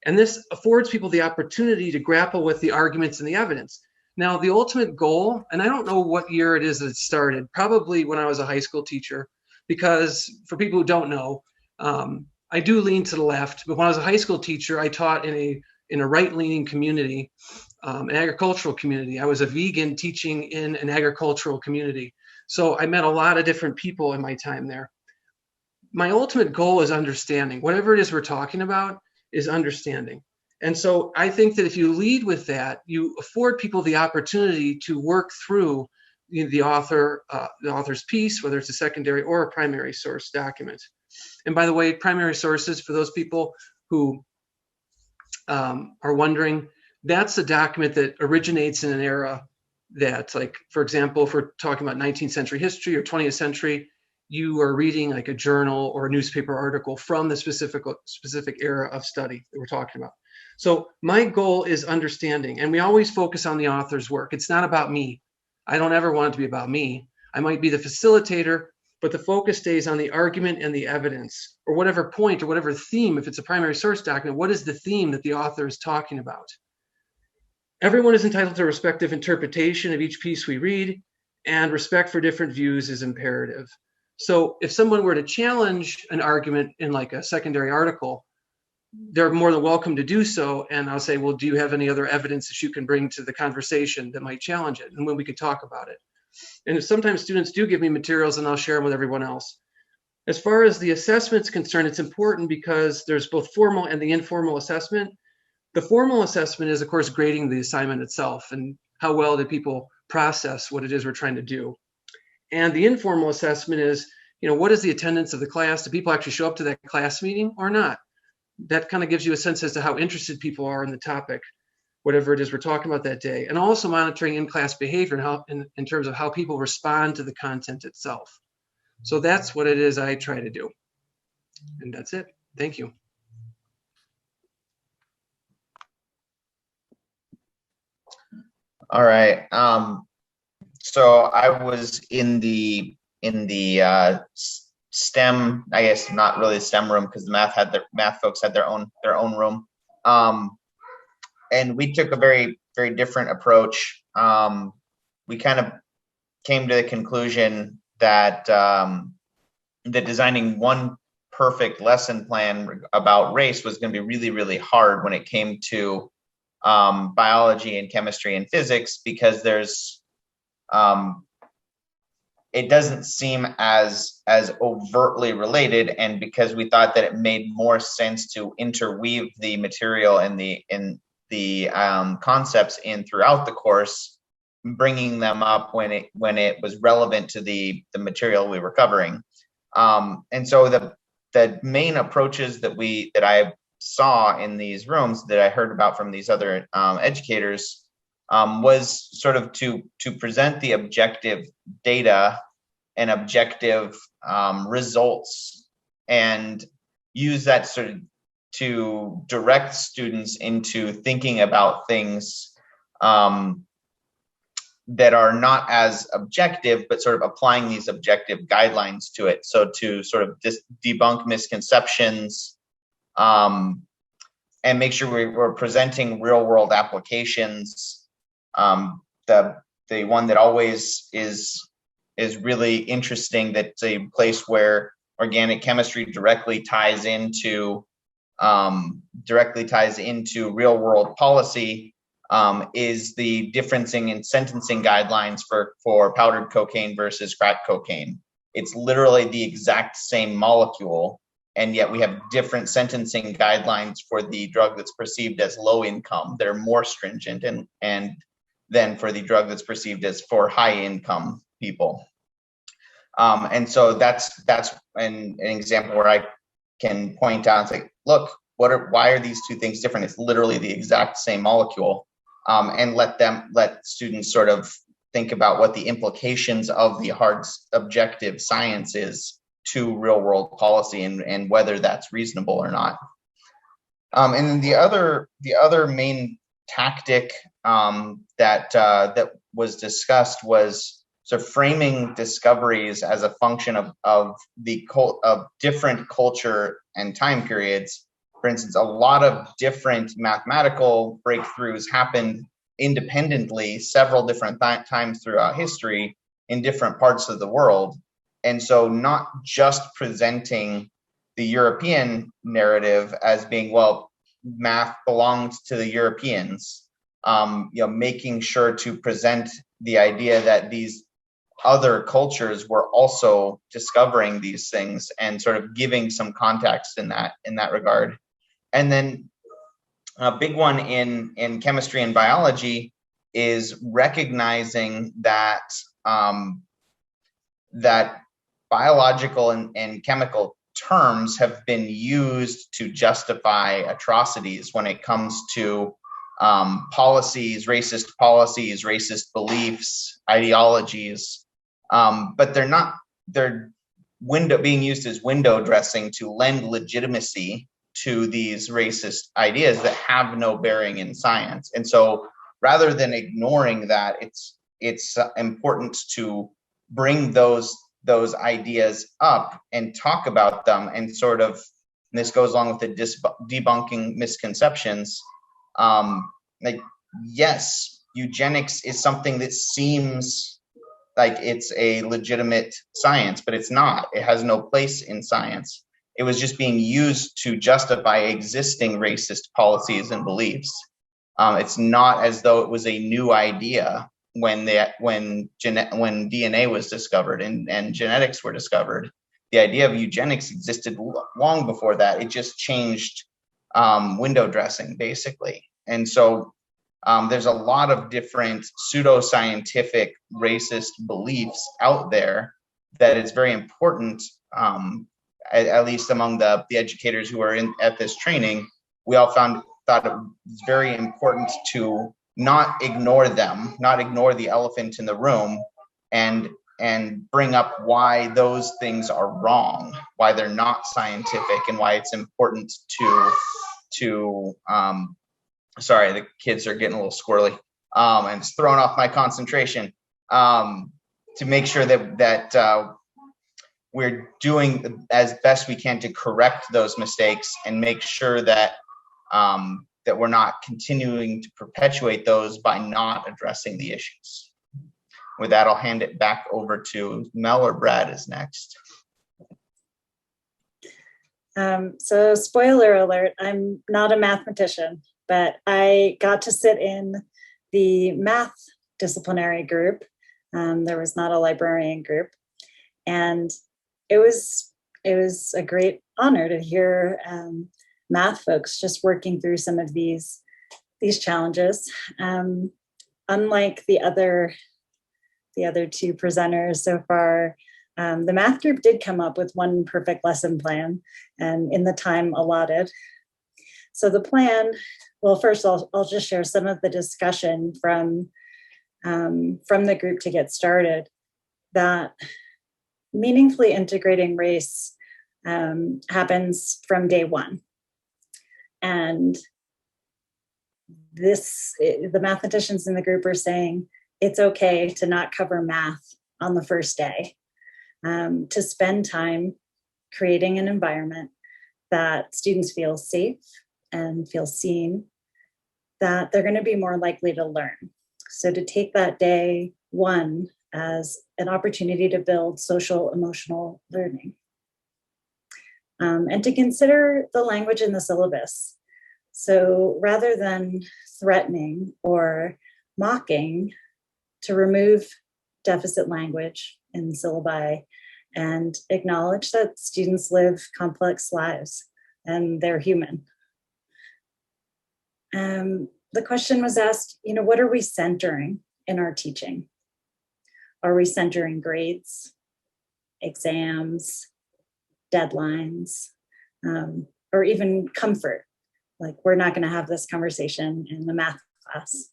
And this affords people the opportunity to grapple with the arguments and the evidence. Now, the ultimate goal, and I don't know what year it is that it started, probably when I was a high school teacher, because for people who don't know, I do lean to the left, but when I was a high school teacher, I taught in a right-leaning community, an agricultural community. I was a vegan teaching in an agricultural community. So I met a lot of different people in my time there. My ultimate goal is understanding. Whatever it is we're talking about is understanding. And so I think that if you lead with that, you afford people the opportunity to work through the author's piece, whether it's a secondary or a primary source document. And by the way, primary sources, for those people who are wondering, that's a document that originates in an era that, like, for example, if we're talking about 19th century history or 20th century, you are reading like a journal or a newspaper article from the specific era of study that we're talking about. So my goal is understanding, and we always focus on the author's work. It's not about me. I don't ever want it to be about me. I might be the facilitator, but the focus stays on the argument and the evidence, or whatever point or whatever theme. If it's a primary source document, what is the theme that the author is talking about? Everyone is entitled to a respective interpretation of each piece we read, and respect for different views is imperative. So if someone were to challenge an argument in like a secondary article, they're more than welcome to do so. And I'll say, well, do you have any other evidence that you can bring to the conversation that might challenge it? And when we could talk about it. And if sometimes students do give me materials, and I'll share them with everyone else. As far as the assessment's concerned, it's important because there's both formal and the informal assessment. The formal assessment is, of course, grading the assignment itself and how well do people process what it is we're trying to do. And the informal assessment is, what is the attendance of the class? Do people actually show up to that class meeting or not? That kind of gives you a sense as to how interested people are in the topic, whatever it is we're talking about that day. And also monitoring in-class behavior and how, in terms of how people respond to the content itself. So that's what it is I try to do. And that's it. Thank you. All right. So I was in the STEM, I guess not really STEM room, because the math folks had their own room, and we took a very, very different approach. We kind of came to the conclusion that that designing one perfect lesson plan about race was going to be really, really hard when it came to biology and chemistry and physics, because there's it doesn't seem as overtly related, and because we thought that it made more sense to interweave the material and the concepts in throughout the course, bringing them up when it was relevant to the material we were covering. And so the main approaches that I saw in these rooms that I heard about from these other educators was sort of to present the objective data and objective results, and use that sort of to direct students into thinking about things that are not as objective, but sort of applying these objective guidelines to it. So to sort of debunk misconceptions, and make sure we're presenting real world applications. The one that always is really interesting, that's a place where organic chemistry directly ties into real world policy, is the differencing in sentencing guidelines for powdered cocaine versus crack cocaine. It's literally the exact same molecule, and yet we have different sentencing guidelines for the drug that's perceived as low income. They're more stringent, and then for the drug that's perceived as for high income people. And so that's an example where I can point out and say, look, why are these two things different? It's literally the exact same molecule. And let students sort of think about what the implications of the hard objective science is to real world policy, and whether that's reasonable or not. And then the other main tactic that was discussed was sort of framing discoveries as a function of different culture and time periods. For instance, a lot of different mathematical breakthroughs happened independently several different times throughout history in different parts of the world. And so not just presenting the European narrative as being, well, math belongs to the Europeans, making sure to present the idea that these other cultures were also discovering these things, and sort of giving some context in that regard. And then a big one in chemistry and biology is recognizing that that biological and chemical terms have been used to justify atrocities when it comes to policies, racist beliefs, ideologies, but they're being used as window dressing to lend legitimacy to these racist ideas that have no bearing in science. And so rather than ignoring that, it's important to bring those ideas up and talk about them, and sort of, and this goes along with the debunking misconceptions. Like, yes, eugenics is something that seems like it's a legitimate science, but it's not. It has no place in science. It was just being used to justify existing racist policies and beliefs. It's not as though it was a new idea when DNA was discovered and genetics were discovered. The idea of eugenics existed long before that. It just changed window dressing, basically. And so there's a lot of different pseudoscientific racist beliefs out there that it's very important, at least among the educators who are at this training, we all thought it was very important to not ignore them, not ignore the elephant in the room, and bring up why those things are wrong, why they're not scientific, and why it's important to sorry, the kids are getting a little squirrely, and it's throwing off my concentration, to make sure that we're doing as best we can to correct those mistakes and make sure that that we're not continuing to perpetuate those by not addressing the issues. With that, I'll hand it back over to Mel, or Brad is next. So spoiler alert, I'm not a mathematician, but I got to sit in the math disciplinary group. There was not a librarian group. And it was a great honor to hear math folks just working through some of these challenges. Unlike the other two presenters so far, the math group did come up with one perfect lesson plan, and in the time allotted. So the plan, well, first I'll just share some of the discussion from the group to get started. That meaningfully integrating race happens from day one. And the mathematicians in the group are saying it's okay to not cover math on the first day, to spend time creating an environment that students feel safe and feel seen, that they're going to be more likely to learn. So to take that day one as an opportunity to build social emotional learning. And to consider the language in the syllabus. So rather than threatening or mocking, to remove deficit language in syllabi and acknowledge that students live complex lives and they're human. The question was asked, what are we centering in our teaching? Are we centering grades, exams, deadlines, or even comfort? Like, we're not going to have this conversation in the math class.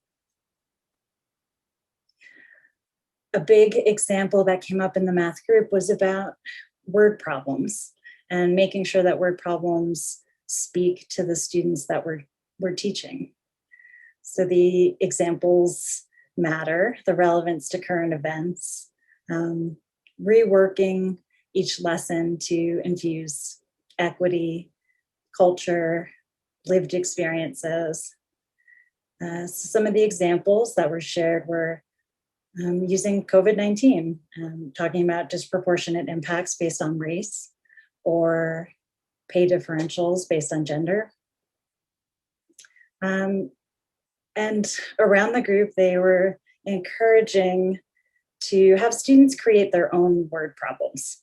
A big example that came up in the math group was about word problems and making sure that word problems speak to the students that we're teaching. So the examples matter, the relevance to current events, reworking each lesson to infuse equity, culture, lived experiences. Some of the examples that were shared were using COVID-19, talking about disproportionate impacts based on race or pay differentials based on gender. And around the group, they were encouraging to have students create their own word problems.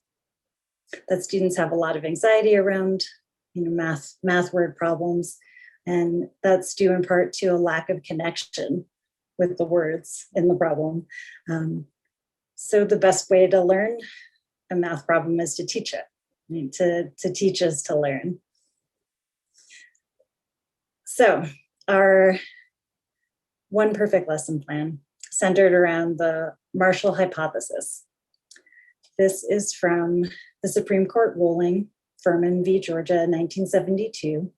That students have a lot of anxiety around math word problems, and that's due in part to a lack of connection with the words in the problem. So the best way to learn a math problem is to teach it, to teach us to learn. So our one perfect lesson plan centered around the Marshall hypothesis. This is from the Supreme Court ruling, Furman v. Georgia, 1972.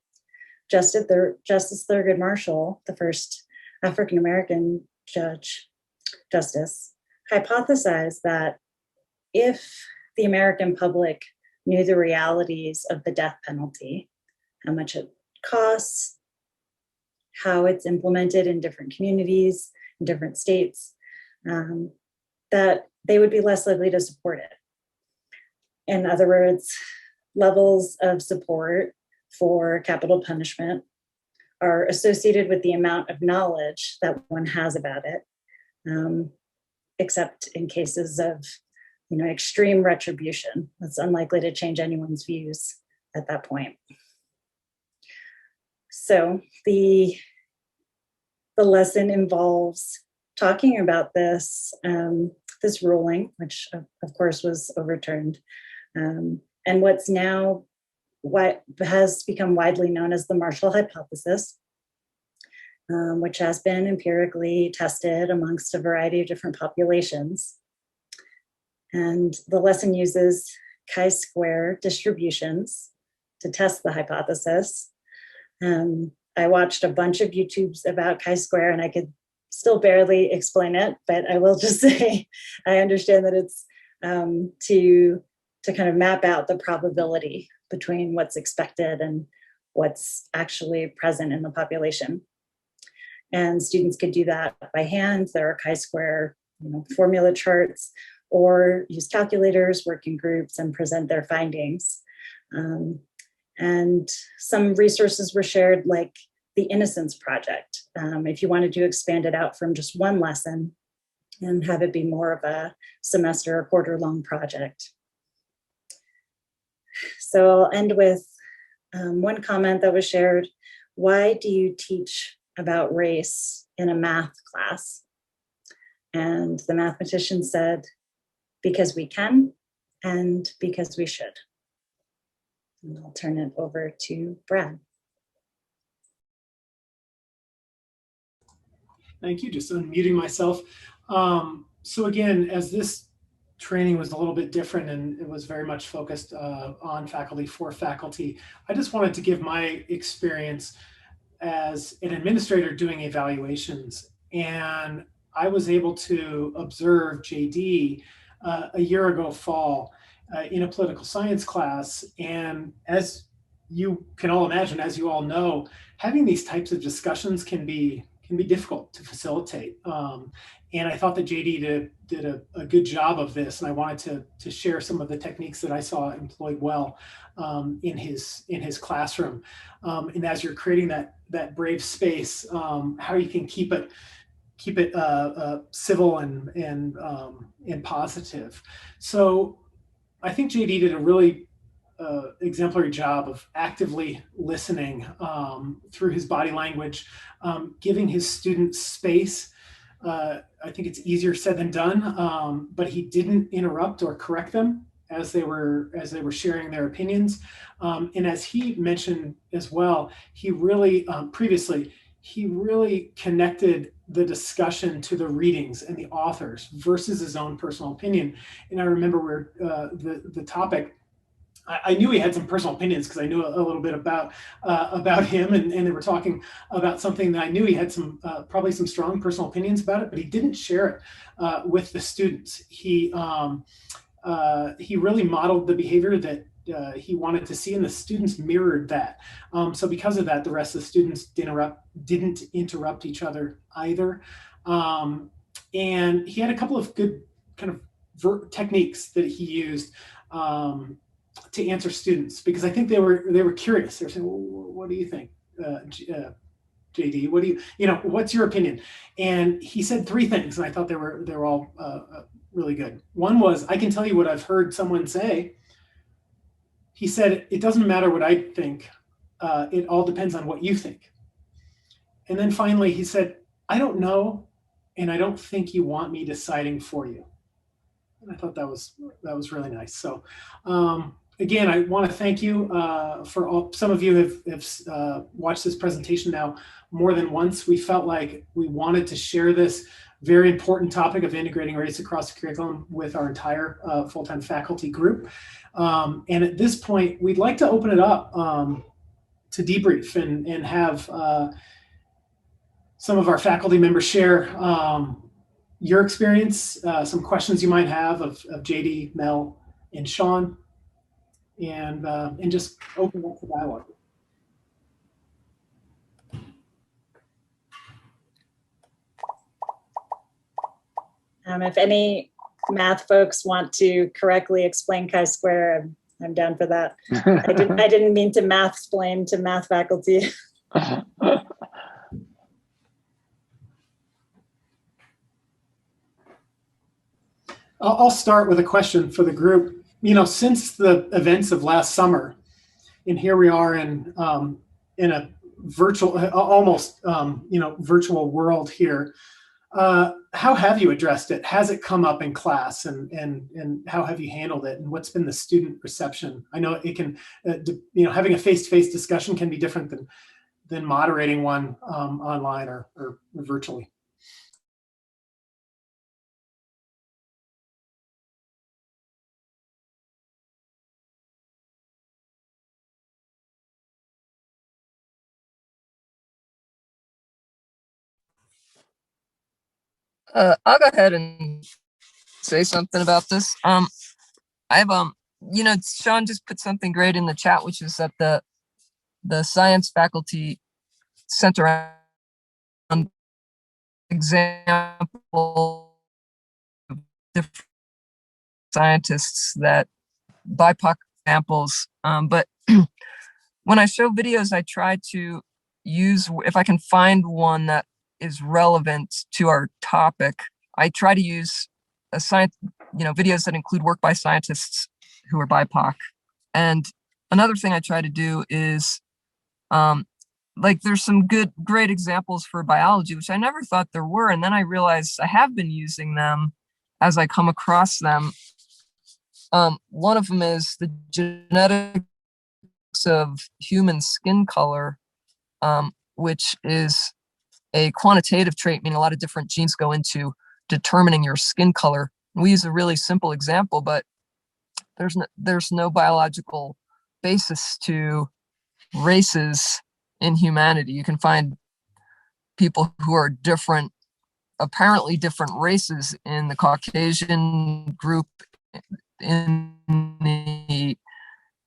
Justice Thurgood Marshall, the first African-American justice, hypothesized that if the American public knew the realities of the death penalty, how much it costs, how it's implemented in different communities, in different states, that they would be less likely to support it. In other words, levels of support for capital punishment are associated with the amount of knowledge that one has about it, except in cases of extreme retribution. That's unlikely to change anyone's views at that point. So the lesson involves talking about this ruling, which of course was overturned, and what has become widely known as the Marshall hypothesis, which has been empirically tested amongst a variety of different populations. And the lesson uses chi-square distributions to test the hypothesis. I watched a bunch of YouTubes about chi-square and I could still barely explain it, but I will just say I understand that it's to kind of map out the probability between what's expected and what's actually present in the population. And students could do that by hand. There are chi-square formula charts, or use calculators, work in groups, and present their findings. And some resources were shared, like the Innocence Project, if you wanted to expand it out from just one lesson and have it be more of a semester or quarter-long project. So I'll end with one comment that was shared. Why do you teach about race in a math class? And the mathematician said, because we can and because we should. And I'll turn it over to Brad. Thank you. Just unmuting myself. So again, as this training was a little bit different and it was very much focused on faculty for faculty, I just wanted to give my experience as an administrator doing evaluations. And I was able to observe JD a year ago fall in a political science class. And as you can all imagine, as you all know, having these types of discussions can be difficult to facilitate. And I thought that JD did a good job of this, and I wanted to share some of the techniques that I saw employed well in his classroom. And as you're creating that brave space, how you can keep it civil and positive. So I think JD did a really exemplary job of actively listening through his body language, giving his students space. I think it's easier said than done, but he didn't interrupt or correct them as they were sharing their opinions. And as he mentioned as well, he really connected the discussion to the readings and the authors versus his own personal opinion. And I remember where the topic, I knew he had some personal opinions because I knew a little bit about him, and they were talking about something that I knew he had probably some strong personal opinions about it, but he didn't share it with the students. He really modeled the behavior that he wanted to see, and the students mirrored that. So because of that, the rest of the students didn't interrupt each other either. And he had a couple of good kind of techniques that he used to answer students, because I think they were curious. They were saying, well, what do you think, JD? What do what's your opinion? And he said three things, and I thought they were all really good. One was, I can tell you what I've heard someone say. He said, it doesn't matter what I think. It all depends on what you think. And then finally, he said, I don't know, and I don't think you want me deciding for you. And I thought that was really nice. So again, I want to thank you for all. Some of you have watched this presentation now more than once. We felt like we wanted to share this very important topic of integrating race across the curriculum with our entire full-time faculty group. And at this point, we'd like to open it up to debrief and have some of our faculty members share your experience, some questions you might have of JD, Mel, and Sean, and just open up the dialogue. If any math folks want to correctly explain chi-square, I'm down for that. I didn't mean to math-splain to math faculty. I'll start with a question for the group. You know, since the events of last summer, and here we are in a virtual, almost virtual world here. How have you addressed it? Has it come up in class, and how have you handled it? And what's been the student reception? I know it can, having a face-to-face discussion can be different than moderating one online or virtually. I'll go ahead and say something about this. I've Sean just put something great in the chat, which is that the science faculty sent around example of different scientists that BIPOC examples. But when I show videos, I try to use, if I can find one that is relevant to our topic, I try to use videos that include work by scientists who are BIPOC. And another thing I try to do is, there's some great examples for biology, which I never thought there were. And then I realized I have been using them as I come across them. One of them is the genetics of human skin color, which is a quantitative trait, meaning a lot of different genes go into determining your skin color. We use a really simple example, but there's no biological basis to races in humanity. You can find people who are different, apparently different races in the Caucasian group, in the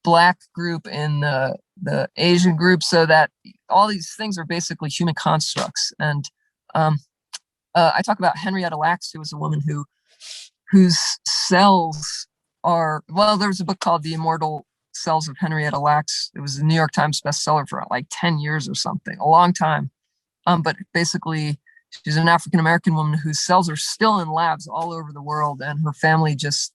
Black group, in the Asian group, so that all these things are basically human constructs. And I talk about Henrietta Lacks, who was a woman whose cells are, there's a book called The Immortal Cells of Henrietta Lacks. It was a New York Times bestseller for like 10 years or something, a long time. But basically, she's an African-American woman whose cells are still in labs all over the world, and her family just,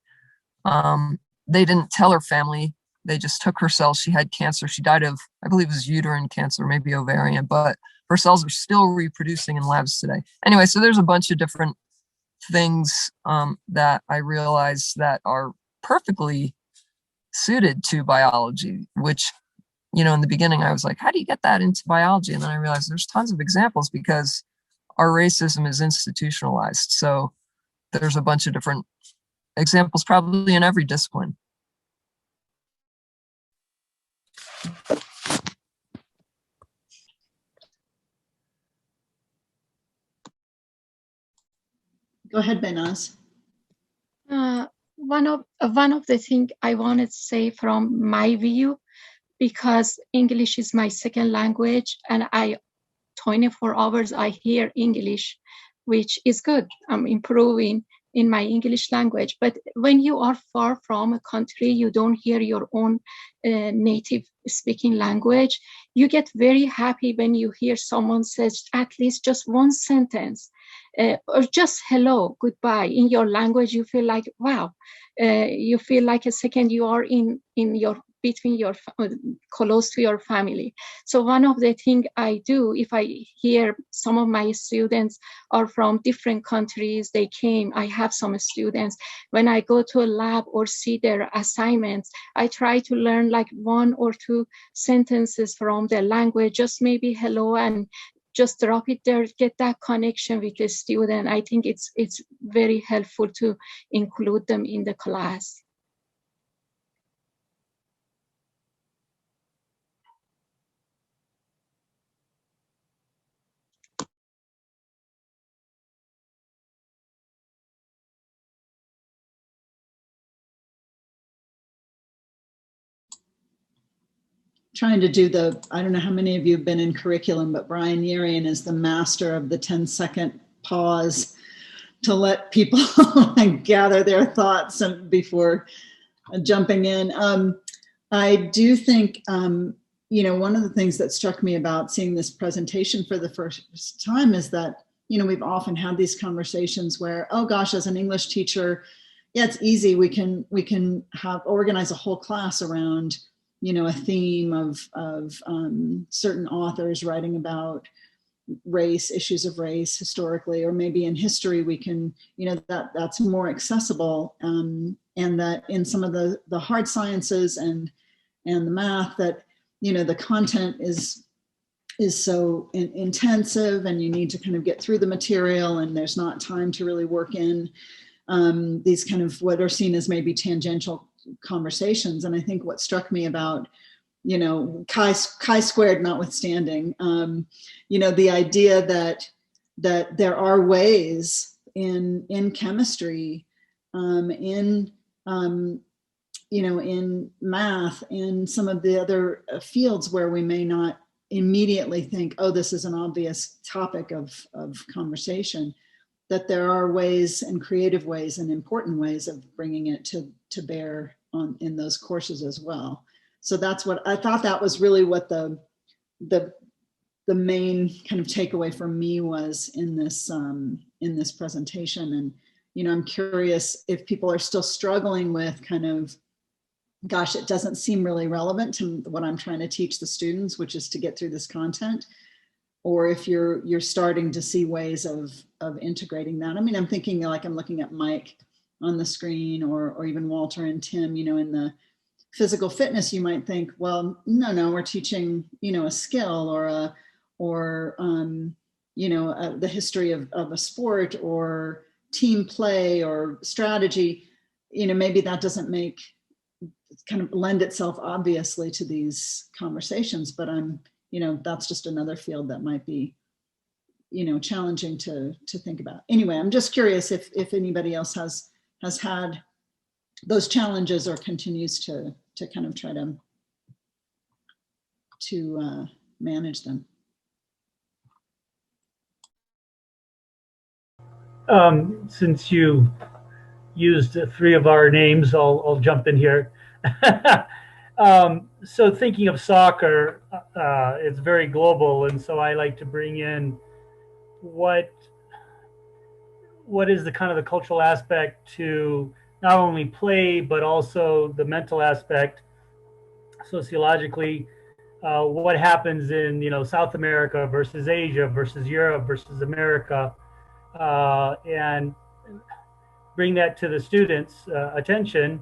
they didn't tell her family. They just took her cells. She had cancer. She died of, I believe it was uterine cancer, maybe ovarian, but her cells are still reproducing in labs today. Anyway, so there's a bunch of different things that I realize that are perfectly suited to biology, which, in the beginning I was like, how do you get that into biology? And then I realized there's tons of examples because our racism is institutionalized. So there's a bunch of different examples probably in every discipline. Go ahead, Benaz. One of the things I wanted to say from my view, because English is my second language, and 24 hours I hear English, which is good. I'm improving in my English language. But when you are far from a country, you don't hear your own native speaking language. You get very happy when you hear someone says at least just one sentence, or just hello, goodbye in your language. You feel like, wow, you feel like a second you are in your between your close to your family. So one of the things I do, if I hear some of my students are from different countries, they came, I have some students, when I go to a lab or see their assignments, I try to learn like 1 or 2 sentences from their language, just maybe hello, and just drop it there, get that connection with the student. I think it's very helpful to include them in the class. Trying to do the, I don't know how many of you have been in curriculum, but Brian Yerian is the master of the 10-second pause to let people gather their thoughts before jumping in. I do think, you know, one of the things that struck me about seeing this presentation for the first time is that, you know, we've often had these conversations where, oh gosh, as an English teacher, yeah, it's easy. We can organize a whole class around, you know, a theme of certain authors writing about race, issues of race historically, or maybe in history we can, you know, that's more accessible, and that in some of the hard sciences and the math, that, you know, the content is so intensive, and you need to kind of get through the material, and there's not time to really work in these kind of what are seen as maybe tangential conversations. And I think what struck me about, you know, chi-squared notwithstanding, you know, the idea that there are ways in chemistry, in you know, in math, in some of the other fields where we may not immediately think, oh, this is an obvious topic of conversation, that there are ways and creative ways and important ways of bringing it to bear on in those courses as well. So that's what I thought, that was really what the main kind of takeaway for me was in this presentation. And, you know, I'm curious if people are still struggling with kind of, gosh, it doesn't seem really relevant to what I'm trying to teach the students, which is to get through this content, or if you're starting to see ways of integrating that. I mean, I'm thinking, like, I'm looking at Mike on the screen, or even Walter and Tim, you know, in the physical fitness, you might think, well, no, we're teaching, you know, a skill or you know, the history of a sport or team play or strategy. You know, maybe that doesn't kind of lend itself obviously to these conversations, but you know, that's just another field that might be, you know, challenging to think about. Anyway, I'm just curious if anybody else has had those challenges or continues to kind of try to manage them. Since you used 3 of our names, I'll jump in here. So thinking of soccer, it's very global, and so I like to bring in what is the kind of the cultural aspect to not only play but also the mental aspect sociologically. What happens in, you know, South America versus Asia versus Europe versus America, and bring that to the students' attention,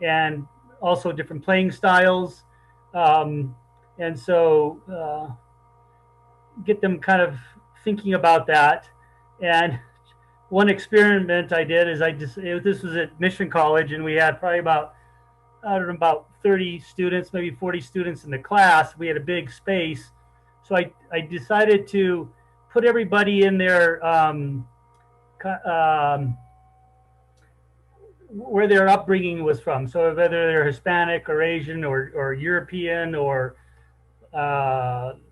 and also different playing styles, and so get them kind of thinking about that. And one experiment I did is this was at Mission College, and we had probably about 30 students, maybe 40 students in the class. We had a big space, so I decided to put everybody in their where their upbringing was from. So whether they're Hispanic or Asian or European or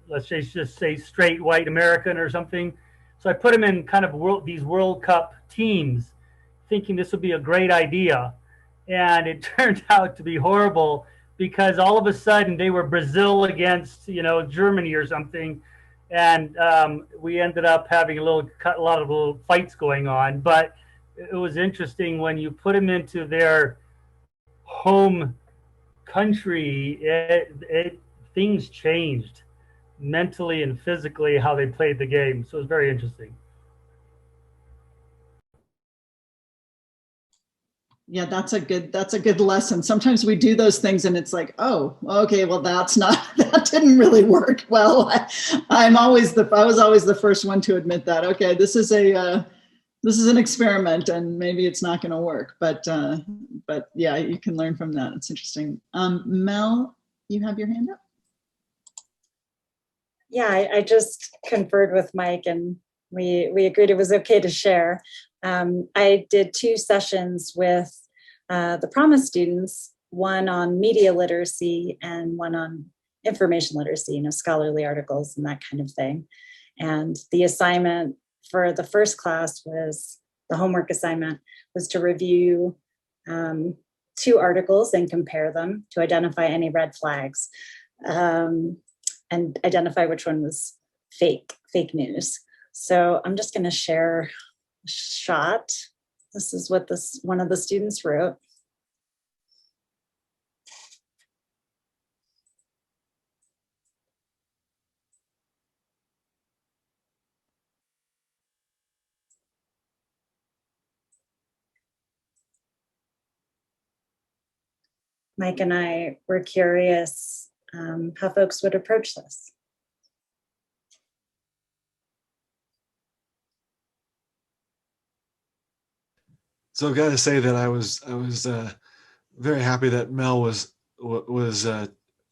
let's just say straight white American or something. So I put them in kind of these World Cup teams, thinking this would be a great idea. And it turned out to be horrible, because all of a sudden they were Brazil against, you know, Germany or something. And we ended up having a lot of little fights going on. But it was interesting when you put them into their home country, things changed mentally and physically how they played the game. So it was very interesting. Yeah, that's a good lesson. Sometimes we do those things and it's like, oh, okay, well, that didn't really work well. I was always the first one to admit that. Okay, this is an experiment and maybe it's not going to work. But yeah, you can learn from that. It's interesting. Mel, you have your hand up. Yeah, I just conferred with Mike and we agreed it was okay to share. I did 2 sessions with the Promise students, one on media literacy and one on information literacy, scholarly articles and that kind of thing. And the assignment for the first class the homework assignment was to review 2 articles and compare them to identify any red flags and identify which one was fake news. So I'm just going to share a shot. This is what one of the students wrote. Mike and I were curious how folks would approach this. So I've got to say that I was very happy that Mel was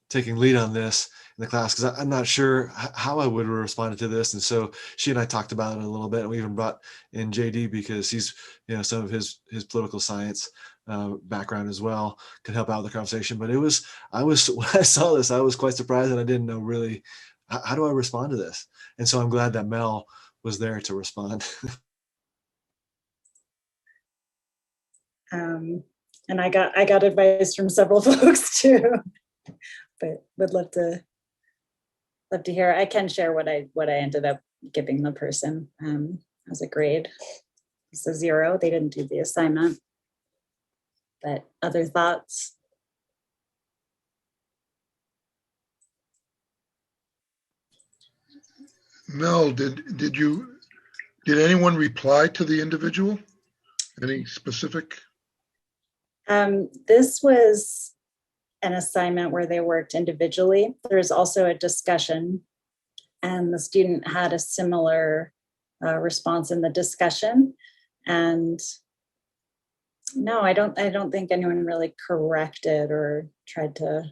taking lead on this in the class, because I'm not sure how I would have responded to this. And so she and I talked about it a little bit, and we even brought in JD because he's, some of his political science background as well could help out with the conversation. But when I saw this, I was quite surprised, and I didn't know really how do I respond to this. And so I'm glad that Mel was there to respond. And I got advice from several folks too, but would love to hear. I can share what I ended up giving the person as a grade. It's a 0. They didn't do the assignment, but other thoughts? Mel, did anyone reply to the individual? Any specific? This was an assignment where they worked individually. There's also a discussion, and the student had a similar response in the discussion. And no, I don't think anyone really corrected or tried to.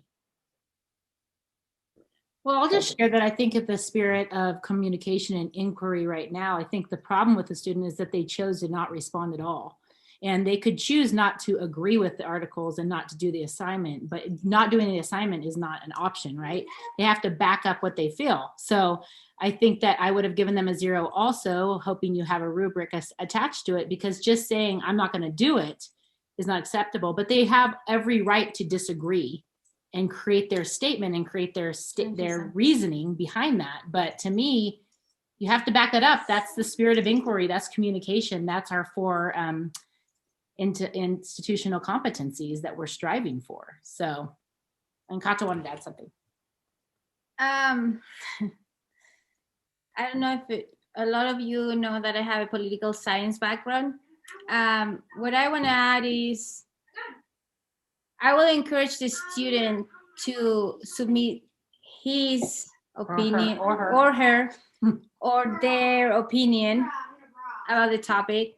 Well, I'll just share that I think in the spirit of communication and inquiry right now, I think the problem with the student is that they chose to not respond at all. And they could choose not to agree with the articles and not to do the assignment, but not doing the assignment is not an option, right? They have to back up what they feel. So I think that I would have given them a 0 also, hoping you have a rubric attached to it, because just saying I'm not going to do it is not acceptable. But they have every right to disagree and create their statement and create their reasoning behind that. But to me, you have to back that up. That's the spirit of inquiry. That's communication. That's our 4 into institutional competencies that we're striving for. So, and Kata wanted to add something. I don't know if a lot of you know that I have a political science background. What I want to add is I will encourage the student to submit his opinion or her or their opinion about the topic,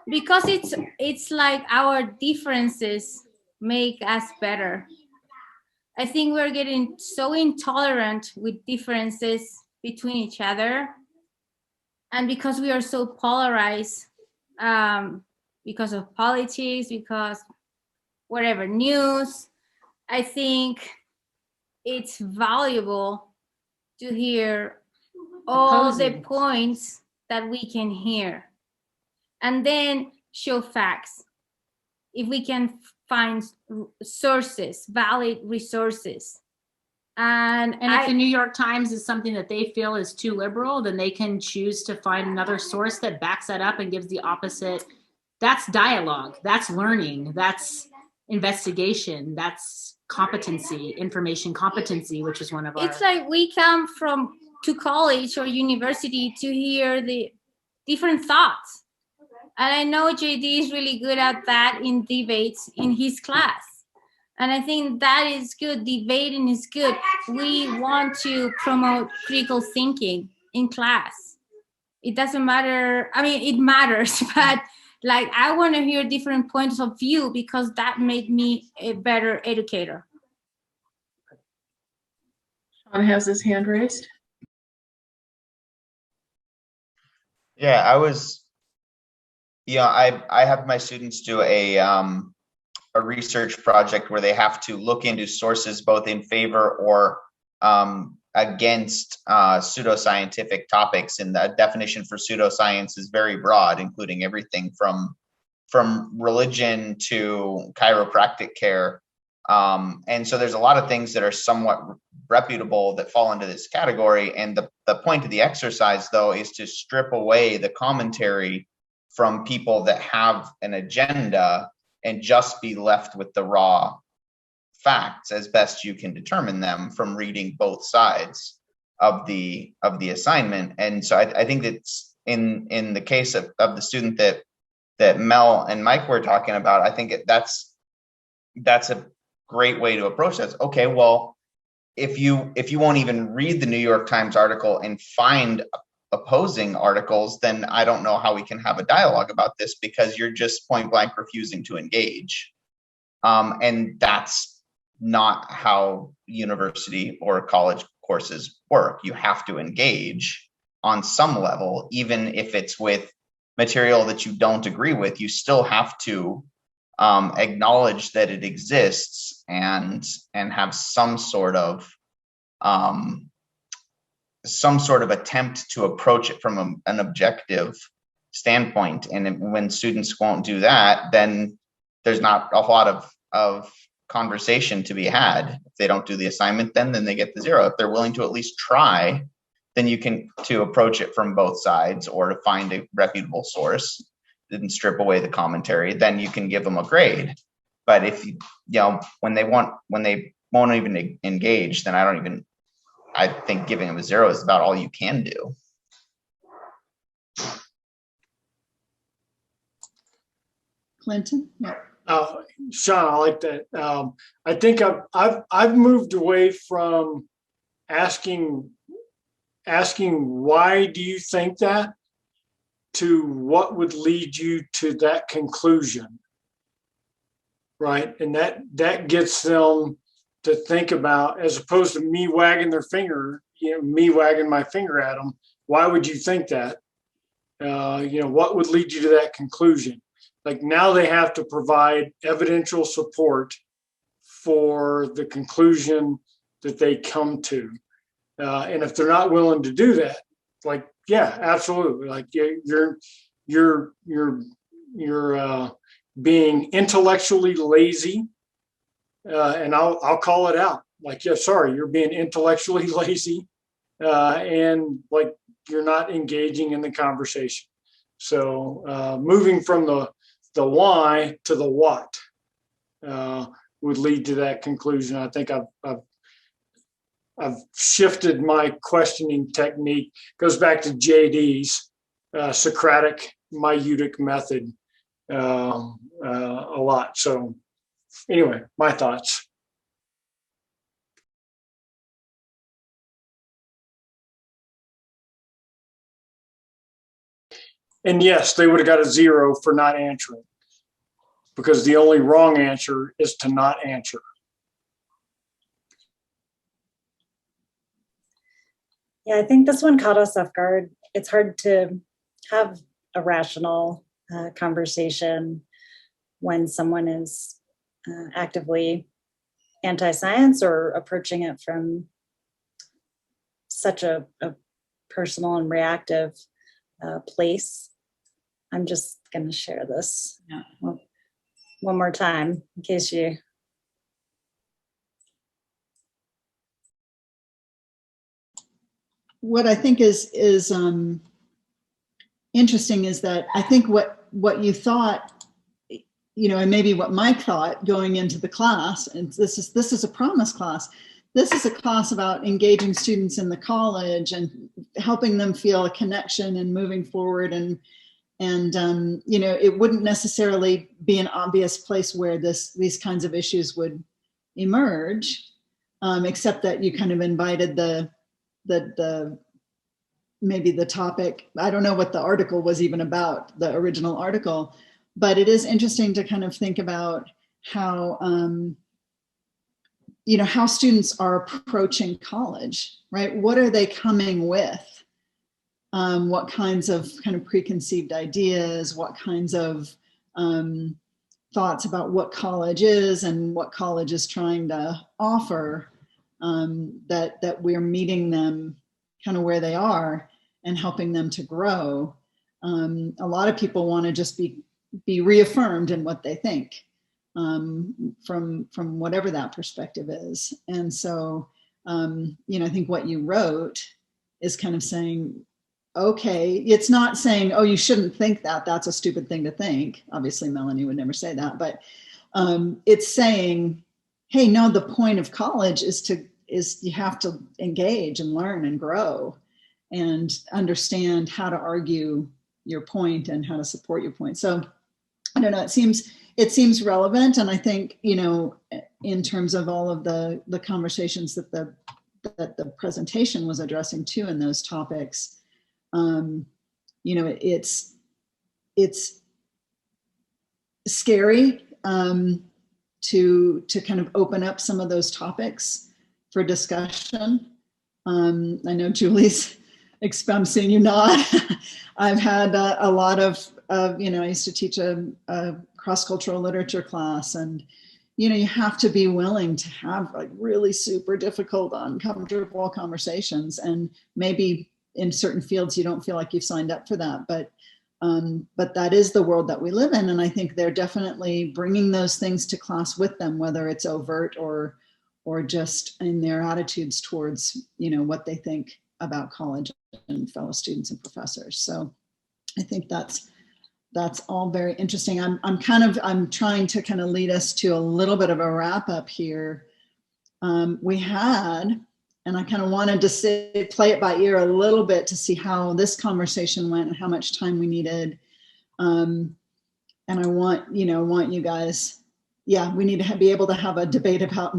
because it's like our differences make us better. I think we're getting so intolerant with differences between each other, and because we are so polarized, because of politics, because whatever news, I think it's valuable to hear all the points that we can hear, and then show facts. If we can find sources, valid resources. And if the New York Times is something that they feel is too liberal, then they can choose to find another source that backs that up and gives the opposite. That's dialogue. That's learning. investigation. That's competency, information competency, which is one of our. It's like we come to college or university to hear the different thoughts. And I know JD is really good at that in debates in his class. And I think that is good. Debating is good. We want to promote critical thinking in class. It doesn't matter. I mean, it matters, but like I want to hear different points of view because that made me a better educator. Sean has his hand raised. Yeah, I have my students do a research project where they have to look into sources both in favor or against pseudoscientific topics, and the definition for pseudoscience is very broad, including everything from religion to chiropractic care. And so there's a lot of things that are somewhat reputable that fall into this category. And the point of the exercise, though, is to strip away the commentary from people that have an agenda and just be left with the raw facts as best you can determine them from reading both sides of the assignment. And so I think that's in the case of the student that Mel and Mike were talking about, I think that's a great way to approach this. Okay, well, if you won't even read the New York Times article and find opposing articles, then I don't know how we can have a dialogue about this, because you're just point blank refusing to engage. And that's not how university or college courses work. You have to engage on some level, even if it's with material that you don't agree with. You still have to acknowledge that it exists and have some sort of attempt to approach it from an objective standpoint. And when students won't do that, then there's not a lot of conversation to be had. If they don't do the assignment, then they get the 0. If they're willing to at least try, then you can to approach it from both sides, or to find a reputable source and strip away the commentary, then you can give them a grade. But if when they won't even engage, then I think giving them a 0 is about all you can do. Clinton? Yeah. Sean, I like that. I think I've moved away from asking why do you think that, to what would lead you to that conclusion, right? And that gets them to think about, as opposed to me wagging their finger, me wagging my finger at them. Why would you think that? What would lead you to that conclusion? Like, now they have to provide evidential support for the conclusion that they come to. And if they're not willing to do that, like, yeah, absolutely. Like, you're being intellectually lazy. And I'll call it out. Like, yeah, sorry, you're being intellectually lazy, and like you're not engaging in the conversation. So moving from the why to the what would lead to that conclusion. I think I've shifted my questioning technique. Goes back to JD's Socratic maieutic method a lot. So anyway, my thoughts. And yes, they would have got a 0 for not answering, because the only wrong answer is to not answer. Yeah, I think this one caught us off guard. It's hard to have a rational conversation when someone is actively anti-science or approaching it from such a personal and reactive place. I'm just going to share this one more time in case you. What I think is interesting is that I think what you thought, and maybe what Mike thought going into the class, and this is a promise class. This is a class about engaging students in the college and helping them feel a connection and moving forward. And it wouldn't necessarily be an obvious place where these kinds of issues would emerge, except that you kind of invited the maybe the topic. I don't know what the article was even about, the original article, but it is interesting to kind of think about how how students are approaching college, right? What are they coming with? What kinds of kind of preconceived ideas, what kinds of thoughts about what college is and what college is trying to offer, that we're meeting them kind of where they are and helping them to grow. A lot of people want to just be reaffirmed in what they think, from whatever that perspective is. And so, I think what you wrote is kind of saying, okay, it's not saying, oh, you shouldn't think that, that's a stupid thing to think. Obviously, Melanie would never say that, but it's saying, hey, no, the point of college is you have to engage and learn and grow and understand how to argue your point and how to support your point. So I don't know, it seems relevant. And I think, in terms of all of the conversations that the presentation was addressing too in those topics, it's scary to kind of open up some of those topics for discussion. I know Julie's I'm seeing you nod. I've had a lot of I used to teach a cross-cultural literature class, and you have to be willing to have like really super difficult, uncomfortable conversations, and maybe in certain fields you don't feel like you've signed up for that, but that is the world that we live in. And I think they're definitely bringing those things to class with them, whether it's overt or just in their attitudes towards what they think about college and fellow students and professors. So I think that's all very interesting. I'm trying to kind of lead us to a little bit of a wrap up here. We had, and I kind of wanted to play it by ear a little bit to see how this conversation went and how much time we needed. And I want you guys, we need to be able to have a debate about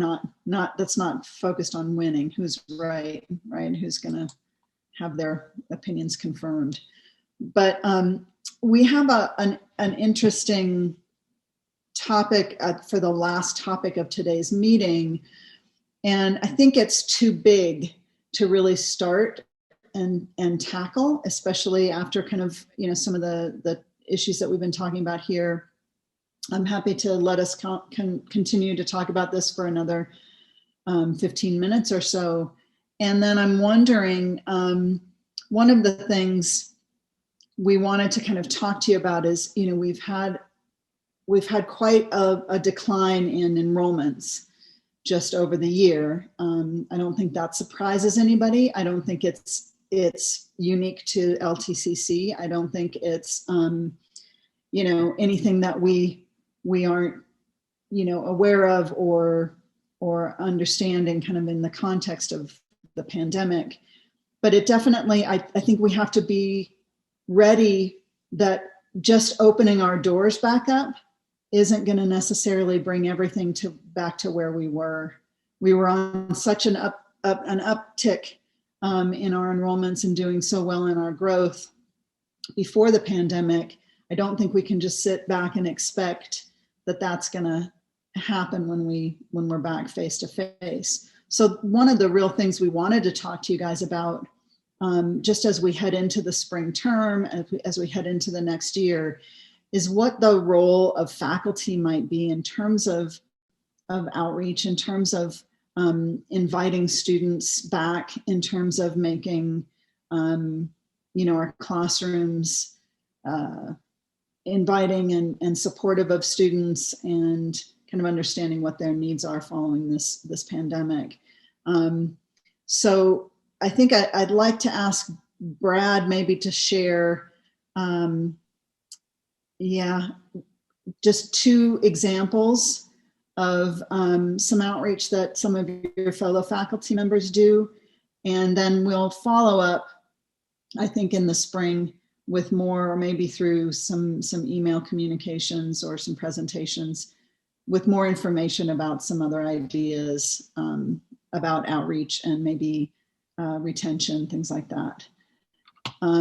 that's not focused on winning, who's right, who's going to have their opinions confirmed. But we have an interesting topic for the last topic of today's meeting. And I think it's too big to really start and tackle, especially after kind of, some of the issues that we've been talking about here. I'm happy to let us continue to talk about this for another 15 minutes or so. And then I'm wondering, one of the things we wanted to kind of talk to you about is, we've had quite a decline in enrollments just over the year. I don't think that surprises anybody. I don't think it's unique to LTCC. I don't think it's anything that we aren't aware of or understanding kind of in the context of the pandemic. But it definitely, I think we have to be ready that just opening our doors back up isn't going to necessarily bring everything back to where we were. We were on such an uptick in our enrollments and doing so well in our growth before the pandemic. I don't think we can just sit back and expect that that's going to happen when we're back face to face. So one of the real things we wanted to talk to you guys about, just as we head into the spring term, as we head into the next year, is what the role of faculty might be in terms of outreach, in terms of inviting students back, in terms of making our classrooms inviting and supportive of students, and kind of understanding what their needs are following this pandemic. So I think I'd like to ask Brad maybe to share, just two examples of some outreach that some of your fellow faculty members do. And then we'll follow up, I think, in the spring with more, or maybe through some email communications or some presentations with more information about some other ideas about outreach and maybe retention, things like that.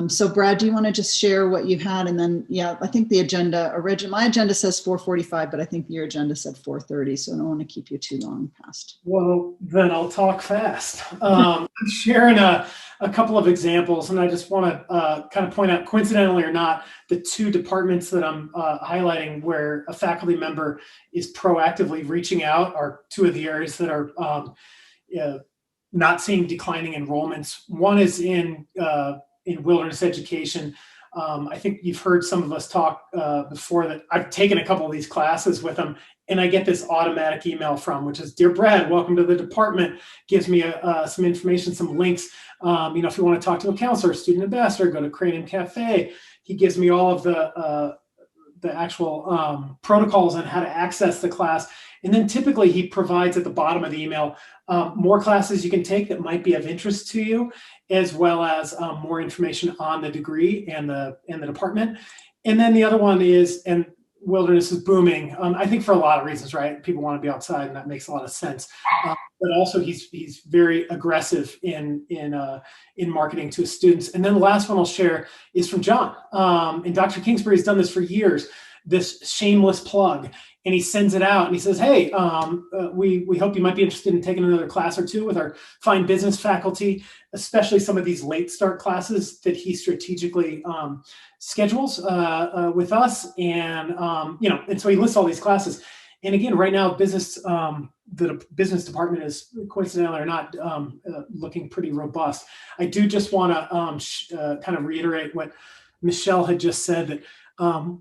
So Brad, do you want to just share what you had? And then, yeah, I think the agenda, my agenda says 4:45, but I think your agenda said 4:30. So I don't want to keep you too long past. Well, then I'll talk fast. I'm sharing a couple of examples, and I just want to kind of point out, coincidentally or not, the two departments that I'm highlighting where a faculty member is proactively reaching out are two of the areas that are not seeing declining enrollments. One is in wilderness education. I think you've heard some of us talk before that I've taken a couple of these classes with them, and I get this automatic email from, which is, "Dear Brad, welcome to the department." Gives me some information, some links. If you want to talk to a counselor, student ambassador, go to Cranium Cafe. He gives me all of the actual protocols on how to access the class. And then typically he provides at the bottom of the email more classes you can take that might be of interest to you, as well as more information on the degree and the department. And then the other one is, and wilderness is booming, I think for a lot of reasons, right? People want to be outside, and that makes a lot of sense. But also he's very aggressive in marketing to his students. And then the last one I'll share is from John. And Dr. Kingsbury has done this for years, this shameless plug. And he sends it out and he says, "Hey, we hope you might be interested in taking another class or two with our fine business faculty, especially some of these late start classes that he strategically schedules with us." And and so he lists all these classes. And again, right now, the business department is, coincidentally or not, looking pretty robust. I do just want to kind of reiterate what Michelle had just said, that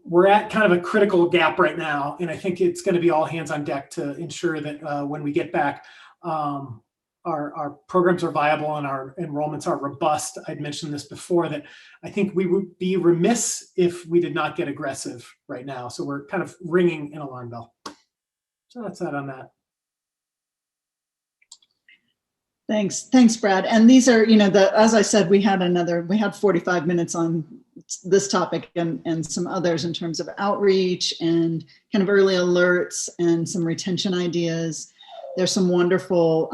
we're at kind of a critical gap right now, and I think it's going to be all hands on deck to ensure that when we get back, our programs are viable and our enrollments are robust. I'd mentioned this before, that I think we would be remiss if we did not get aggressive right now. So we're kind of ringing an alarm bell. So that's that on that. Thanks, Brad. And these are, as I said, we had 45 minutes on this topic and some others in terms of outreach and kind of early alerts and some retention ideas. There's some wonderful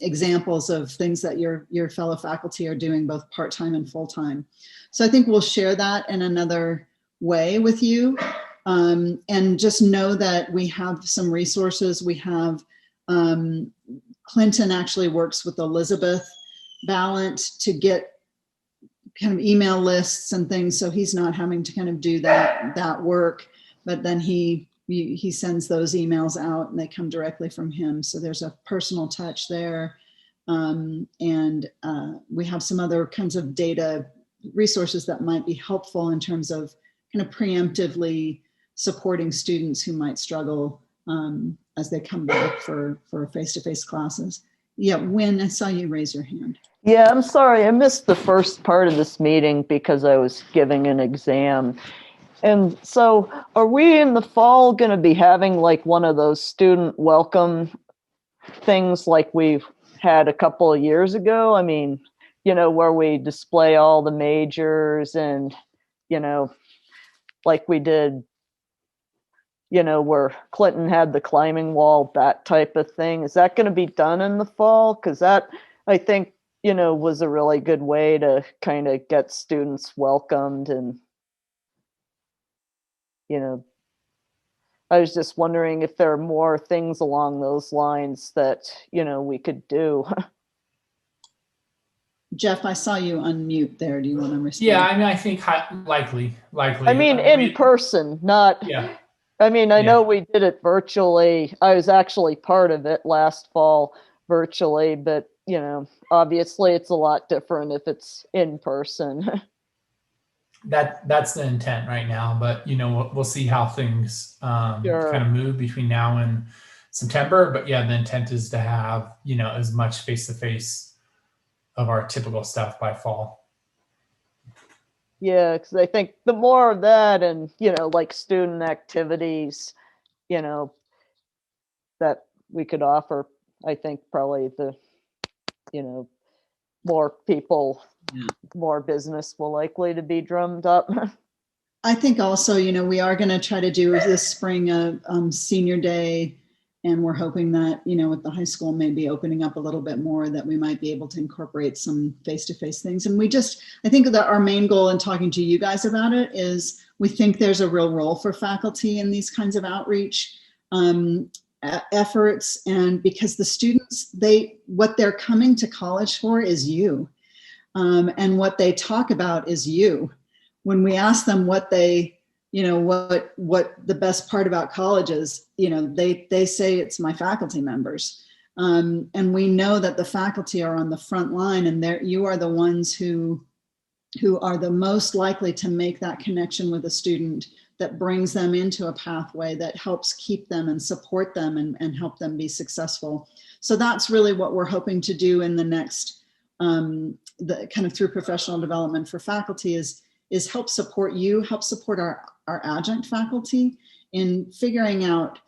examples of things that your fellow faculty are doing both part-time and full-time. So I think we'll share that in another way with you. And just know that we have some resources. We have Clinton actually works with Elizabeth Ballant to get kind of email lists and things, so he's not having to kind of do that work, but then he sends those emails out and they come directly from him. So there's a personal touch there. And we have some other kinds of data resources that might be helpful in terms of kind of preemptively supporting students who might struggle as they come back for face-to-face classes. Yeah, Wynn, I saw you raise your hand. Yeah, I'm sorry. I missed the first part of this meeting because I was giving an exam. And so are we in the fall going to be having like one of those student welcome things like we've had a couple of years ago? I mean, where we display all the majors and, like we did, where Clinton had the climbing wall, that type of thing. Is that going to be done in the fall? Because that, I think, was a really good way to kind of get students welcomed. And, I was just wondering if there are more things along those lines that, we could do. Jeff, I saw you unmute there. Do you want to respond? Yeah, I mean, I think likely. I mean, in person, not. Yeah. I mean, I know we did it virtually. I was actually part of it last fall virtually, but, obviously it's a lot different if it's in person. That's the intent right now, but, we'll see how things kind of move between now and September. But yeah, the intent is to have, as much face-to-face of our typical stuff by fall. Yeah, because I think the more of that and, like student activities, that we could offer, I think probably more people, more business will likely to be drummed up. I think also, we are going to try to do this spring a senior day, and we're hoping that, with the high school maybe opening up a little bit more, that we might be able to incorporate some face-to-face things. And I think that our main goal in talking to you guys about it is we think there's a real role for faculty in these kinds of outreach efforts. And because the students, what they're coming to college for is you. And what they talk about is you. When we ask them what they, what the best part about college is, they say it's my faculty members. And we know that the faculty are on the front line, and you are the ones who are the most likely to make that connection with a student that brings them into a pathway that helps keep them and support them and help them be successful. So that's really what we're hoping to do in the next, the kind of through professional development for faculty is help support you, help support our adjunct faculty in figuring out,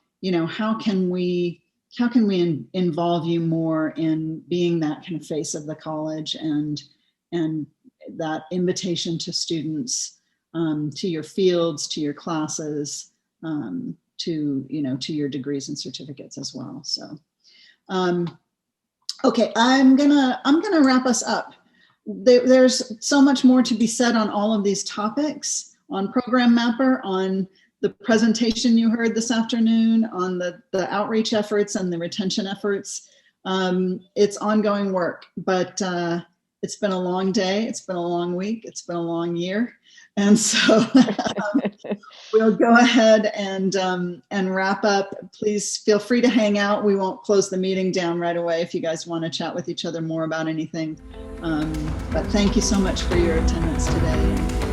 how can we involve you more in being that kind of face of the college and that invitation to students, to your fields, to your classes, to your degrees and certificates as well. So, okay, I'm gonna wrap us up. There's so much more to be said on all of these topics, on Program Mapper, on the presentation you heard this afternoon, on the outreach efforts and the retention efforts. It's ongoing work, but it's been a long day, it's been a long week, it's been a long year. And so we'll go ahead and wrap up. Please feel free to hang out. We won't close the meeting down right away if you guys want to chat with each other more about anything. But thank you so much for your attendance today.